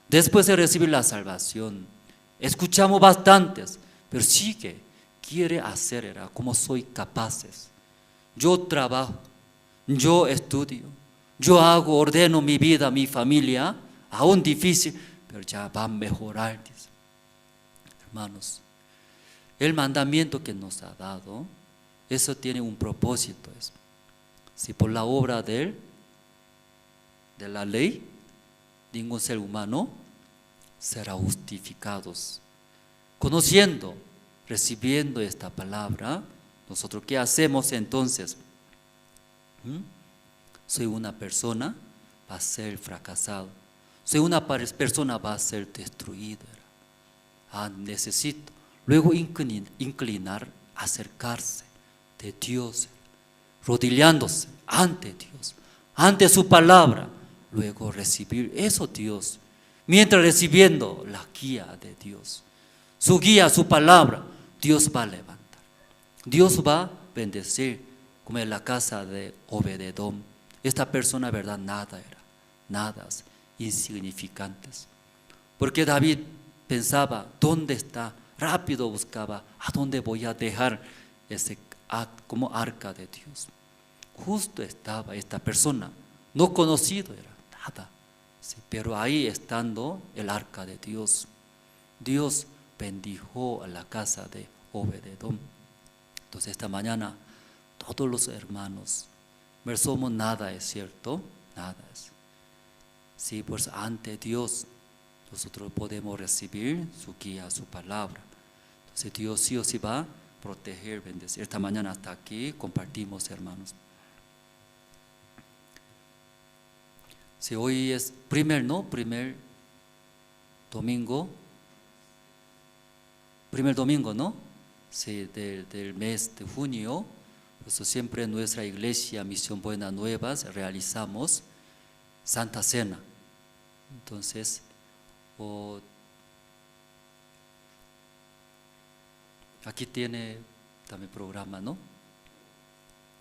después de recibir la salvación, escuchamos bastantes, pero quiere hacer como soy capaces. Yo trabajo, yo estudio, yo ordeno mi vida, mi familia, aún difícil, pero ya va a mejorar. Dice. Hermanos, el mandamiento que nos ha dado, eso tiene un propósito. Si por la obra de la ley, ningún ser humano será justificado. Conociendo, recibiendo esta palabra, nosotros ¿qué hacemos entonces? Soy una persona, va a ser fracasado. Soy una persona, va a ser destruida. Necesito luego inclinar, acercarse de Dios, rodillándose ante Dios, ante su palabra, luego recibir eso Dios, mientras recibiendo la guía de Dios, su guía, su palabra, Dios va a levantar, Dios va a bendecir, como en la casa de Obed-edom. Esta persona, verdad, nada era, nada, insignificantes, porque David pensaba, ¿dónde está? Rápido buscaba, ¿a dónde voy a dejar ese como arca de Dios? Justo estaba esta persona, no conocido era, nada, sí, pero ahí estando el arca de Dios, Dios bendijo a la casa de Obed-edom. Entonces esta mañana todos los hermanos, no somos nada, es cierto, nada es. Sí, pues ante Dios nosotros podemos recibir su guía, su palabra. Entonces Dios sí o sí va a proteger, bendecir. Esta mañana hasta aquí compartimos, hermanos. Si hoy es primer domingo, ¿no? Sí, del mes de junio, pues siempre en nuestra iglesia Misión Buenas Nuevas realizamos Santa Cena. Entonces, aquí tiene también programa, ¿no?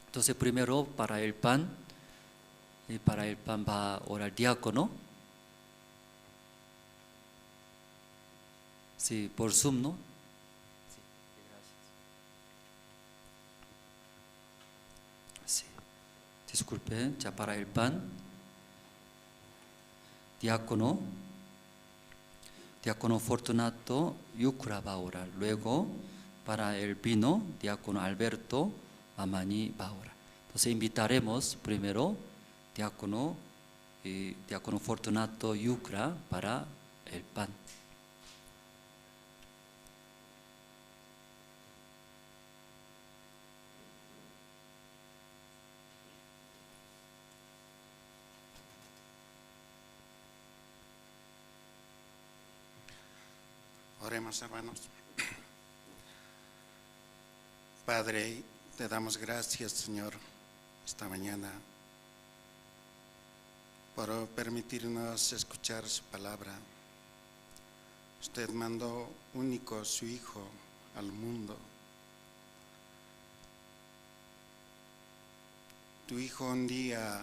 Entonces primero para el pan, y para el pan va a orar diácono. Sí, por Zoom, ¿no? Sí, gracias. Sí, disculpen, ya para el pan, diácono Fortunato Yucra va a orar. Luego, para el vino, diácono Alberto Amani va a orar. Entonces invitaremos primero diácono Fortunato Yucra para el pan. Oremos, hermanos. Padre, te damos gracias, Señor, esta mañana por permitirnos escuchar su palabra. Usted mandó único su Hijo al mundo. Tu Hijo un día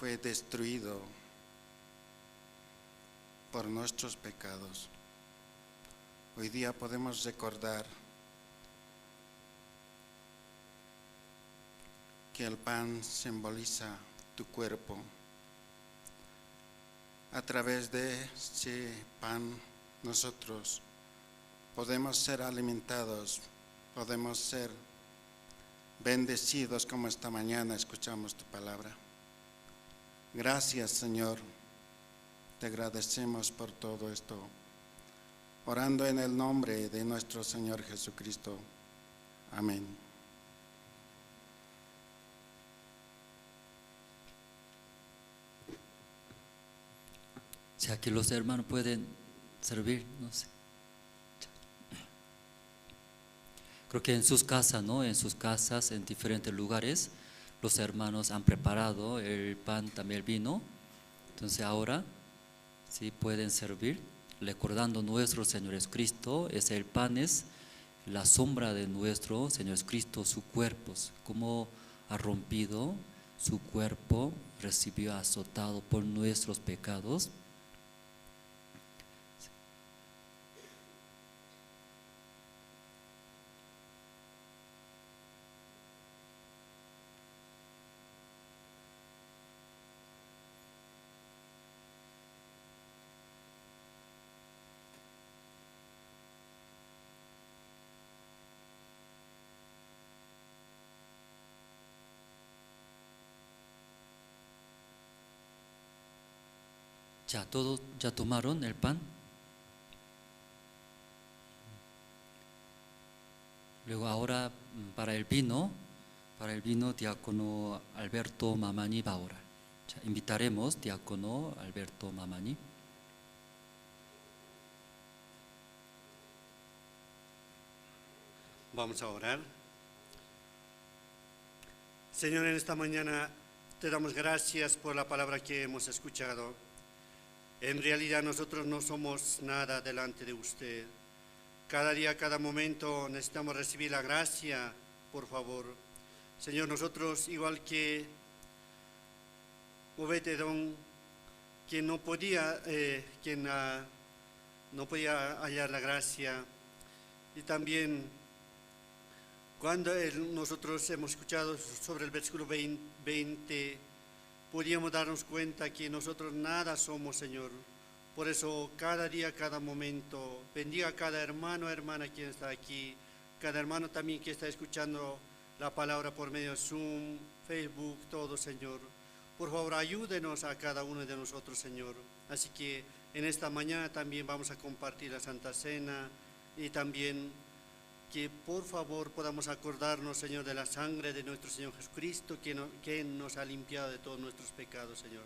fue destruido por nuestros pecados. Hoy día podemos recordar que el pan simboliza tu cuerpo. A través de ese pan nosotros podemos ser alimentados, podemos ser bendecidos como esta mañana escuchamos tu palabra. Gracias, Señor. Te agradecemos por todo esto. Orando en el nombre de nuestro Señor Jesucristo. Amén. Si aquí los hermanos pueden servir, no sé. Creo que en sus casas, ¿no? En sus casas, en diferentes lugares, los hermanos han preparado el pan, también el vino. Entonces ahora sí pueden servir, recordando nuestro Señor Jesucristo. Es el pan, es la sombra de nuestro Señor Jesucristo, su cuerpo, como ha rompido su cuerpo, recibió azotado por nuestros pecados. Ya todos ya tomaron el pan. Luego ahora para el vino diácono Alberto Mamani va a orar. Ya, invitaremos diácono Alberto Mamani. Vamos a orar. Señor, en esta mañana te damos gracias por la palabra que hemos escuchado. En realidad nosotros no somos nada delante de usted. Cada día, cada momento necesitamos recibir la gracia, por favor. Señor, nosotros igual que Obededón, quien no podía hallar la gracia, y también cuando nosotros hemos escuchado sobre el versículo 20, podíamos darnos cuenta que nosotros nada somos, Señor. Por eso, cada día, cada momento, bendiga a cada hermano, hermana quien está aquí, cada hermano también que está escuchando la palabra por medio de Zoom, Facebook, todo, Señor. Por favor, ayúdenos a cada uno de nosotros, Señor. Así que en esta mañana también vamos a compartir la Santa Cena y también que por favor podamos acordarnos, Señor, de la sangre de nuestro Señor Jesucristo, que nos ha limpiado de todos nuestros pecados, Señor.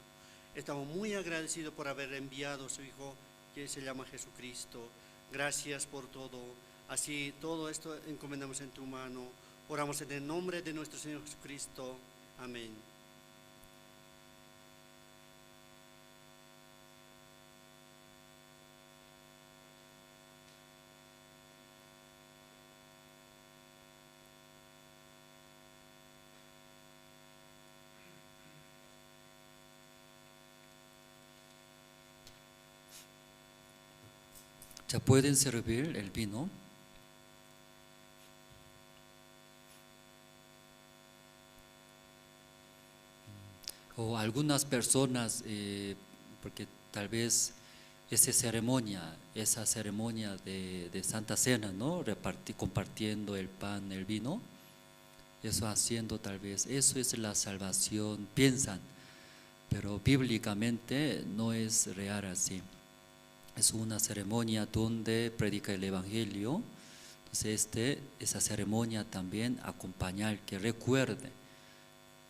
Estamos muy agradecidos por haber enviado a su Hijo, que se llama Jesucristo. Gracias por todo. Así, todo esto encomendamos en tu mano. Oramos en el nombre de nuestro Señor Jesucristo. Amén. Ya pueden servir el vino. O algunas personas, porque tal vez esa ceremonia de Santa Cena, ¿no? Compartiendo el pan, el vino, eso haciendo tal vez, eso es la salvación, piensan, pero bíblicamente no es real así. Es una ceremonia donde predica el Evangelio. Entonces esa ceremonia también acompañar, que recuerde,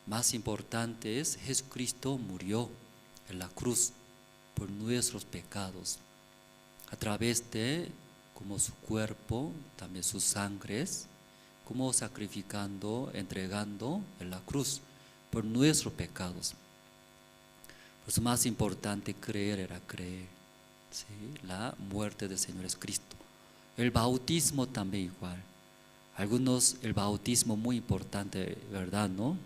más importante es Jesucristo murió en la cruz por nuestros pecados, a través de como su cuerpo, también sus sangres, como sacrificando, entregando en la cruz por nuestros pecados. Por eso más importante creer era creer. ¿Sí? La muerte del Señor Jesucristo. El bautismo también igual. Algunos, el bautismo muy importante, ¿verdad? ¿No?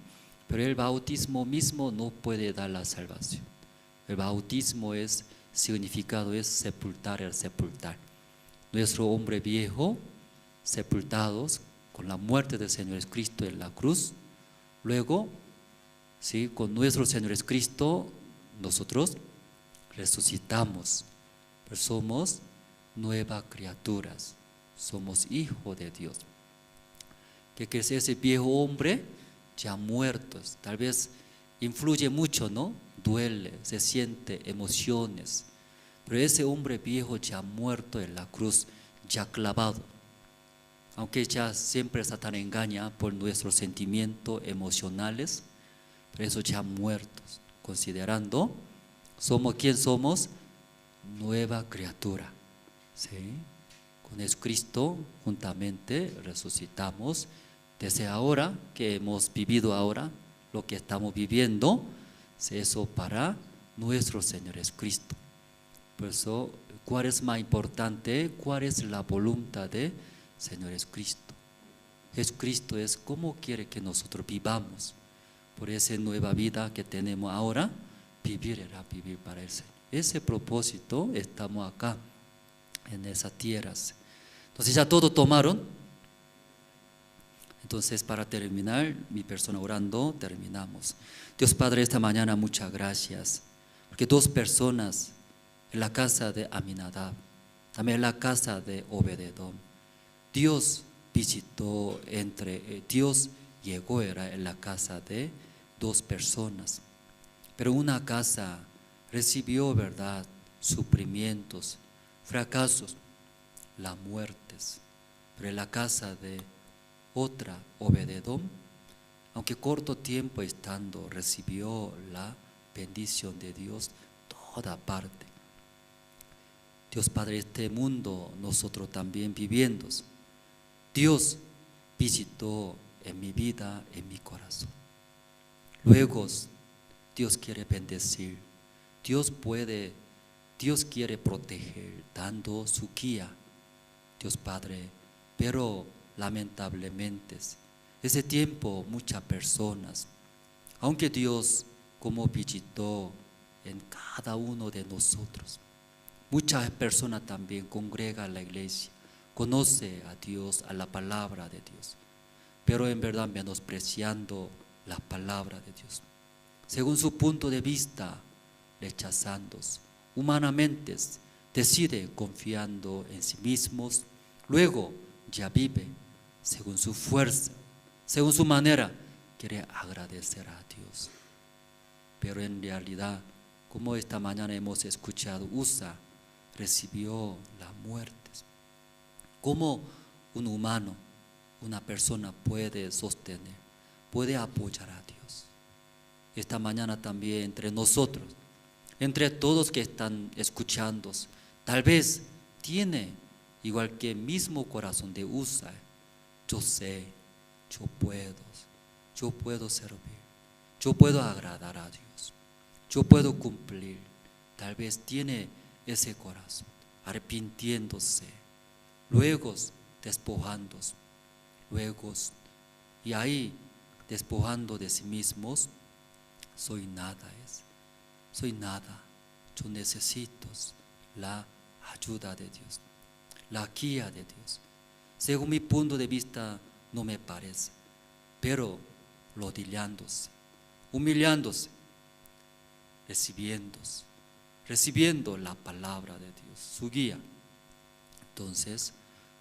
Pero el bautismo mismo no puede dar la salvación. El bautismo significado es sepultar el sepultar. Nuestro hombre viejo, sepultados con la muerte del Señor Jesucristo en la cruz. Luego, ¿sí?, con nuestro Señor Jesucristo, nosotros resucitamos. Pero somos nuevas criaturas. Somos hijos de Dios. Que ese viejo hombre ya muerto, tal vez influye mucho, ¿no? Duele, se siente emociones. Pero ese hombre viejo ya muerto en la cruz, ya clavado. Aunque ya siempre Satán engaña por nuestros sentimientos emocionales, pero eso ya muertos. Considerando, ¿quién somos? Nueva criatura. ¿Sí? Con Jesucristo juntamente resucitamos. Desde ahora que hemos vivido ahora, lo que estamos viviendo, eso para nuestro Señor Jesucristo. Por eso, ¿cuál es más importante? ¿Cuál es la voluntad de Señor Jesucristo? Jesucristo es cómo quiere que nosotros vivamos. Por esa nueva vida que tenemos ahora, vivir para el Señor. Ese propósito estamos acá, en esas tierras. Entonces ya todo tomaron. Entonces, para terminar, mi persona orando, terminamos. Dios Padre, esta mañana muchas gracias, porque 2 personas en la casa de Aminadab, también en la casa de Obed-edom, Dios visitó Dios llegó en la casa de 2 personas, pero una casa recibió, ¿verdad?, sufrimientos, fracasos, las muertes, pero en la casa de otra, Obed-edom, aunque corto tiempo estando, recibió la bendición de Dios toda parte. Dios Padre, este mundo nosotros también viviendo, Dios visitó en mi vida, en mi corazón. Luego Dios quiere bendecir, Dios quiere proteger, dando su guía, Dios Padre, pero lamentablemente, ese tiempo muchas personas, aunque Dios como visitó en cada uno de nosotros, muchas personas también congregan a la iglesia, conoce a Dios, a la palabra de Dios, pero en verdad menospreciando la palabra de Dios, según su punto de vista, rechazándose, humanamente decide confiando en sí mismos, luego ya vive según su fuerza, según su manera, quiere agradecer a Dios. Pero en realidad, como esta mañana hemos escuchado, Usa recibió la muerte. ¿Cómo un humano, una persona puede sostener, puede apoyar a Dios? Esta mañana también entre nosotros, entre todos que están escuchando, tal vez tiene igual que el mismo corazón de Usa. Yo sé, yo puedo servir, yo puedo agradar a Dios, yo puedo cumplir. Tal vez tiene ese corazón, arrepintiéndose, luego despojándose, y ahí despojando de sí mismos, soy nada, yo necesito la ayuda de Dios, la guía de Dios. Según mi punto de vista no me parece, pero rodillándose, humillándose, recibiendo la palabra de Dios, su guía. Entonces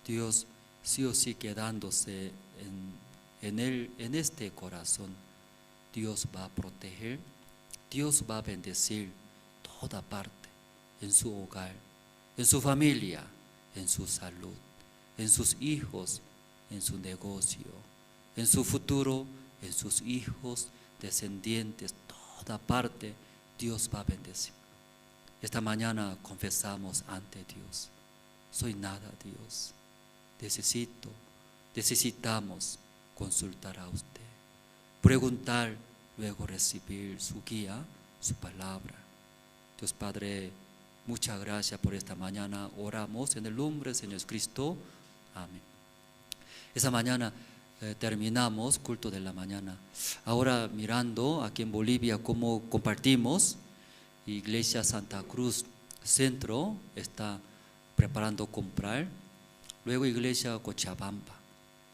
Dios sí o sí quedándose en este corazón, Dios va a proteger, Dios va a bendecir toda parte, en su hogar, en su familia, en su salud, en sus hijos, en su negocio, en su futuro, en sus hijos, descendientes, toda parte, Dios va a bendecir. Esta mañana confesamos ante Dios, soy nada, Dios, necesitamos consultar a usted, preguntar, luego recibir su guía, su palabra. Dios Padre, muchas gracias por esta mañana, oramos en el nombre del Señor Cristo. Amén. Esa mañana terminamos culto de la mañana. Ahora mirando aquí en Bolivia cómo compartimos, Iglesia Santa Cruz Centro está preparando comprar, luego Iglesia Cochabamba,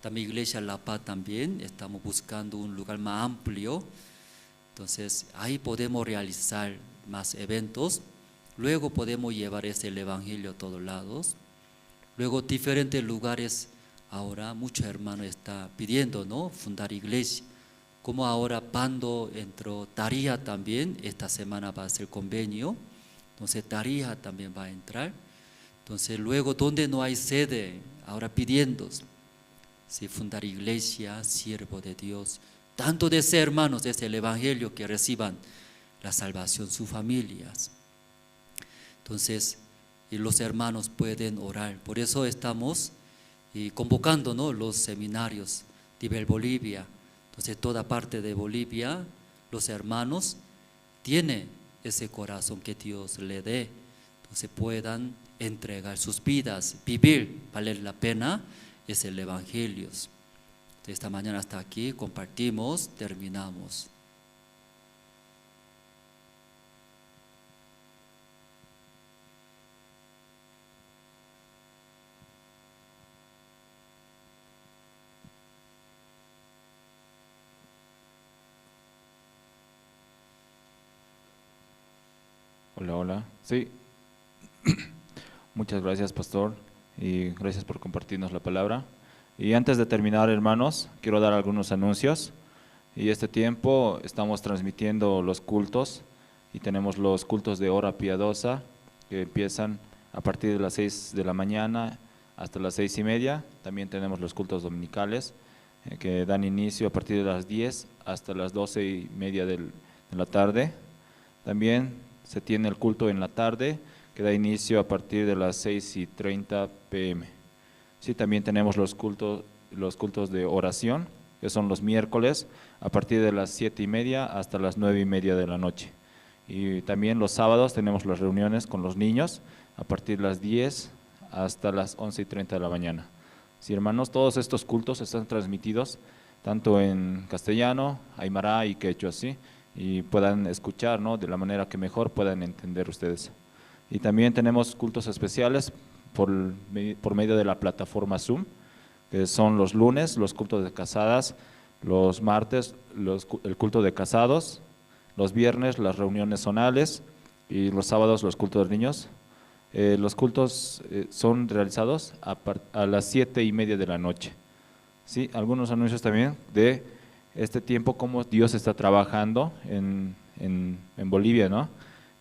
también Iglesia La Paz también, estamos buscando un lugar más amplio, entonces ahí podemos realizar más eventos, luego podemos llevar el Evangelio a todos lados, luego diferentes lugares. Ahora muchos hermanos están pidiendo, ¿no?, fundar iglesia. Como ahora Pando entró, Tarija también, esta semana va a ser convenio, entonces Tarija también va a entrar. Entonces luego donde no hay sede, ahora pidiendo, si fundar iglesia, siervo de Dios, tanto de ser hermanos, es el evangelio que reciban la salvación, sus familias. Entonces los hermanos pueden orar, por eso estamos convocando, ¿no?, los seminarios nivel Bolivia. Entonces toda parte de Bolivia, los hermanos tienen ese corazón que Dios le dé, entonces puedan entregar sus vidas, vivir, vale la pena, es el evangelio. De esta mañana hasta aquí compartimos, terminamos. Hola, hola. Sí. Muchas gracias, pastor, y gracias por compartirnos la palabra. Y antes de terminar, hermanos, quiero dar algunos anuncios. Y este tiempo estamos transmitiendo los cultos y tenemos los cultos de hora piadosa que empiezan a partir de las 6 de la mañana hasta las 6:30. También tenemos los cultos dominicales que dan inicio a partir de las 10 hasta las 12:30 de la tarde. También se tiene el culto en la tarde que da inicio a partir de las 6:30 p.m. Sí, también tenemos los cultos de oración, que son los miércoles a partir de las 7:30 hasta las 9:30 de la noche. Y también los sábados tenemos las reuniones con los niños a partir de las 10 hasta las 11:30 de la mañana. Sí, hermanos, todos estos cultos están transmitidos tanto en castellano, aymara y quechua, ¿sí?, y puedan escuchar, ¿no?, de la manera que mejor puedan entender ustedes. Y también tenemos cultos especiales por medio de la plataforma Zoom, que son los lunes, los cultos de casadas, los martes, el culto de casados, los viernes, las reuniones zonales, y los sábados, los cultos de niños. Los cultos son realizados a las 7:30 de la noche. Sí, algunos anuncios también de este tiempo, cómo Dios está trabajando en Bolivia, ¿no?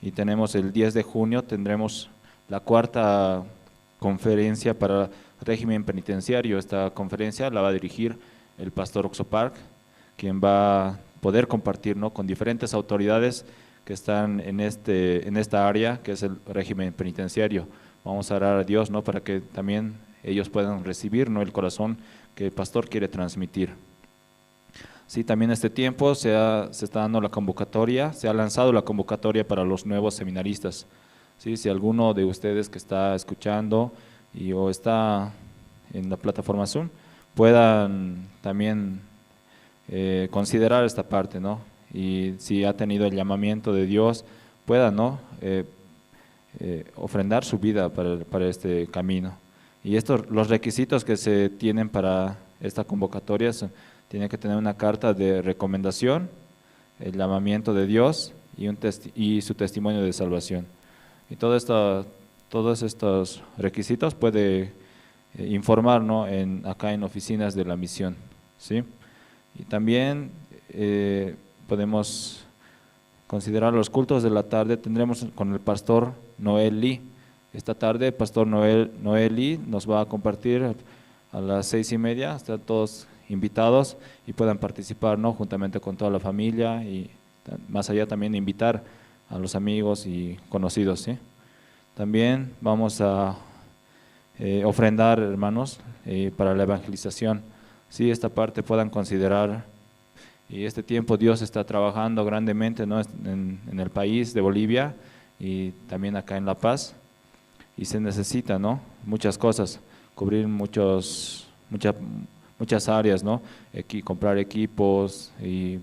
Y tenemos el 10 de junio, tendremos la 4ª conferencia para régimen penitenciario. Esta conferencia la va a dirigir el pastor Oxopark, quien va a poder compartir, ¿no?, con diferentes autoridades que están en esta área, que es el régimen penitenciario. Vamos a orar a Dios, ¿no?, para que también ellos puedan recibir, ¿no?, el corazón que el pastor quiere transmitir. Sí, también este tiempo se está dando la convocatoria, se ha lanzado la convocatoria para los nuevos seminaristas. Sí, si alguno de ustedes que está escuchando o está en la plataforma Zoom, puedan también considerar esta parte, ¿no? Y si ha tenido el llamamiento de Dios, puedan, ¿no?, ofrendar su vida para este camino. Y los requisitos que se tienen para esta convocatoria tiene que tener una carta de recomendación, el llamamiento de Dios y su testimonio de salvación. Y todos estos requisitos puede informar, ¿no?, acá en oficinas de la misión, ¿sí? Y también podemos considerar los cultos de la tarde. Tendremos con el pastor Noel Lee. Esta tarde el pastor Noel Lee nos va a compartir a las 6:30, están todos invitados y puedan participar, ¿no?, juntamente con toda la familia, y más allá también invitar a los amigos y conocidos, ¿sí? También vamos a ofrendar, hermanos, para la evangelización. Sí, esta parte puedan considerar, y este tiempo Dios está trabajando grandemente, ¿no?, en el país de Bolivia y también acá en La Paz, y se necesita, ¿no?, muchas cosas, cubrir muchas muchas áreas, ¿no? Comprar equipos y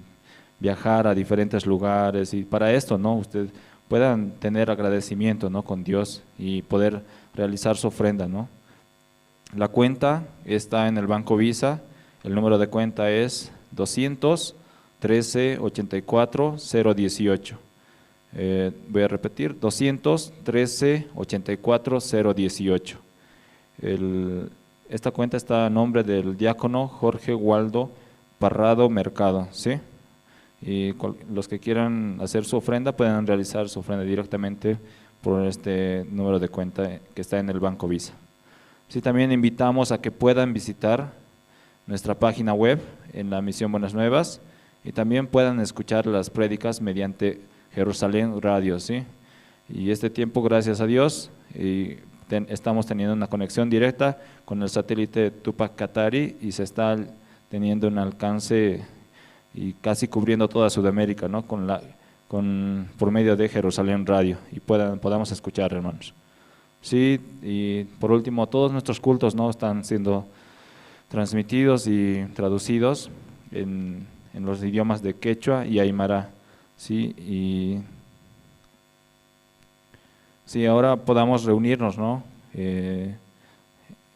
viajar a diferentes lugares, y para esto, ¿no? Ustedes puedan tener agradecimiento, ¿no? Con Dios y poder realizar su ofrenda, ¿no? La cuenta está en el Banco Visa, el número de cuenta es 213-84-018. Voy a repetir, 213-84-018. Esta cuenta está a nombre del diácono Jorge Waldo Parrado Mercado, ¿sí? Y los que quieran hacer su ofrenda pueden realizar su ofrenda directamente por este número de cuenta que está en el Banco Visa. Sí, también invitamos a que puedan visitar nuestra página web en la Misión Buenas Nuevas y también puedan escuchar las prédicas mediante Jerusalén Radio, ¿sí? Y este tiempo, gracias a Dios, estamos teniendo una conexión directa con el satélite Tupac Katari y se está teniendo un alcance y casi cubriendo toda Sudamérica, ¿no? Por medio de Jerusalén Radio, y podamos escuchar, hermanos. Sí, y por último, todos nuestros cultos, ¿no? Están siendo transmitidos y traducidos en los idiomas de quechua y aymara, ¿sí? Y sí, ahora podamos reunirnos, ¿no? En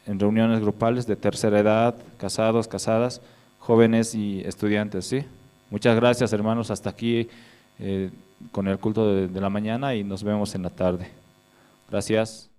reuniones grupales de tercera edad, casados, casadas, jóvenes y estudiantes, ¿sí? Muchas gracias, hermanos, hasta aquí con el culto de la mañana, y nos vemos en la tarde. Gracias.